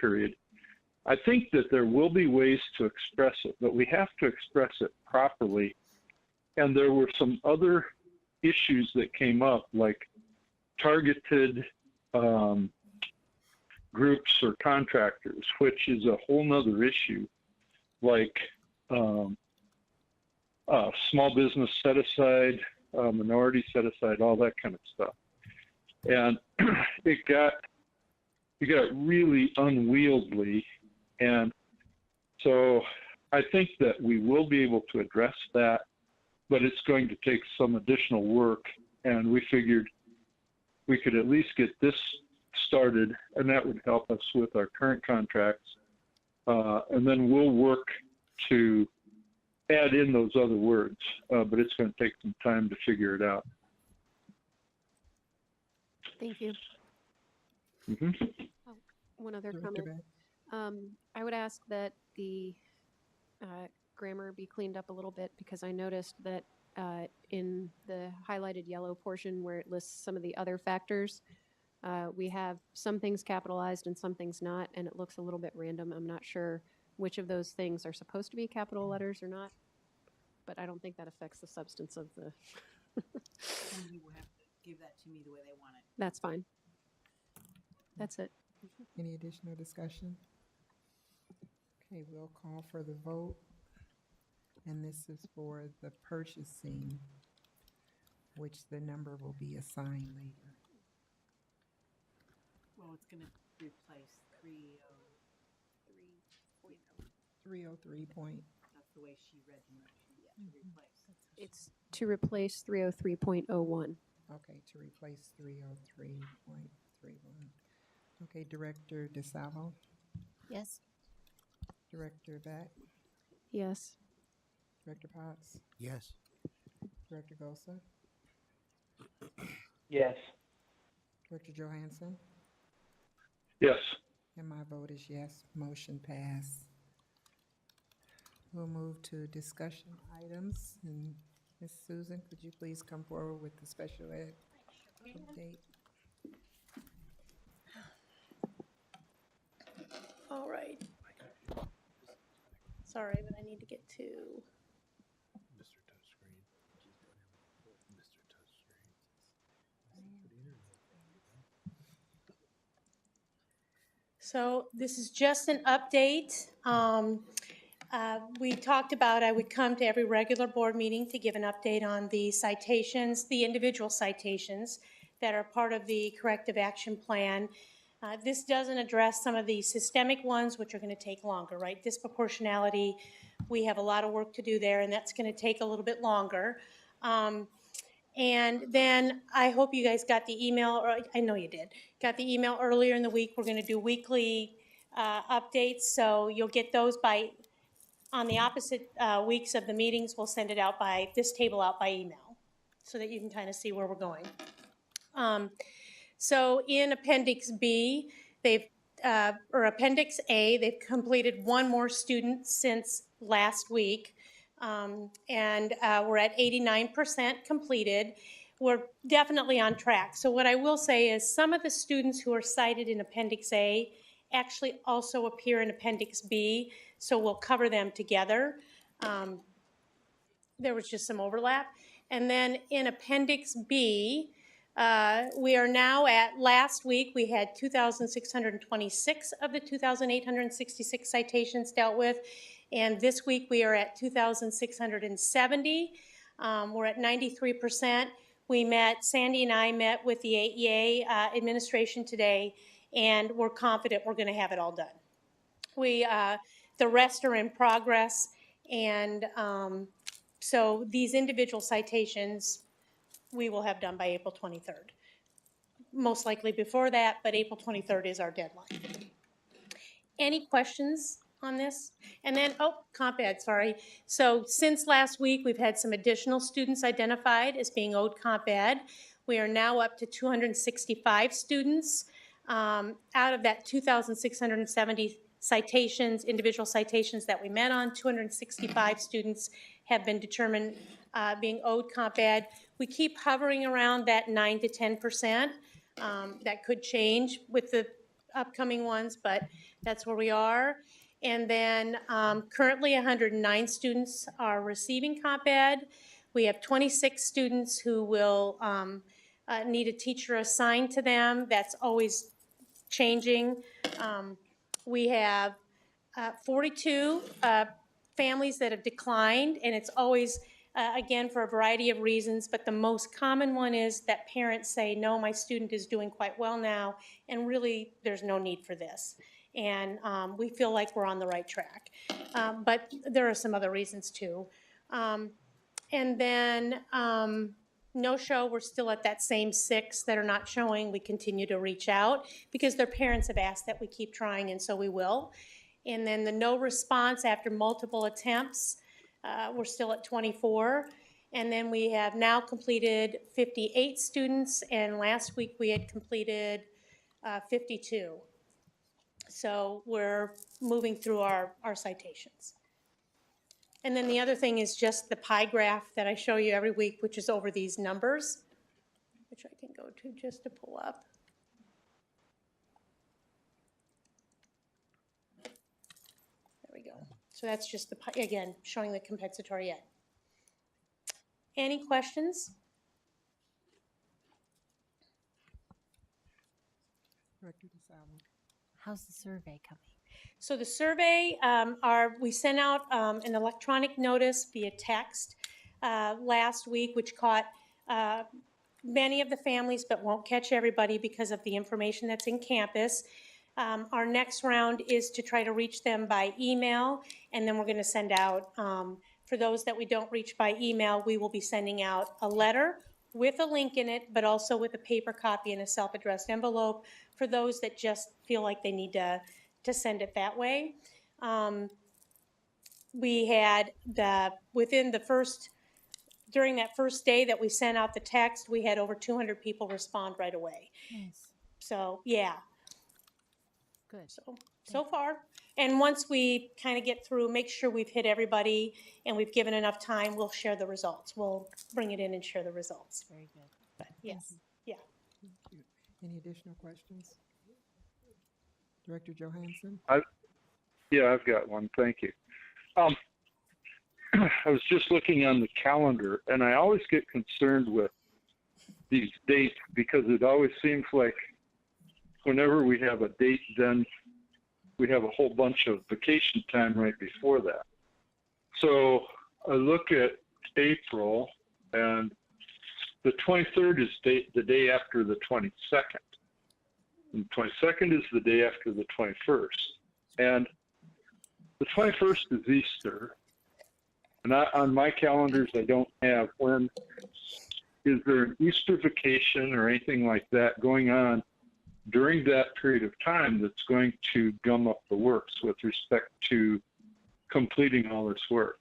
period. I think that there will be ways to express it, but we have to express it properly. And there were some other issues that came up, like targeted groups or contractors, which is a whole nother issue, like small business set aside, minority set aside, all that kind of stuff. And it got really unwieldy. And so I think that we will be able to address that, but it's going to take some additional work. And we figured we could at least get this started, and that would help us with our current contracts. And then we'll work to add in those other words, but it's going to take some time to figure it out. Thank you. Mm-hmm. Oh, one other comment. I would ask that the grammar be cleaned up a little bit, because I noticed that in the highlighted yellow portion where it lists some of the other factors, we have some things capitalized and some things not, and it looks a little bit random. I'm not sure which of those things are supposed to be capital letters or not. but I don't think that affects the substance of the, And you will have to give that to me the way they want it. that's fine. That's it. Any additional discussion? Okay, we'll call for the vote. And this is for the purchasing, which the number will be assigned later. Well, it's gonna replace 303 point. That's the way she read the motion, to replace. It's to replace 303.01. Okay, to replace 303.31. Okay, Director DeSalvo, Yes. Director Beck, Yes. Director Potts, Yes. Director Gosa, Yes. Director Johansson, Yes. and my vote is yes. Motion passed. We'll move to discussion items. And Ms. Susan, could you please come forward with the special ed update? All right. Sorry, but I need to get to. So this is just an update. We talked about I would come to every regular board meeting to give an update on the citations, the individual citations that are part of the corrective action plan. This doesn't address some of the systemic ones, which are going to take longer, right? Disproportionality, we have a lot of work to do there, and that's going to take a little bit longer. And then I hope you guys got the email, or I know you did, got the email earlier in the week. We're going to do weekly updates, so you'll get those on the opposite weeks of the meetings. We'll send it out this table out by email so that you can kind of see where we're going. So in Appendix B, or Appendix A, they've completed one more student since last week. And we're at 89% completed. We're definitely on track. So what I will say is some of the students who are cited in Appendix A actually also appear in Appendix B, so we'll cover them together. There was just some overlap. And then in Appendix B, we are now at, last week, we had 2,626 of the 2,866 citations dealt with. And this week we are at 2,670. We're at 93%. Sandy and I met with the AEA administration today, and we're confident we're going to have it all done. The rest are in progress, and so these individual citations we will have done by April 23rd. Most likely before that, but April 23rd is our deadline. Any questions on this? And then, comp ed, sorry. So since last week, we've had some additional students identified as being owed comp ed. We are now up to 265 students. Out of that 2,670 citations, individual citations that we met on, 265 students have been determined being owed comp ed. We keep hovering around that 9 to 10%. That could change with the upcoming ones, but that's where we are. And then currently 109 students are receiving comp ed. We have 26 students who will need a teacher assigned to them. That's always changing. We have 42 families that have declined, and it's always, again, for a variety of reasons, but the most common one is that parents say, no, my student is doing quite well now, and really, there's no need for this. And we feel like we're on the right track. But there are some other reasons too. And then no-show, we're still at that same 6 that are not showing. We continue to reach out because their parents have asked that we keep trying, and so we will. And then the no response after multiple attempts, we're still at 24. And then we have now completed 58 students, and last week we had completed 52. So we're moving through our citations. And then the other thing is just the pie graph that I show you every week, which is over these numbers, which I can go to just to pull up. There we go. So that's just again, showing the compensatory ed. Any questions? Director DeSalvo. How's the survey coming? So the survey, we sent out an electronic notice via text last week, which caught many of the families, but won't catch everybody because of the information that's in campus. Our next round is to try to reach them by email, and then we're going to send out, for those that we don't reach by email, we will be sending out a letter with a link in it, but also with a paper copy in a self-addressed envelope for those that just feel like they need to send it that way. We had during that first day that we sent out the text, we had over 200 people respond right away. Nice. So, yeah. Good. So far. And once we kind of get through, make sure we've hit everybody and we've given enough time, we'll share the results. We'll bring it in and share the results. Very good. But yes, yeah. Thank you. Any additional questions? Director Johansson? Yeah, I've got one. Thank you. I was just looking on the calendar, and I always get concerned with these dates because it always seems like whenever we have a date, then we have a whole bunch of vacation time right before that. So I look at April, and the 23rd is the day after the 22nd. And the 22nd is the day after the 21st. And the 21st is Easter. And on my calendars, I don't have when. Is there an Easter vacation or anything like that going on during that period of time that's going to gum up the works with respect to completing all this work?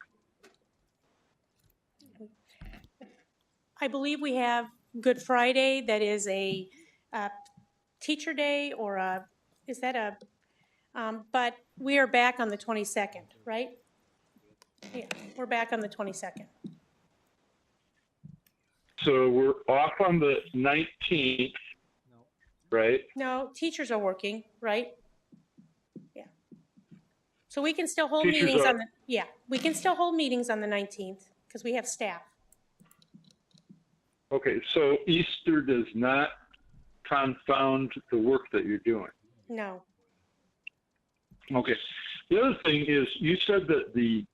I believe we have Good Friday that is a teacher day or but we are back on the 22nd, right? Yeah, we're back on the 22nd. So we're off on the 19th, right? No, teachers are working, right? Yeah. So we can still hold Teachers meetings are- on we can still hold meetings on the 19th because we have staff. Okay, so Easter does not confound the work that you're doing. No. Okay. The other thing is you said that the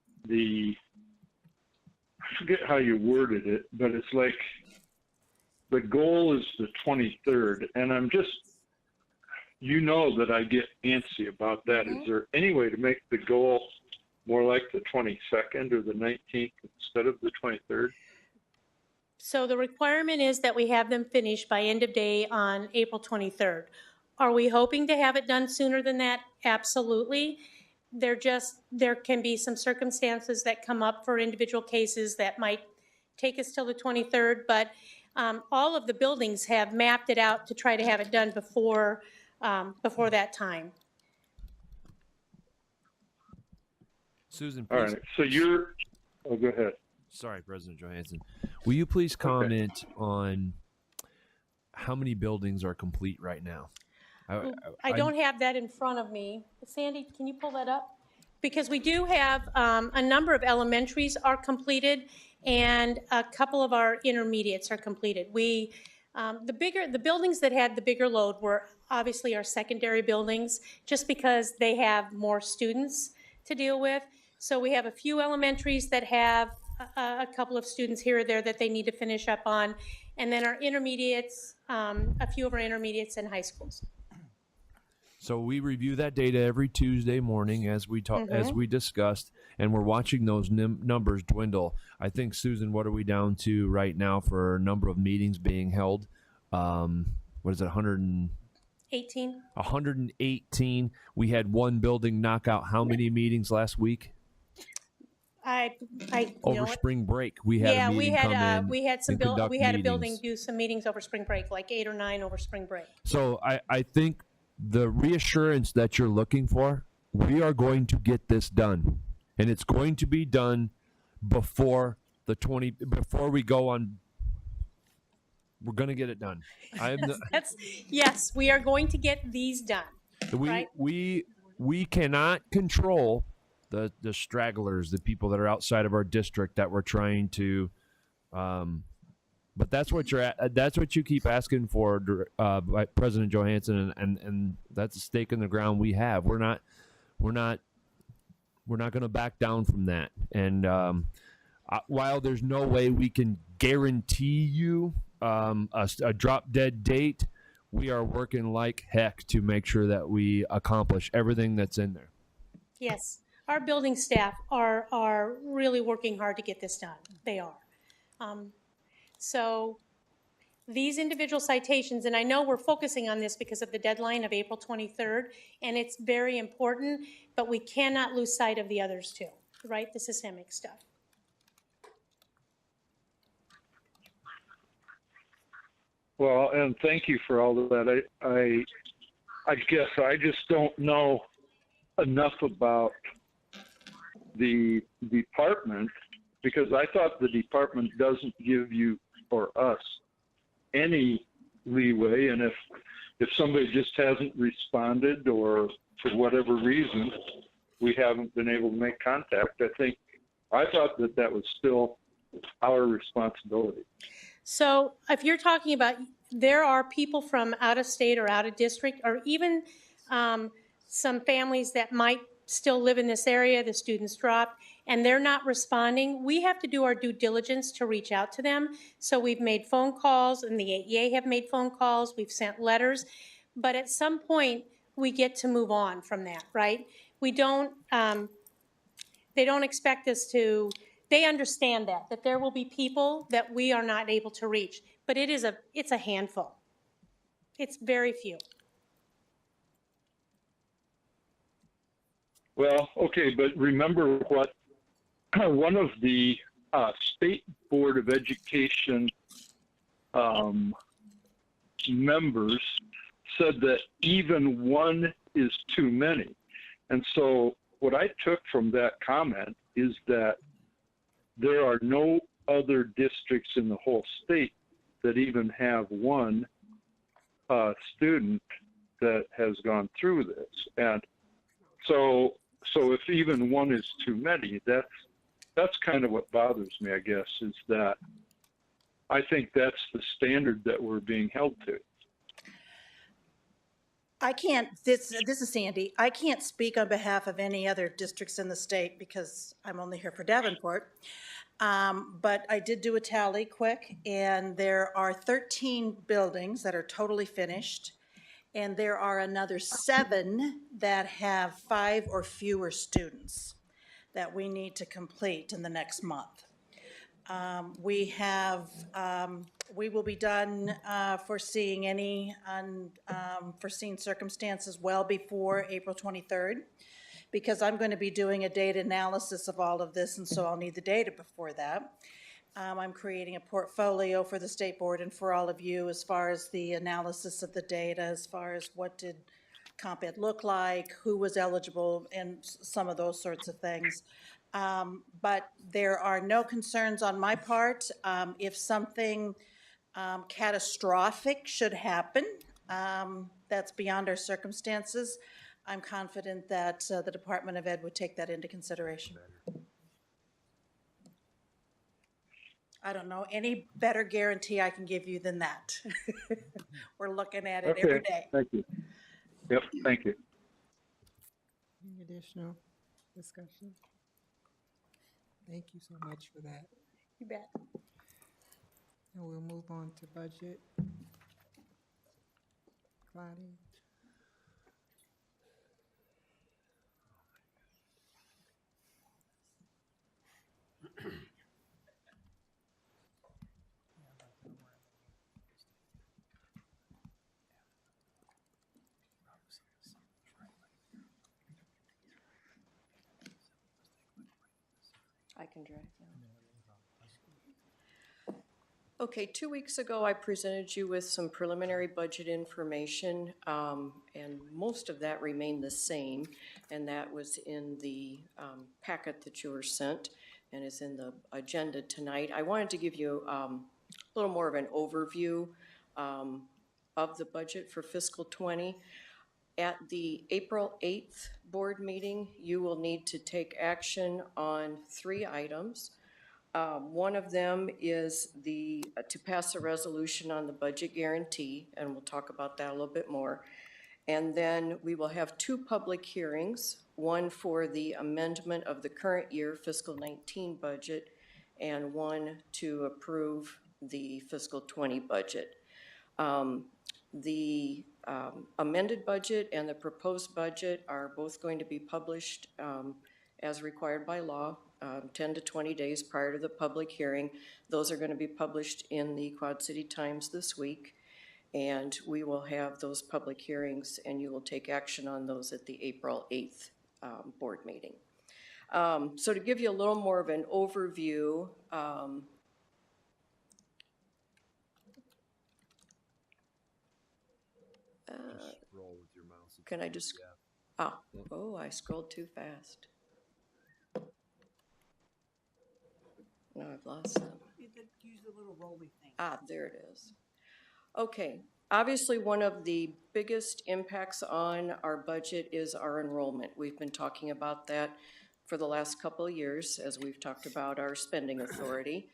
I forget how you worded it, but it's like the goal is the 23rd, and I'm just, you know that I get antsy about that. Is there any way to make the goal more like the 22nd or the 19th instead of the 23rd? So the requirement is that we have them finished by end of day on April 23rd. Are we hoping to have it done sooner than that? Absolutely. There can be some circumstances that come up for individual cases that might take us till the 23rd, but all of the buildings have mapped it out to try to have it done before that time. Susan, All please. right. So go ahead. Sorry, President Johansson. Will you please comment on how many buildings are complete right now? I don't have that in front of me. Sandy, can you pull that up? Because we do have a number of elementaries are completed and a couple of our intermediates are completed. The buildings that had the bigger load were obviously our secondary buildings, just because they have more students to deal with. So we have a few elementaries that have a couple of students here or there that they need to finish up on. And then our intermediates, a few of our intermediates and high schools. So we review that data every Tuesday morning as we talk, as we discussed, and we're watching those numbers dwindle. I think, Susan, what are we down to right now for number of meetings being held? What is it, 18. 118. We had one building knock out how many meetings last week? Over spring break, we had a meeting come in. We had and conduct a building meetings. do some meetings over spring break, like 8 or 9 over spring break. So I think the reassurance that you're looking for, we are going to get this done, and it's going to be done before we go on. We're going to get it done. Yes, we are going to get these done. We cannot control the stragglers, the people that are outside of our district that we're trying to But that's what that's what you keep asking for, by President Johansson, and that's a stake in the ground we have. We're not going to back down from that. And while there's no way we can guarantee you a drop dead date, we are working like heck to make sure that we accomplish everything that's in there. Yes, our building staff are really working hard to get this done. They are. So these individual citations, and I know we're focusing on this because of the deadline of April 23rd, and it's very important, but we cannot lose sight of the others too, right? The systemic stuff. Well, and thank you for all of that. I guess I just don't know enough about the department, because I thought the department doesn't give you or us any leeway, and if somebody just hasn't responded, or for whatever reason we haven't been able to make contact, I thought that was still our responsibility. So if you're talking about, there are people from out of state or out of district, or even some families that might still live in this area, the students dropped, and they're not responding, we have to do our due diligence to reach out to them. So we've made phone calls, and the AEA have made phone calls, we've sent letters, but at some point, we get to move on from that, right? We don't, they don't expect us to, they understand that there will be people that we are not able to reach, but it's a handful. It's very few. Well, okay, but remember what one of the State Board of Education members said, that even one is too many. And so what I took from that comment is that there are no other districts in the whole state that even have one student that has gone through this. And so if even one is too many, that's kind of what bothers me, I guess, is that I think that's the standard that we're being held to. I can't, this is Sandy. I can't speak on behalf of any other districts in the state because I'm only here for Davenport. But I did do a tally quick, and there are 13 buildings that are totally finished. And there are another 7 that have 5 or fewer students that we need to complete in the next month. We will be done foreseeing any unforeseen circumstances well before April 23rd, because I'm going to be doing a data analysis of all of this, and so I'll need the data before that. I'm creating a portfolio for the State Board and for all of you as far as the analysis of the data, as far as what did comp ed look like, who was eligible, and some of those sorts of things. But there are no concerns on my part. If something catastrophic should happen, that's beyond our circumstances, I'm confident that the Department of Ed would take that into consideration. I don't know any better guarantee I can give you than that. We're looking at it every day. Thank you. Yep, thank you. Any additional discussion? Thank you so much for that. You bet. And we'll move on to budget. Claudia? I can drive now. Okay, 2 weeks ago, I presented you with some preliminary budget information, and most of that remained the same, and that was in the packet that you were sent and is in the agenda tonight. I wanted to give you a little more of an overview of the budget for fiscal 20. At the April 8th board meeting, you will need to take action on 3 items. One of them is to pass a resolution on the budget guarantee, and we'll talk about that a little bit more. And then we will have two public hearings, one for the amendment of the current year fiscal 19 budget, and one to approve the fiscal 20 budget. The amended budget and the proposed budget are both going to be published as required by law, 10 to 20 days prior to the public hearing. Those are going to be published in the Quad City Times this week, and we will have those public hearings, and you will take action on those at the April 8th board meeting. So to give you a little more of an overview, Roll with your mouse. can I just, oh, I scrolled too fast. Now I've lost them. Use the little rolly thing. There it is. Okay, obviously one of the biggest impacts on our budget is our enrollment. We've been talking about that for the last couple of years as we've talked about our spending authority.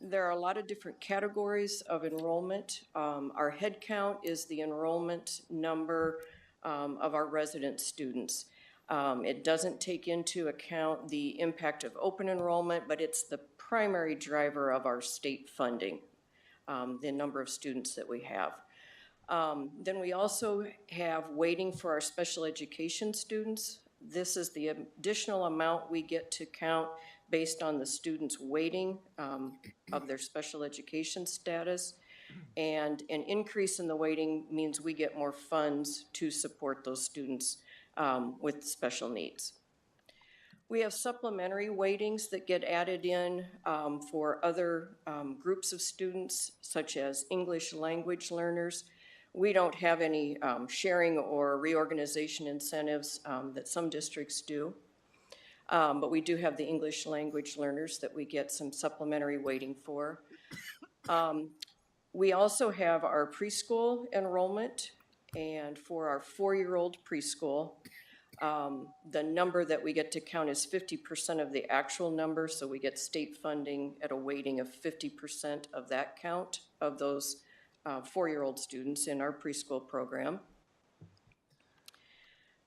There are a lot of different categories of enrollment. Our head count is the enrollment number of our resident students. It doesn't take into account the impact of open enrollment, but it's the primary driver of our state funding, the number of students that we have. Then we also have waiting for our special education students. This is the additional amount we get to count based on the students' weighting of their special education status. And an increase in the weighting means we get more funds to support those students with special needs. We have supplementary weightings that get added in for other groups of students, such as English language learners. We don't have any sharing or reorganization incentives that some districts do, but we do have the English language learners that we get some supplementary weighting for. We also have our preschool enrollment, and for our 4-year-old preschool, the number that we get to count is 50% of the actual number, so we get state funding at a weighting of 50% of that count of those 4-year-old students in our preschool program.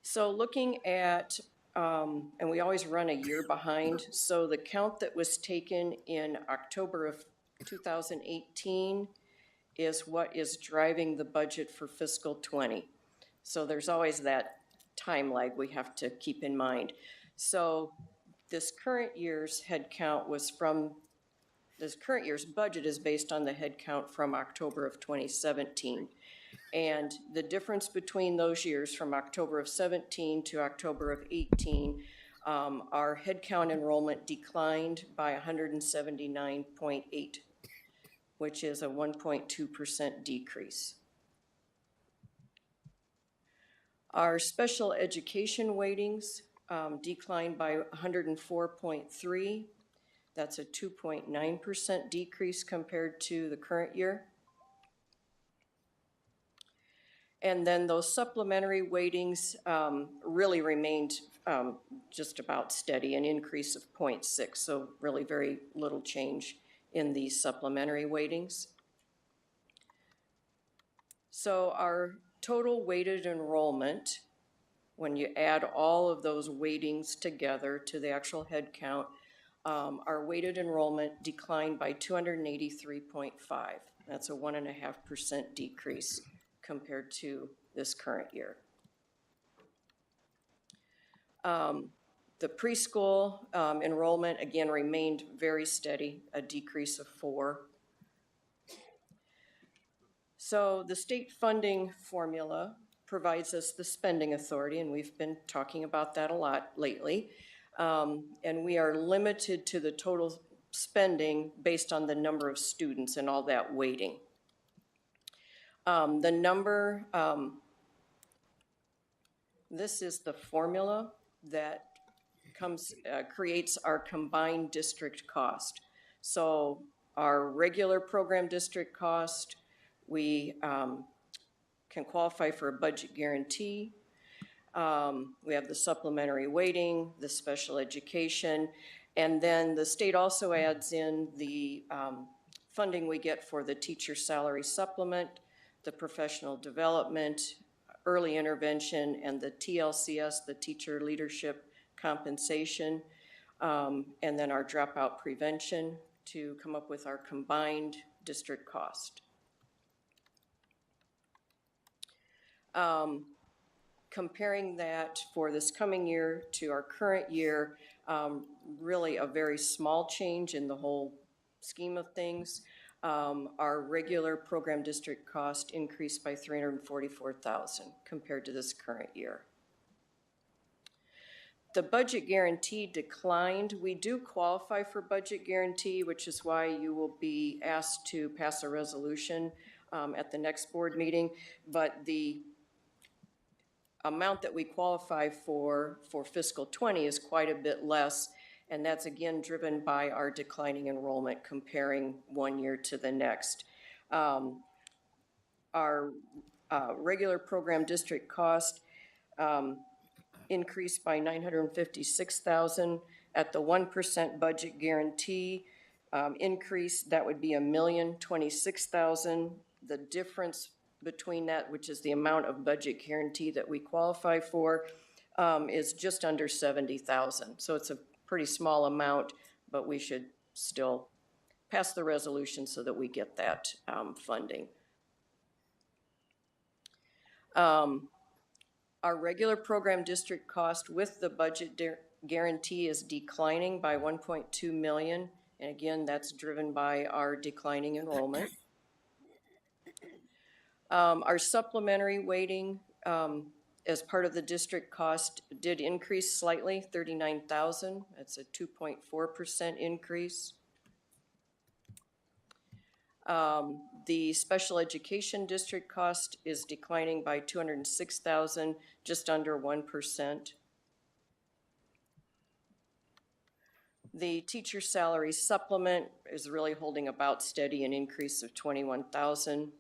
So looking at, and we always run a year behind, so the count that was taken in October of 2018 is what is driving the budget for fiscal 20. So there's always that time lag we have to keep in mind. So this current year's head count this current year's budget is based on the head count from October of 2017. And the difference between those years from October of 17 to October of 18, our head count enrollment declined by 179.8, which is a 1.2% decrease. Our special education weightings declined by 104.3. That's a 2.9% decrease compared to the current year. And then those supplementary weightings really remained just about steady, an increase of 0.6, so really very little change in these supplementary weightings. So our total weighted enrollment, when you add all of those weightings together to the actual head count, our weighted enrollment declined by 283.5. That's a 1.5% decrease compared to this current year. The preschool enrollment, again, remained very steady, a decrease of 4. So the state funding formula provides us the spending authority, and we've been talking about that a lot lately. And we are limited to the total spending based on the number of students and all that weighting. The number, this is the formula that creates our combined district cost. So our regular program district cost, we can qualify for a budget guarantee. We have the supplementary weighting, the special education, and then the state also adds in the funding we get for the teacher salary supplement, the professional development, early intervention, and the TLCS, the teacher leadership compensation, and then our dropout prevention to come up with our combined district cost. Comparing that for this coming year to our current year, really a very small change in the whole scheme of things. Our regular program district cost increased by $344,000 compared to this current year. The budget guarantee declined. We do qualify for budget guarantee, which is why you will be asked to pass a resolution at the next board meeting, but the amount that we qualify for fiscal 20 is quite a bit less, and that's again driven by our declining enrollment comparing one year to the next. Our regular program district cost increased by $956,000. At the 1% budget guarantee increase, that would be $1,026,000. The difference between that, which is the amount of budget guarantee that we qualify for, is just under $70,000. So it's a pretty small amount, but we should still pass the resolution so that we get that funding. Our regular program district cost with the budget guarantee is declining by $1.2 million. And again, that's driven by our declining enrollment. Our supplementary weighting as part of the district cost did increase slightly, $39,000. That's a 2.4% increase. The special education district cost is declining by $206,000, just under 1%. The teacher salary supplement is really holding about steady, an increase of $21,000.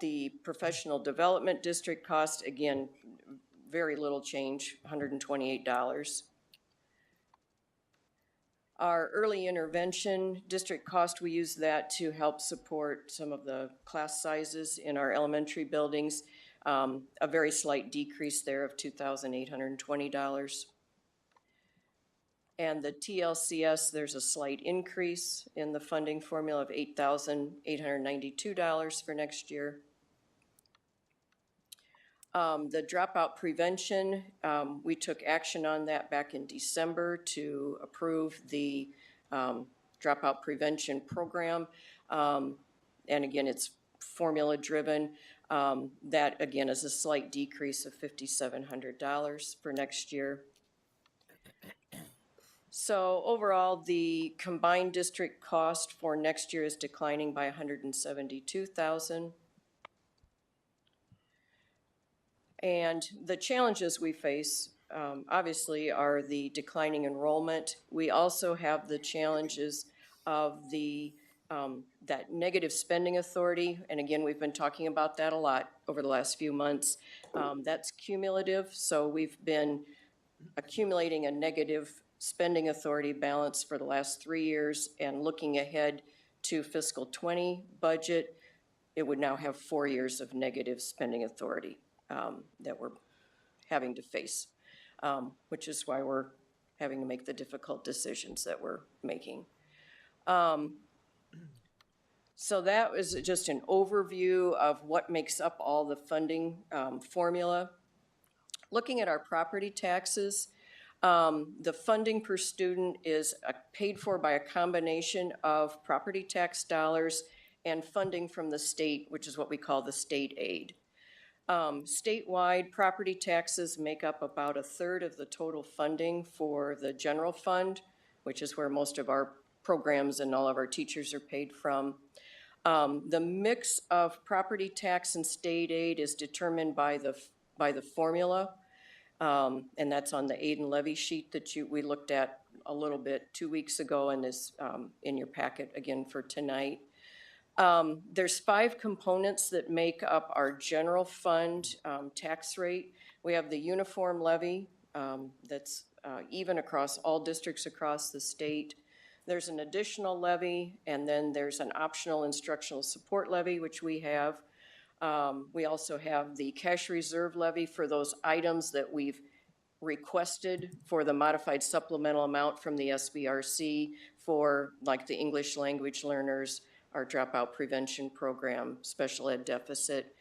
The professional development district cost, again, very little change, $128. Our early intervention district cost, we use that to help support some of the class sizes in our elementary buildings. A very slight decrease there of $2,820. And the TLCS, there's a slight increase in the funding formula of $8,892 for next year. The dropout prevention, we took action on that back in December to approve the dropout prevention program. And again, it's formula driven. That again is a slight decrease of $5,700 for next year. So overall, the combined district cost for next year is declining by $172,000. And the challenges we face, obviously, are the declining enrollment. We also have the challenges of the that negative spending authority. And again, we've been talking about that a lot over the last few months. That's cumulative, so we've been accumulating a negative spending authority balance for the last 3 years, and looking ahead to fiscal 20 budget, it would now have 4 years of negative spending authority that we're having to face, which is why we're having to make the difficult decisions that we're making. So that was just an overview of what makes up all the funding formula. Looking at our property taxes, the funding per student is paid for by a combination of property tax dollars and funding from the state, which is what we call the state aid. Statewide, property taxes make up about 1/3 of the total funding for the general fund, which is where most of our programs and all of our teachers are paid from. The mix of property tax and state aid is determined by the formula. And that's on the aid and levy sheet that we looked at a little bit 2 weeks ago, and is in your packet again for tonight. There's 5 components that make up our general fund tax rate. We have the uniform levy that's even across all districts across the state. There's an additional levy, and then there's an optional instructional support levy, which we have. We also have the cash reserve levy for those items that we've requested for the modified supplemental amount from the SBRC for like the English language learners, our dropout prevention program, special ed deficit.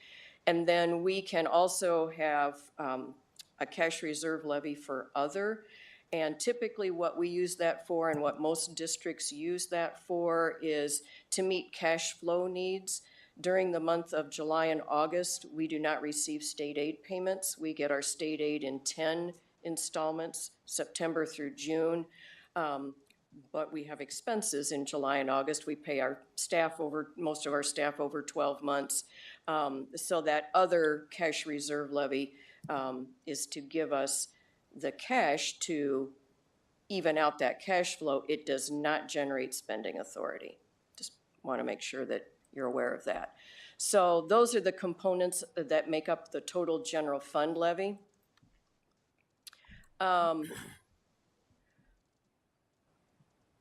And then we can also have a cash reserve levy for other. And typically what we use that for and what most districts use that for is to meet cash flow needs. During the month of July and August, we do not receive state aid payments. We get our state aid in 10 installments, September through June. But we have expenses in July and August. We pay our staff most of our staff over 12 months. So that other cash reserve levy is to give us the cash to even out that cash flow. It does not generate spending authority. Just want to make sure that you're aware of that. So those are the components that make up the total general fund levy. On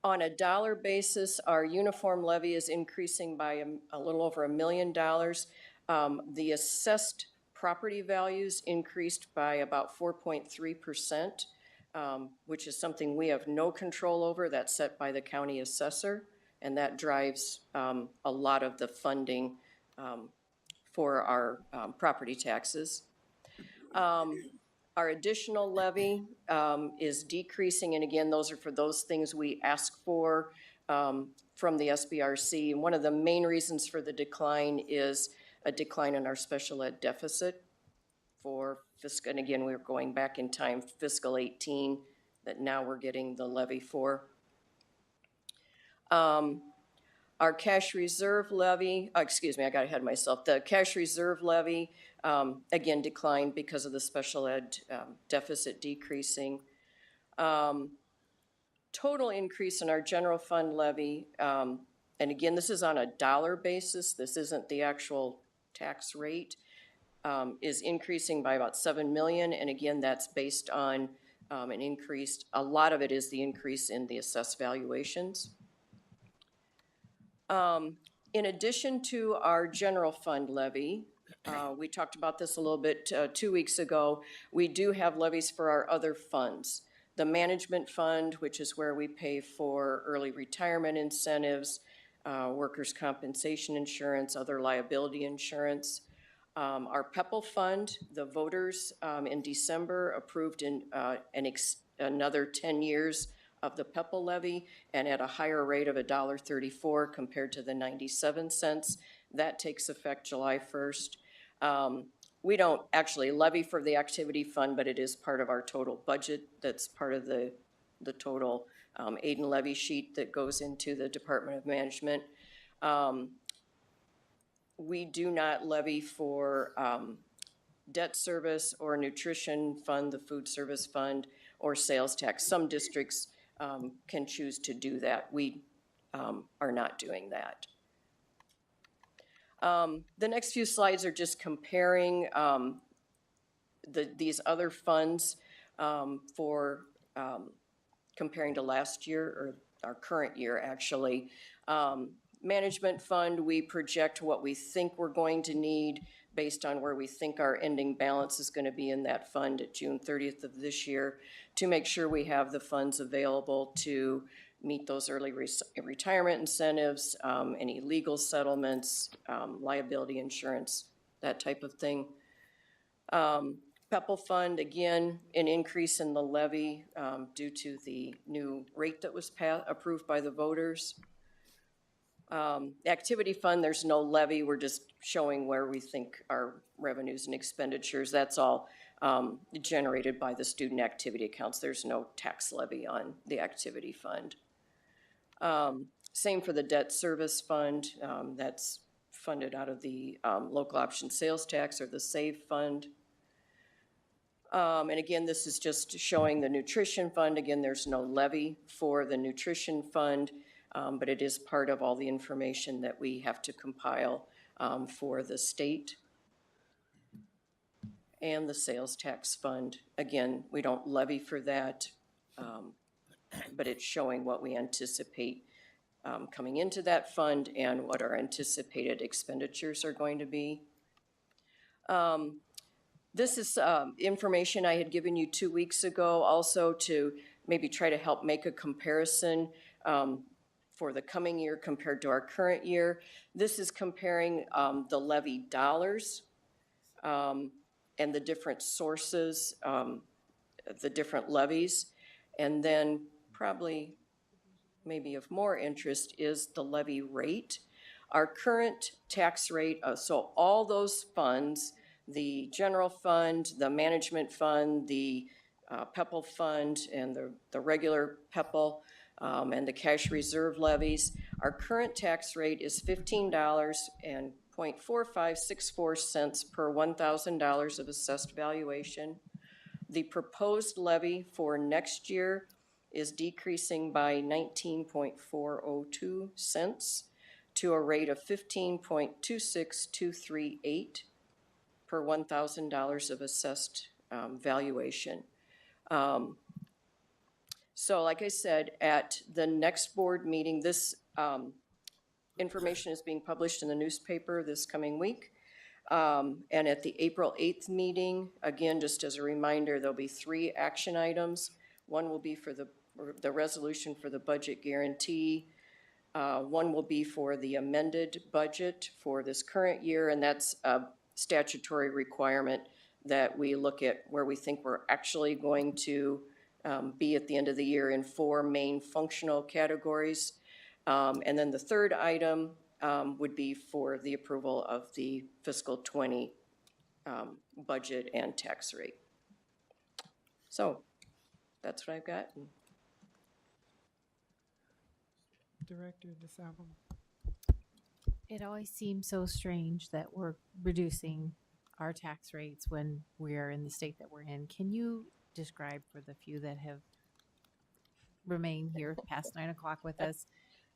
a dollar basis, our uniform levy is increasing by a little over $1 million. The assessed property values increased by about 4.3%, which is something we have no control over. That's set by the county assessor, and that drives a lot of the funding for our property taxes. Our additional levy is decreasing, and again, those are for those things we ask for from the SBRC. And one of the main reasons for the decline is a decline in our special ed deficit for fiscal, and again, we're going back in time, fiscal 18, that now we're getting the levy for. Our cash reserve levy, excuse me, I got ahead of myself. The cash reserve levy, again, declined because of the special ed deficit decreasing. Total increase in our general fund levy, and again, this is on a dollar basis, this isn't the actual tax rate, is increasing by about $7 million, and again, that's based on an increase, a lot of it is the increase in the assessed valuations. In addition to our general fund levy, we talked about this a little bit 2 weeks ago, we do have levies for our other funds. The management fund, which is where we pay for early retirement incentives, workers' compensation insurance, other liability insurance. Our PEPL fund, the voters in December approved another 10 years of the PEPL levy, and at a higher rate of $1.34 compared to the 97 cents. That takes effect July 1st. We don't actually levy for the activity fund, but it is part of our total budget. That's part of the total aid and levy sheet that goes into the Department of Management. We do not levy for debt service or nutrition fund, the food service fund, or sales tax. Some districts can choose to do that. We are not doing that. The next few slides are just comparing these other funds for comparing to last year, or our current year actually. Management fund, we project what we think we're going to need based on where we think our ending balance is going to be in that fund at June 30th of this year, to make sure we have the funds available to meet those early retirement incentives, any legal settlements, liability insurance, that type of thing. PEPL fund, again, an increase in the levy due to the new rate that was approved by the voters. Activity fund, there's no levy. We're just showing where we think our revenues and expenditures. That's all generated by the student activity accounts. There's no tax levy on the activity fund. Same for the debt service fund. That's funded out of the local option sales tax, or the SAVE fund. And again, this is just showing the nutrition fund. Again, there's no levy for the nutrition fund. but it is part of all the information that we have to compile for the state and the sales tax fund. Again, we don't levy for that, but it's showing what we anticipate coming into that fund and what our anticipated expenditures are going to be. This is information I had given you 2 weeks ago, also to maybe try to help make a comparison for the coming year compared to our current year. This is comparing the levy dollars and the different sources, the different levies. And then probably maybe of more interest is the levy rate. Our current tax rate, so all those funds, the general fund, the management fund, the PEPL fund, and the regular PEPL, and the cash reserve levies, our current tax rate is $15.4564 per $1,000 of assessed valuation. The proposed levy for next year is decreasing by 19.402 cents to a rate of 15.26238 per $1,000 of assessed valuation. So like I said, at the next board meeting, this information is being published in the newspaper this coming week. And at the April 8th meeting, again, just as a reminder, there'll be 3 action items. One will be for the resolution for the budget guarantee. One will be for the amended budget for this current year, and that's a statutory requirement that we look at where we think we're actually going to be at the end of the year in 4 main functional categories. And then the third item would be for the approval of the fiscal 20 budget and tax rate. So that's what I've got. Director DeSalvo. It always seems so strange that we're reducing our tax rates when we're in the state that we're in. Can you describe for the few that have remained here past 9 o'clock with us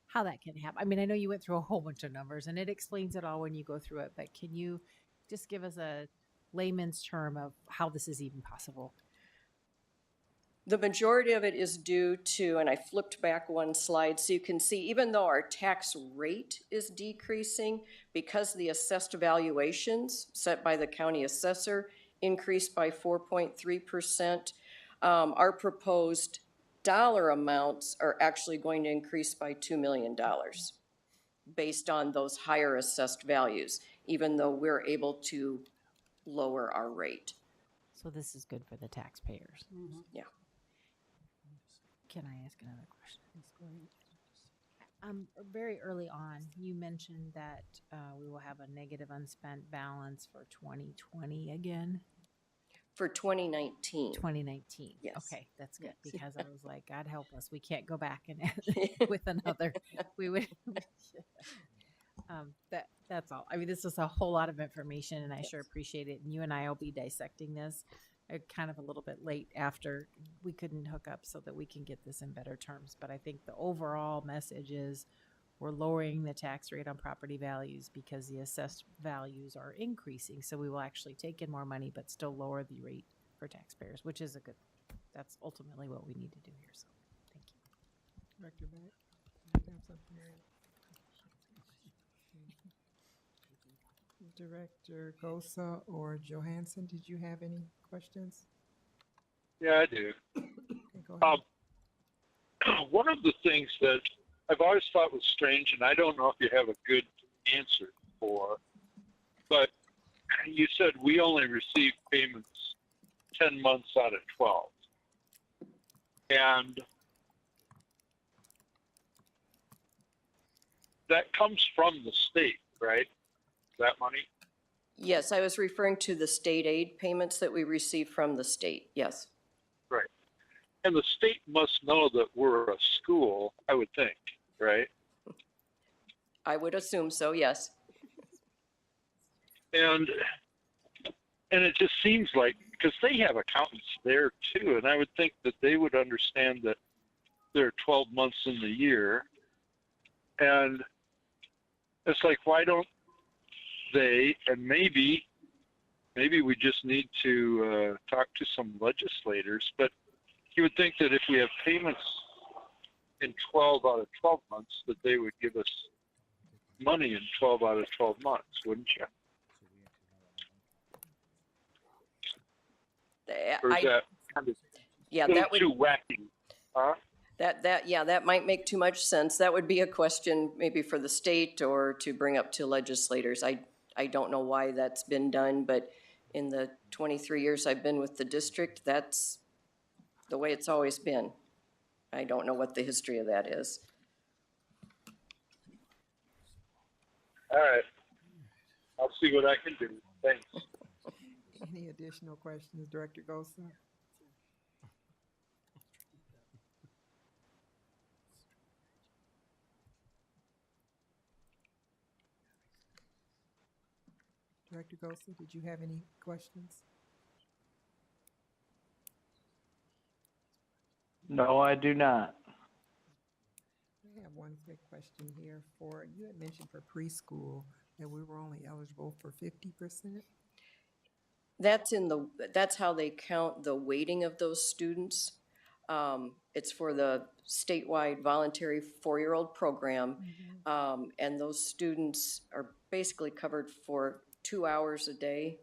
how that can happen? I mean, I know you went through a whole bunch of numbers and it explains it all when you go through it, but can you just give us a layman's term of how this is even possible? The majority of it is due to, and I flipped back one slide so you can see, even though our tax rate is decreasing, because the assessed valuations set by the county assessor increased by 4.3%, our proposed dollar amounts are actually going to increase by $2 million based on those higher assessed values, even though we're able to lower our rate. So this is good for the taxpayers. Mm-hmm. Yeah. Can I ask another question? Very early on, you mentioned that we will have a negative unspent balance for 2020 again. For 2019. 2019. Yes. Okay, that's good, Yes. because I was like, God help us, we can't go back and with another. We would. That's all. I mean, this is a whole lot of information, and I sure appreciate it. And you and I will be dissecting this kind of a little bit late after we couldn't hook up so that we can get this in better terms. But I think the overall message is we're lowering the tax rate on property values because the assessed values are increasing. So we will actually take in more money, but still lower the rate for taxpayers, which is a good, that's ultimately what we need to do here. So thank you. Director Beck, you have something to add? Director Gosa or Johansson, did you have any questions? Yeah, I do. Okay, go ahead. One of the things that I've always thought was strange, and I don't know if you have a good answer for, but you said we only receive payments 10 months out of 12. And that comes from the state, right? That money? Yes, I was referring to the state aid payments that we receive from the state. Yes. Right. And the state must know that we're a school, I would think, right? I would assume so, yes. And it just seems like, because they have accountants there too, and I would think that they would understand that there are 12 months in the year, And it's like, why don't they, and maybe we just need to talk to some legislators, but you would think that if we have payments in 12 out of 12 months, that they would give us money in 12 out of 12 months, wouldn't you? Or is that kind of Yeah, a little that would, too wacky? Huh? that might make too much sense. That would be a question maybe for the state or to bring up to legislators. I don't know why that's been done, but in the 23 years I've been with the district, that's the way it's always been. I don't know what the history of that is. All right. I'll see what I can do. Thanks. Any additional questions, Director Goldstone? Director Goldstone, did you have any questions? No, I do not. I have one quick question here for, you had mentioned for preschool that we were only eligible for 50%? That's how they count the weighting of those students. It's for the statewide voluntary 4-year-old program. And those students are basically covered for 2 hours a day,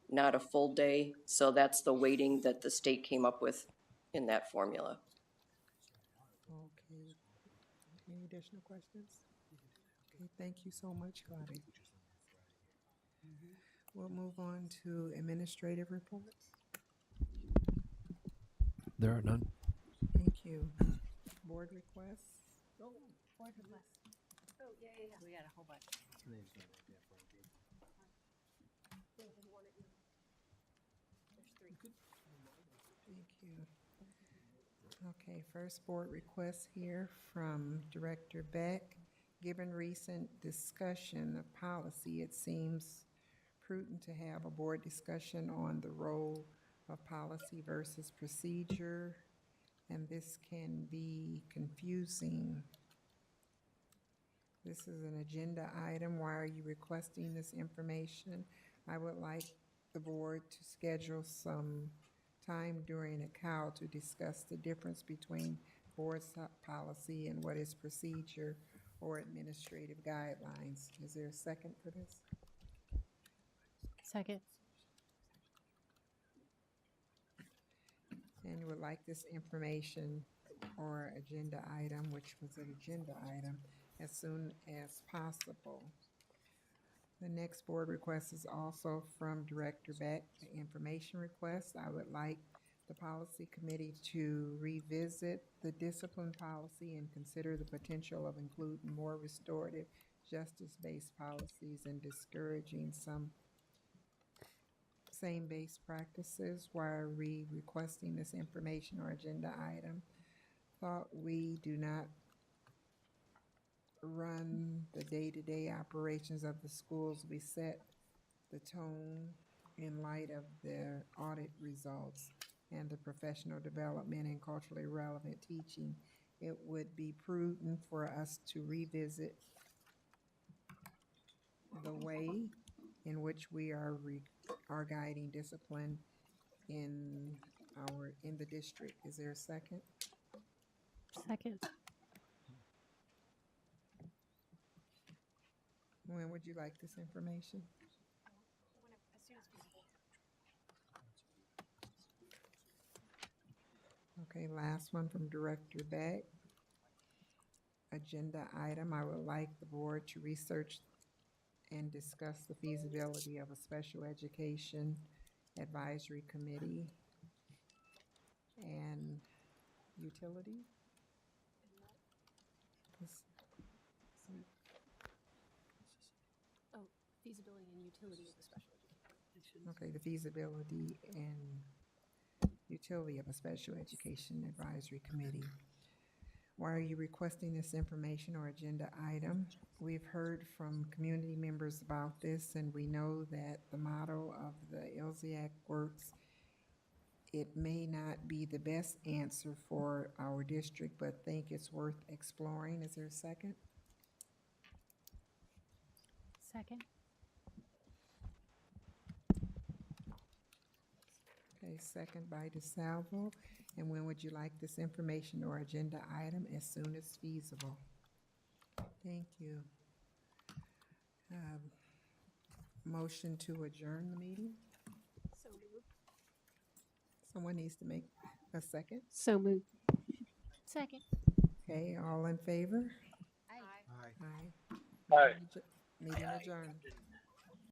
not a full day. So that's the weighting that the state came up with in that formula. Okay. Any additional questions? Okay, thank you so much, Claudia. We'll move on to administrative reports. There are none. Thank you. Board requests? Oh, board request. Oh, yeah. We got a whole bunch. Thank you. Okay, first board request here from Director Beck. Given recent discussion of policy, it seems prudent to have a board discussion on the role of policy versus procedure, and this can be confusing. This is an agenda item. Why are you requesting this information? I would like the board to schedule some time during a COW to discuss the difference between board policy and what is procedure or administrative guidelines. Is there a second for this? Second. And you would like this information or agenda item, which was an agenda item, as soon as possible. The next board request is also from Director Beck, the information request. I would like the policy committee to revisit the discipline policy and consider the potential of including more restorative justice-based policies and discouraging some same-based practices. Why are we requesting this information or agenda item? Thought we do not run the day-to-day operations of the schools. We set the tone in light of the audit results and the professional development and culturally relevant teaching. It would be prudent for us to revisit the way in which we are guiding discipline in the district. Is there a second? Second. When would you like this information? Okay, last one from Director Beck. Agenda item, I would like the board to research and discuss the feasibility of a special education advisory committee and utility. Oh, feasibility and utility of the special education. Okay, the feasibility and utility of a special education advisory committee. Why are you requesting this information or agenda item? We've heard from community members about this, and we know that the model of the LZAC works. It may not be the best answer for our district, but think it's worth exploring. Is there a second? Second. Okay, second by DeSalvo. And when would you like this information or agenda item? As soon as feasible. Thank you. Motion to adjourn the meeting? So moved. Someone needs to make a second. So moved. Second. Okay, all in favor? Aye. Aye. Aye. Meeting adjourned.